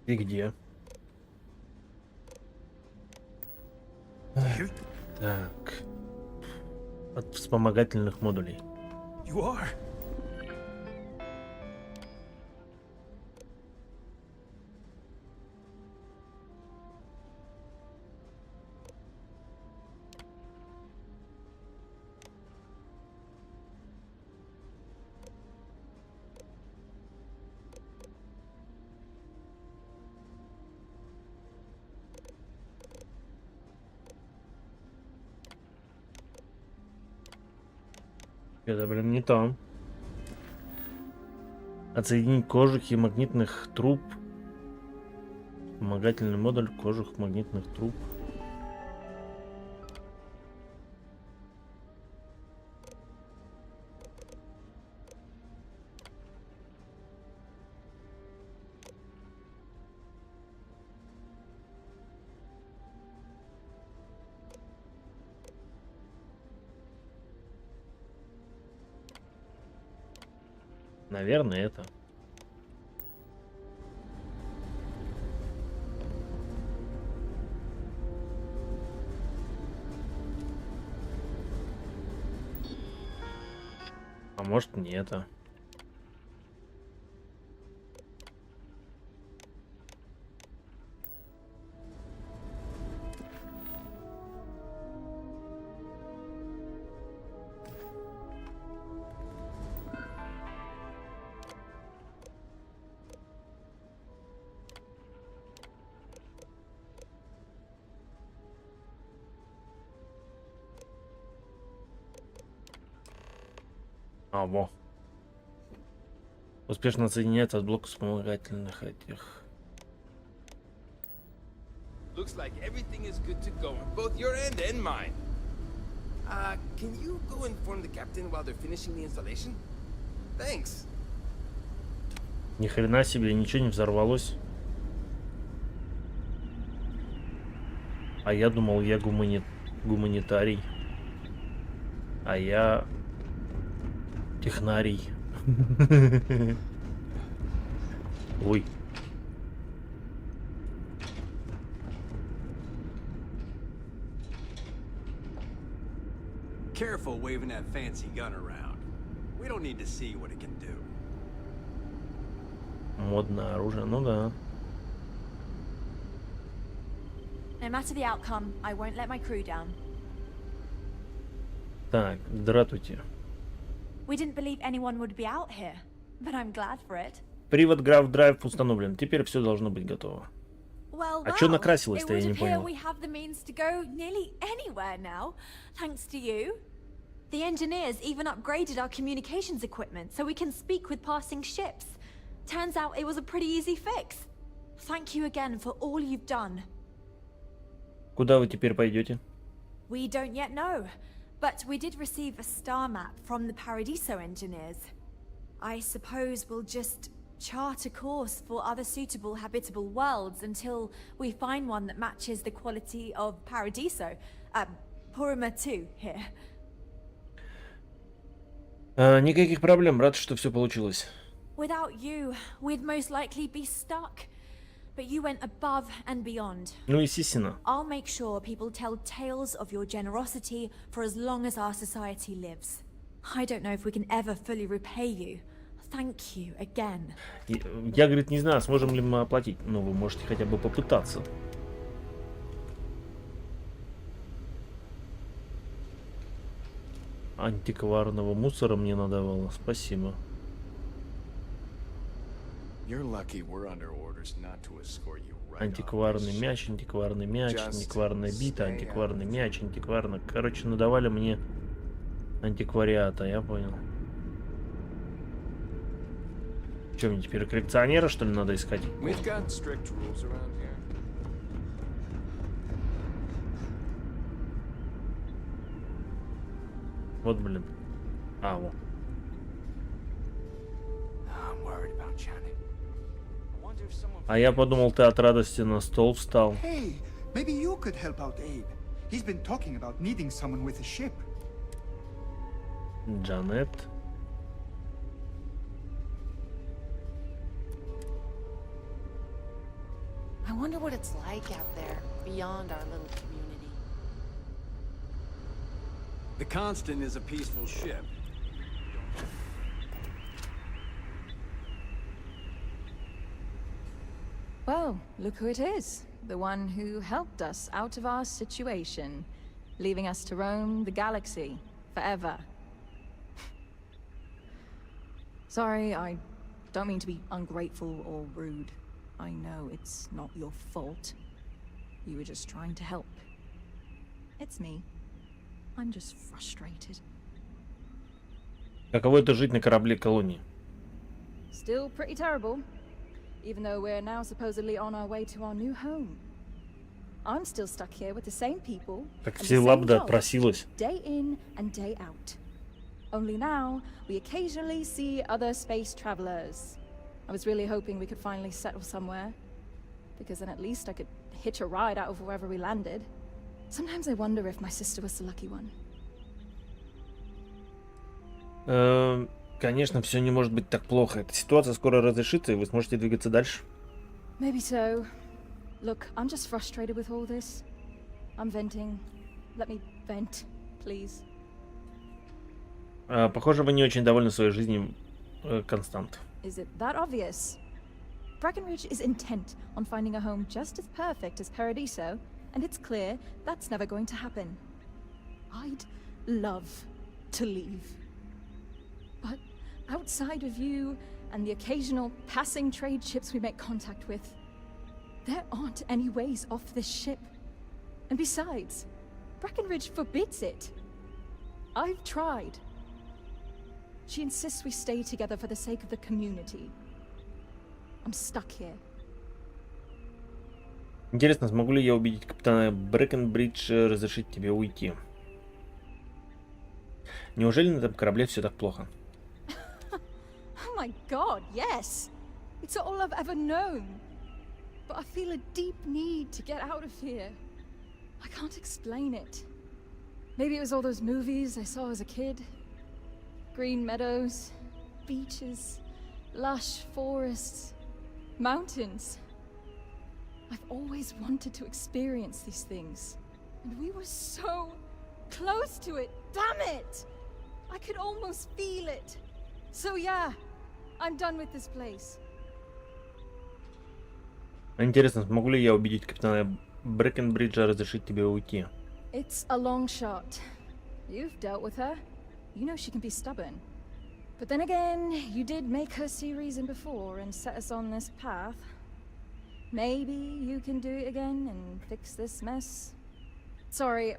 И где? Так. От вспомогательных модулей. You are? Это, блин, не то. Отсоединить кожух и магнитных труб. Вспомогательный модуль кожух магнитных труб. Наверное, это. А может, не это. А, во. Успешно отсоединяется от блока вспомогательных этих. Looks like everything is good to go on both your end and mine. Can you go inform the captain while they're finishing the installation? Thanks. Ни хрена себе, ничего не взорвалось. А я думал, я гуманитарий. А я технарий. Ой. Careful waving that fancy gun around. We don't need to see what it can do. Модное оружие, ну да. No matter the outcome, I won't let my crew down. Так, здравствуйте. We didn't believe anyone would be out here, but I'm glad for it. Привод GraphDrive установлен. Теперь все должно быть готово. Well, А что накрасилось-то, я не we понял. have the means to go nearly anywhere now, thanks to you. The engineers even upgraded our communications equipment so we can speak with passing ships. Turns out it was a pretty easy fix. Thank you again for all you've done. Куда вы теперь пойдете? We don't yet know, but we did receive a star map from the Paradiso engineers. I suppose we'll just chart a course for other suitable habitable worlds until we find one that matches the quality of Paradiso. Purima 2 here. Никаких проблем, рад, что все получилось. Without you, we'd most likely be stuck. But you went above and beyond. Ну, естественно. I'll make sure people tell tales of your generosity for as long as our society lives. I don't know if we can ever fully repay you. Thank you again. Я, говорит, не знаю, сможем ли мы оплатить. Ну, вы можете хотя бы попытаться. Антикварного мусора мне надавало. Спасибо. Антикварный мяч, антикварная бита, антикварный мяч, антикварный... Короче, надавали мне антиквариата, я понял. Что, мне теперь коллекционера, что ли, надо искать? Вот, блин. А, вот. А я подумал, ты от радости на стол встал. Hey, maybe you could help out Abe. He's been talking about needing someone with a ship. Джанет. I wonder what it's like out there, beyond our little community. The Constant is a peaceful ship. Well, look who it is. The one who helped us out of our situation, leaving us to roam the galaxy forever. Sorry, I don't mean to be ungrateful or rude. I know it's not your fault. You were just trying to help. It's me. I'm just frustrated. Каково это жить на корабле колонии? Still pretty terrible. Even though we're now supposedly on our way to our new home. I'm still stuck here with the same people. Так все лабда просилась. Day in and day out. Only now, we occasionally see other space travelers. I was really hoping we could finally settle somewhere. Because then at least I could hitch a ride out of wherever we landed. Sometimes I wonder if my sister was the lucky one. Конечно, все не может быть так плохо. Эта ситуация скоро разрешится, и вы сможете двигаться дальше. Maybe so. Look, I'm just frustrated with all this. I'm venting. Let me vent, please. Похоже, вы не очень довольны своей жизнью, Констант. Is it that obvious? Breckenridge is intent on finding a home just as perfect as Paradiso, and it's clear that's never going to happen. I'd love to leave. But outside of you and the occasional passing trade ships we make contact with, there aren't any ways off this ship. And besides, Breckenridge forbids it. I've tried. She insists we stay together for the sake of the community. I'm stuck here. Интересно, смогу ли я убедить капитана Брэкенбридж разрешить тебе уйти? Неужели на этом корабле все так плохо? Oh my god, yes! It's all I've ever known. But I feel a deep need to get out of here. I can't explain it. Maybe it was all those movies I saw as a kid. Green meadows, beaches, lush forests, mountains. I've always wanted to experience these things. And we were so close to it, damn it! I could almost feel it. So yeah, I'm done with this place. Интересно, смогу ли я убедить капитана Брэкенбриджа разрешить тебе уйти? It's a long shot. You've dealt with her. You know she can be stubborn. But then again, you did make her see reason before and set us on this path. Maybe you can do it again and fix this mess. Sorry,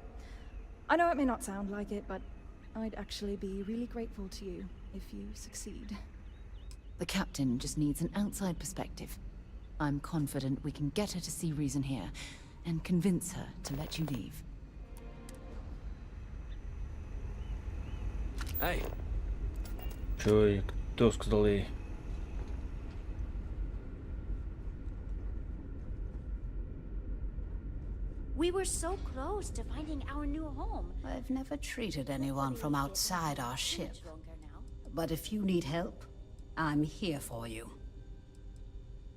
I know it may not sound like it, but I'd actually be really grateful to you if you succeed. The captain just needs an outside perspective. I'm confident we can get her to see reason here and convince her to let you leave. Hey. Чё и кто сказал ей? We were so close to finding our new home. I've never treated anyone from outside our ship. But if you need help, I'm here for you.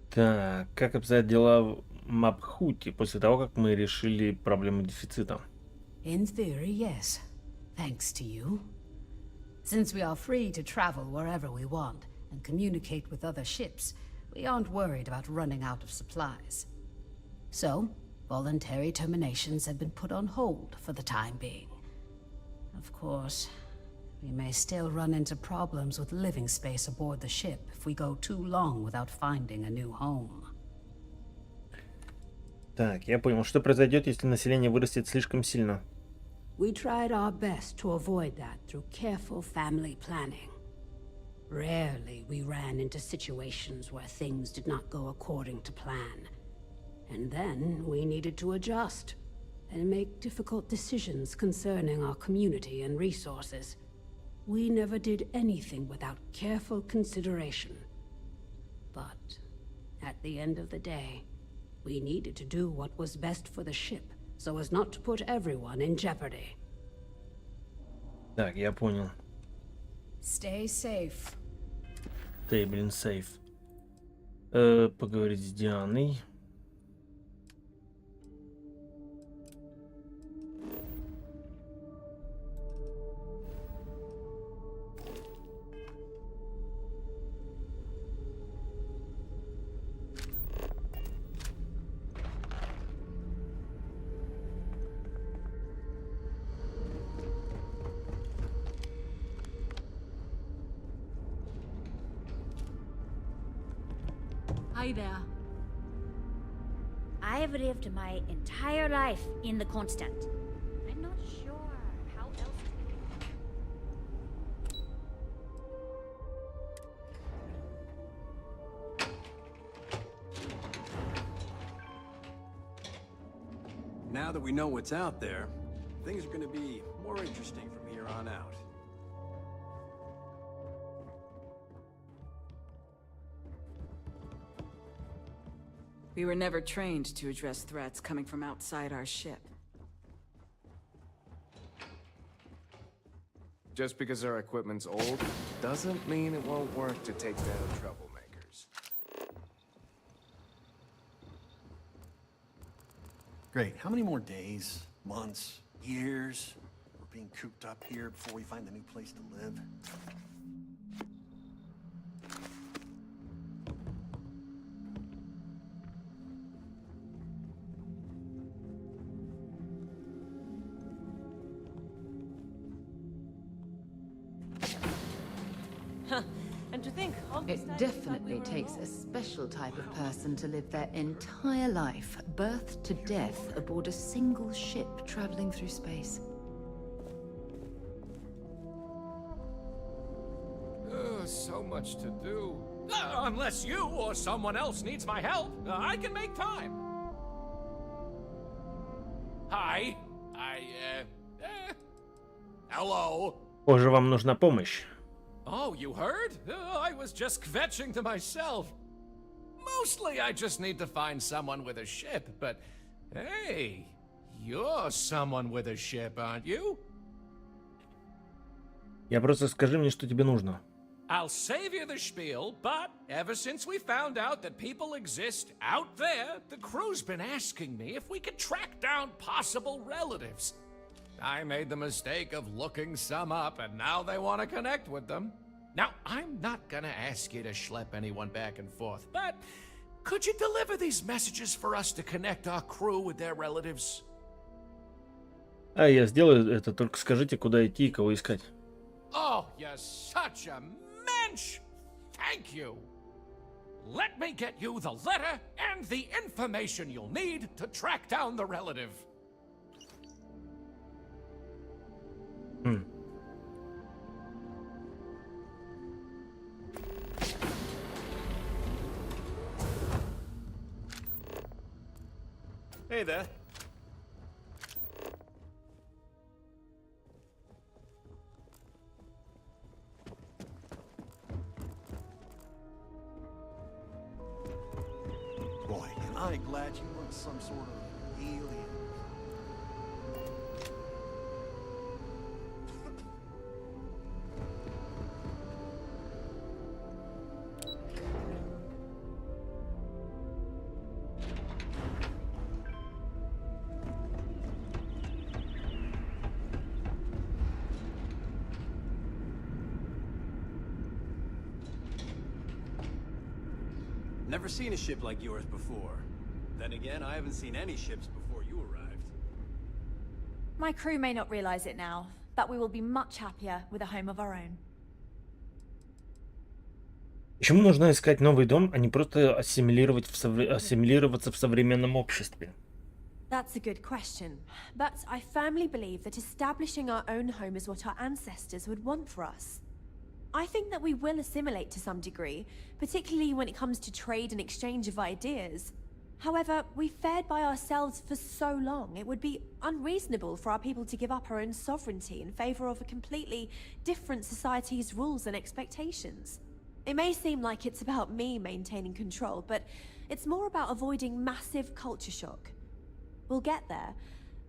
Так, как обстоят дела в Мабхуте после того, как мы решили проблему дефицита? In theory, yes. Thanks to you. Since we are free to travel wherever we want and communicate with other ships, we aren't worried about running out of supplies. So, voluntary terminations have been put on hold for the time being. Of course, we may still run into problems with living space aboard the ship if we go too long without finding a new home. Так, я понял. Что произойдет, если население вырастет слишком сильно? We tried our best to avoid that through careful family planning. Rarely we ran into situations where things did not go according to plan. And then we needed to adjust and make difficult decisions concerning our community and resources. We never did anything without careful consideration. But at the end of the day, we needed to do what was best for the ship, so as not to put everyone in jeopardy. Так, я понял. Stay safe. Stay, блин, safe. Поговорить с Дианой. Hi there. I've lived my entire life in the Constant. I'm not sure how else Now that we know what's out there, things are going to be more interesting from here on out. We were never trained to address threats coming from outside our ship. Just because our equipment's old, doesn't mean it won't work to take down troublemakers. Great. How many more days, months, years we're being cooped up here before we find a new place to live? And to think, It definitely takes a special type of person to live their entire life, birth to death, aboard a single ship traveling through space. So much to do. Unless you or someone else needs my help, I can make time. Hi. Hello. Похоже, вам нужна помощь. Oh, you heard? I was just kvetching to myself. Mostly I just need to find someone with a ship, but hey, you're someone with a ship, aren't you? Я просто скажи мне, что тебе нужно. I'll save you the spiel, but ever since we found out that people exist out there, the crew's been asking me if we could track down possible relatives. I made the mistake of looking some up, and now they want to connect with them. Now, I'm not gonna ask you to schlep anyone back and forth, but could you deliver these messages for us to connect our crew with their relatives? А я сделаю это, только скажите, куда идти и кого искать. Oh, you're such a mensch! Thank you! Let me get you the letter and the information you'll need to track down the relative. Hey there. Boy, am I glad you weren't some sort of alien. Never seen a ship like yours before. Then again, I haven't seen any ships before you arrived. My crew may not realize it now, but we will be much happier with a home of our own. Почему нужно искать новый дом, а не просто ассимилироваться в современном обществе? That's a good question, but I firmly believe that establishing our own home is what our ancestors would want for us. I think that we will assimilate to some degree, particularly when it comes to trade and exchange of ideas. However, we've fared by ourselves for so long, it would be unreasonable for our people to give up our own sovereignty in favor of a completely different society's rules and expectations. It may seem like it's about me maintaining control, but it's more about avoiding massive culture shock. We'll get there,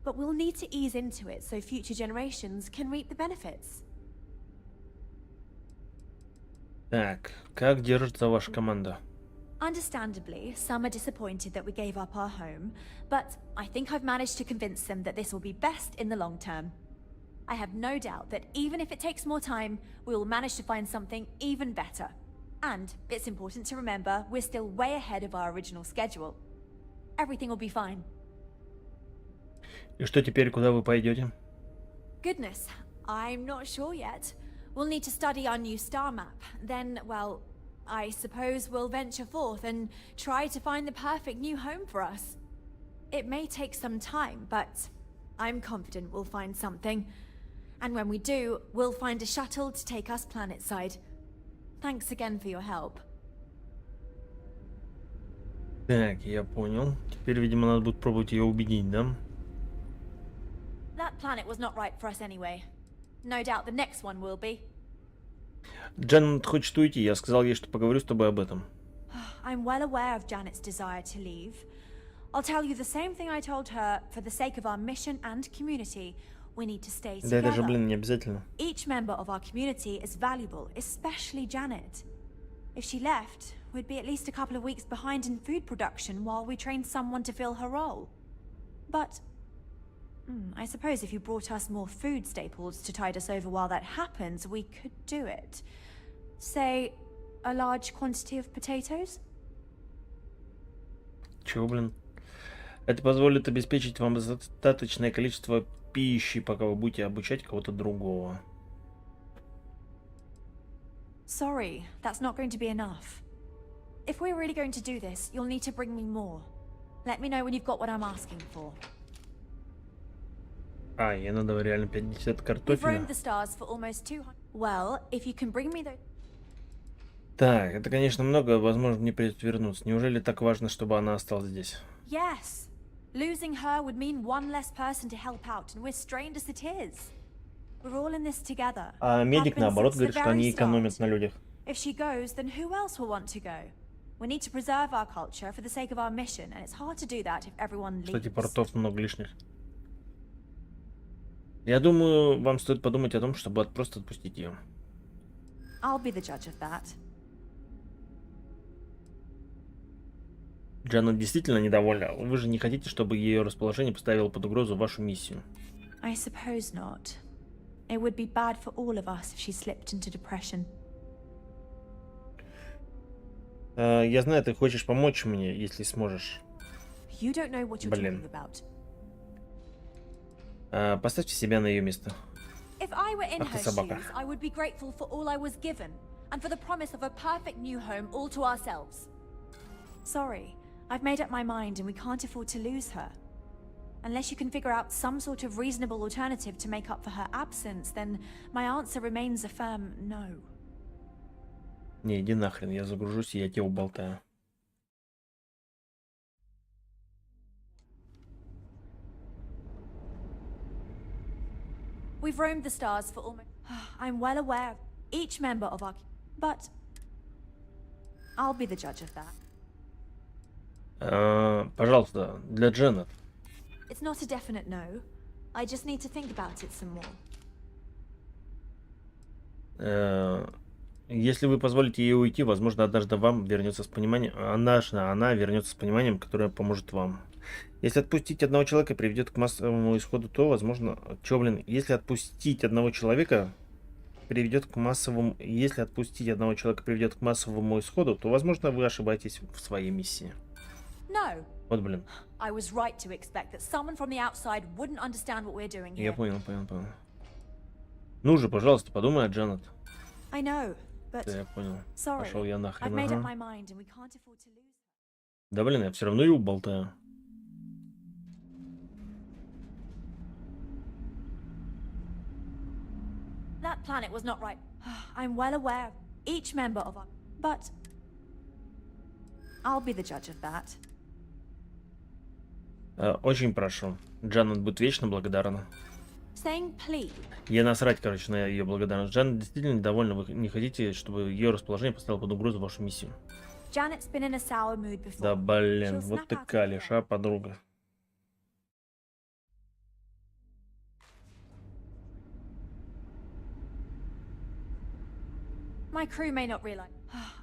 but we'll need to ease into it so future generations can reap the benefits. Так, как держится ваша команда? Understandably, some are disappointed that we gave up our home, but I think I've managed to convince them that this will be best in the long term. I have no doubt that even if it takes more time, we will manage to find something even better. And it's important to remember we're still way ahead of our original schedule. Everything will be fine. И что теперь, куда вы пойдете? Goodness, I'm not sure yet. We'll need to study our new star map. Then, well, I suppose we'll venture forth and try to find the perfect new home for us. It may take some time, but I'm confident we'll find something. And when we do, we'll find a shuttle to take us planetside. Thanks again for your help. Так, я понял. Теперь, видимо, надо будет пробовать ее убедить, да? That planet was not right for us anyway. No doubt the next one will be. Джанет хочет уйти. Я сказал ей, что поговорю с тобой об этом. I'm well aware of Janet's desire to leave. I'll tell you the same thing I told her. For the sake of our mission and community, we need to stay together. Да это же, блин, не обязательно. Each member of our community is valuable, especially Janet. If she left, we'd be at least a couple of weeks behind in food production while we trained someone to fill her role. But I suppose if you brought us more food staples to tide us over while that happens, we could do it. Say, a large quantity of potatoes? Чего, блин? Это позволит обеспечить вам достаточное количество пищи, пока вы будете обучать кого-то другого. Sorry, that's not going to be enough. If we're really going to do this, you'll need to bring me more. Let me know when you've got what I'm asking for. А, ей надо реально 50 We've картофеля. roamed the stars for almost 200. Well, if you can bring me the... Так, это, конечно, много, возможно, не придется вернуться. Неужели так важно, чтобы она осталась здесь? Yes. Losing her would mean one less person to help out, and we're strained as it is. We're all in this together. А медик, Have been наоборот, since говорит, the что они very экономят start. на людях. If she goes, then who else will want to go? We need to preserve our culture for the sake of our mission, and it's hard to do that if everyone leaves. Кстати, портов много лишних. Я думаю, вам стоит подумать о том, чтобы просто отпустить ее. I'll be the judge of that. Джанет действительно недовольна. Вы же не хотите, чтобы ее расположение поставило под угрозу вашу миссию? I suppose not. It would be bad for all of us if she slipped into depression. Я знаю, ты хочешь помочь мне, если сможешь. You don't know what you're Блин. talking about. Поставьте себя на ее место. If I were in Ах ты her собака. shoes, I would be grateful for all I was given, and for the promise of a perfect new home all to ourselves. Sorry, I've made up my mind and we can't afford to lose her. Unless you can figure out some sort of reasonable alternative to make up for her absence, then my answer remains a firm no. Не, иди нахрен, я загружусь и я тебя уболтаю. We've roamed the stars for almost... I'm well aware of each member of our... But... I'll be the judge of that. Пожалуйста, для Дженнет. It's not a definite no. I just need to think about it some more. Если вы позволите ей уйти, возможно, однажды вам вернется с пониманием... Она вернется с пониманием, которое поможет вам. Если отпустить одного человека приведет к массовому исходу, то, возможно... Чё, блин? Если отпустить одного человека приведет к массовому... Если отпустить одного человека приведет к массовому исходу, то, возможно, вы ошибаетесь в своей миссии. No. Вот, блин. I was right to expect that someone from the outside wouldn't understand what we're doing here. Я понял. Ну же, пожалуйста, подумай о Джанет. I know, but... Да, я понял. Sorry, Пошел я I've нахрен. made up Ага. my mind and we can't afford to lose. Да, блин, я все равно ее уболтаю. That planet was not right. I'm well aware of each member of our... But... I'll be the judge of that. Очень прошу. Джанет будет вечно благодарна. Saying please. Ей насрать, короче, на ее благодарность. Джанет действительно недовольна. Вы не хотите, чтобы ее расположение поставило под угрозу вашу миссию. Janet's been in a sour mood before. Да, блин, She'll вот snap ты out of калишь, а, подруга. My crew may not realize.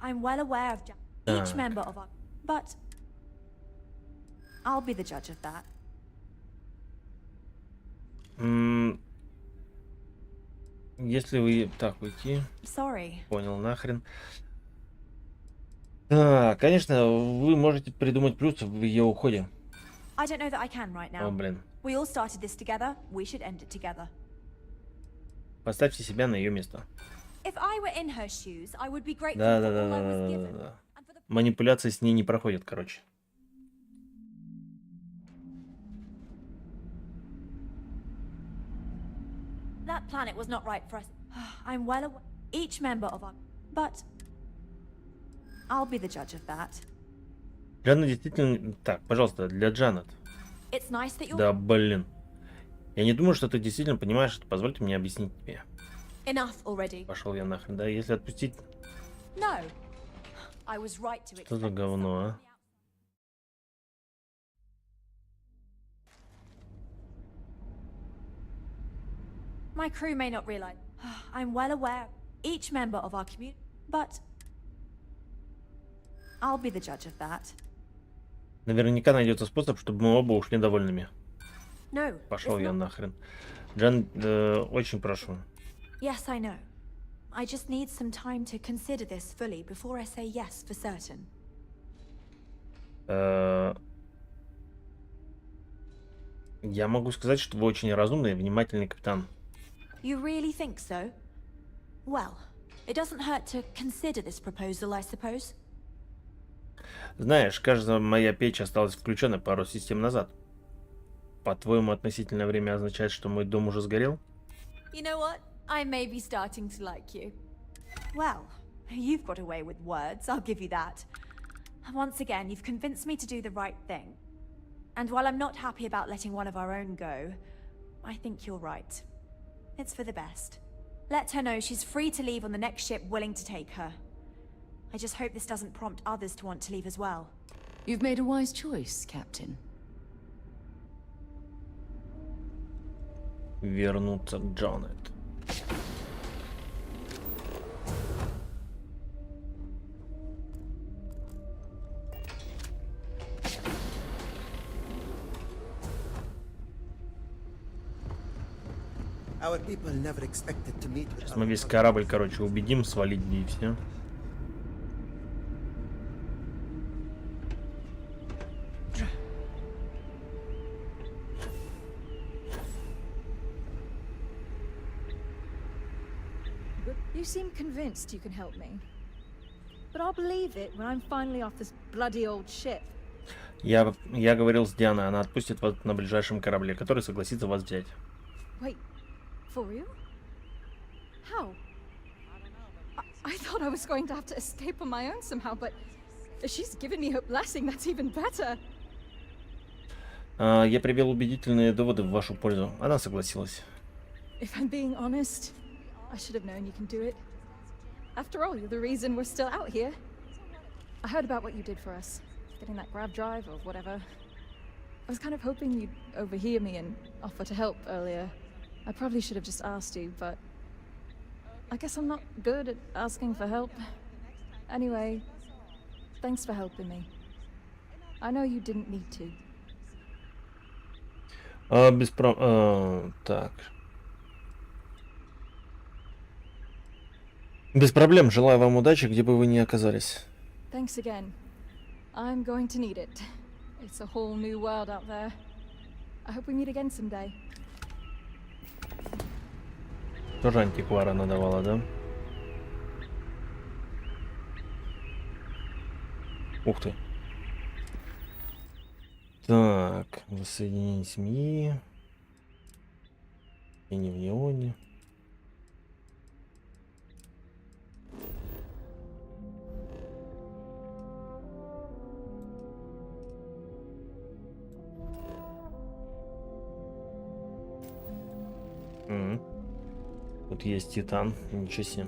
I'm well aware of each Так. member of our... But... I'll be the judge of that. Если вы... Так, уйти. Sorry. Понял, нахрен. Да, конечно, вы можете придумать плюсы в ее уходе. I don't know that I can right now. О, блин. We all started this together. We should end it together. Поставьте себя на ее место. If I were in her shoes, I would be grateful Да, for да, all да, I да, was да, given. да. Манипуляции с ней не проходят, короче. That planet was not right for us. I'm well aware. Each member of our... But... I'll be the judge of that. Джанет действительно... Так, пожалуйста, для Джанет. It's nice that you're... Да, блин. Я не думаю, что ты действительно понимаешь, что позвольте мне объяснить тебе. Enough already. Пошел я нахрен, да? Если отпустить... No. I was right to Что за говно, а? My crew may not realize. I'm well aware. Each member of our community... But... I'll be the judge of that. Наверняка найдется способ, чтобы мы оба ушли довольными. No. Пошел я нахрен. Джан, очень прошу. Yes, I know. I just need some time to consider this fully before I say yes for certain. Я могу сказать, что вы очень разумный и внимательный капитан. You really think so? Well, it doesn't hurt to consider this proposal, I suppose. Знаешь, кажется, моя печь осталась включенной пару систем назад. По-твоему, относительное время означает, что мой дом уже сгорел? You know what? I may be starting to like you. Well, you've got away with words, I'll give you that. Once again, you've convinced me to do the right thing. And while I'm not happy about letting one of our own go, I think you're right. It's for the best. Let her know she's free to leave on the next ship willing to take her. I just hope this doesn't prompt others to want to leave as well. You've made a wise choice, Captain. Вернуться к Джанет. Сейчас мы весь корабль, короче, убедим свалить и все. You seem convinced you can help me. But I'll believe it when I'm finally off this bloody old ship. Я говорил с Дианой, она отпустит вас на ближайшем корабле, который согласится вас взять. Wait, for real? How? I thought I was going to have to escape on my own somehow, but if she's given me her blessing, that's even better. Я привел убедительные доводы в вашу пользу. Она согласилась. If I'm being honest, I should have known you can do it. After all, you're the reason we're still out here. I heard about what you did for us, getting that grab drive or whatever. I was kind of hoping you'd overhear me and offer to help earlier. I probably should have just asked you, but I guess I'm not good at asking for help. Anyway, thanks for helping me. I know you didn't need to. Так. Без проблем. Желаю вам удачи, где бы вы ни оказались. Thanks again. I'm going to need it. It's a whole new world out there. I hope we meet again someday. Тоже антиквара надавала, да? Ух ты. Так, воссоединение семьи. И не в неоне. Тут есть титан, ничего себе.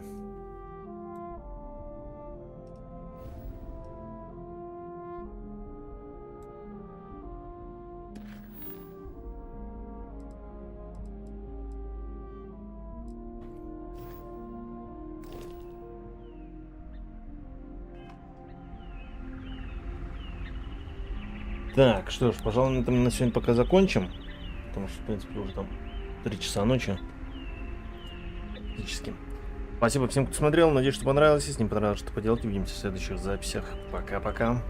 Так, что ж, пожалуй, на этом на сегодня пока закончим. Потому что, в принципе, уже там 3 часа ночи. Практически. Спасибо всем, кто смотрел. Надеюсь, что понравилось. Если не понравилось, что поделать, увидимся в следующих записях. Пока-пока.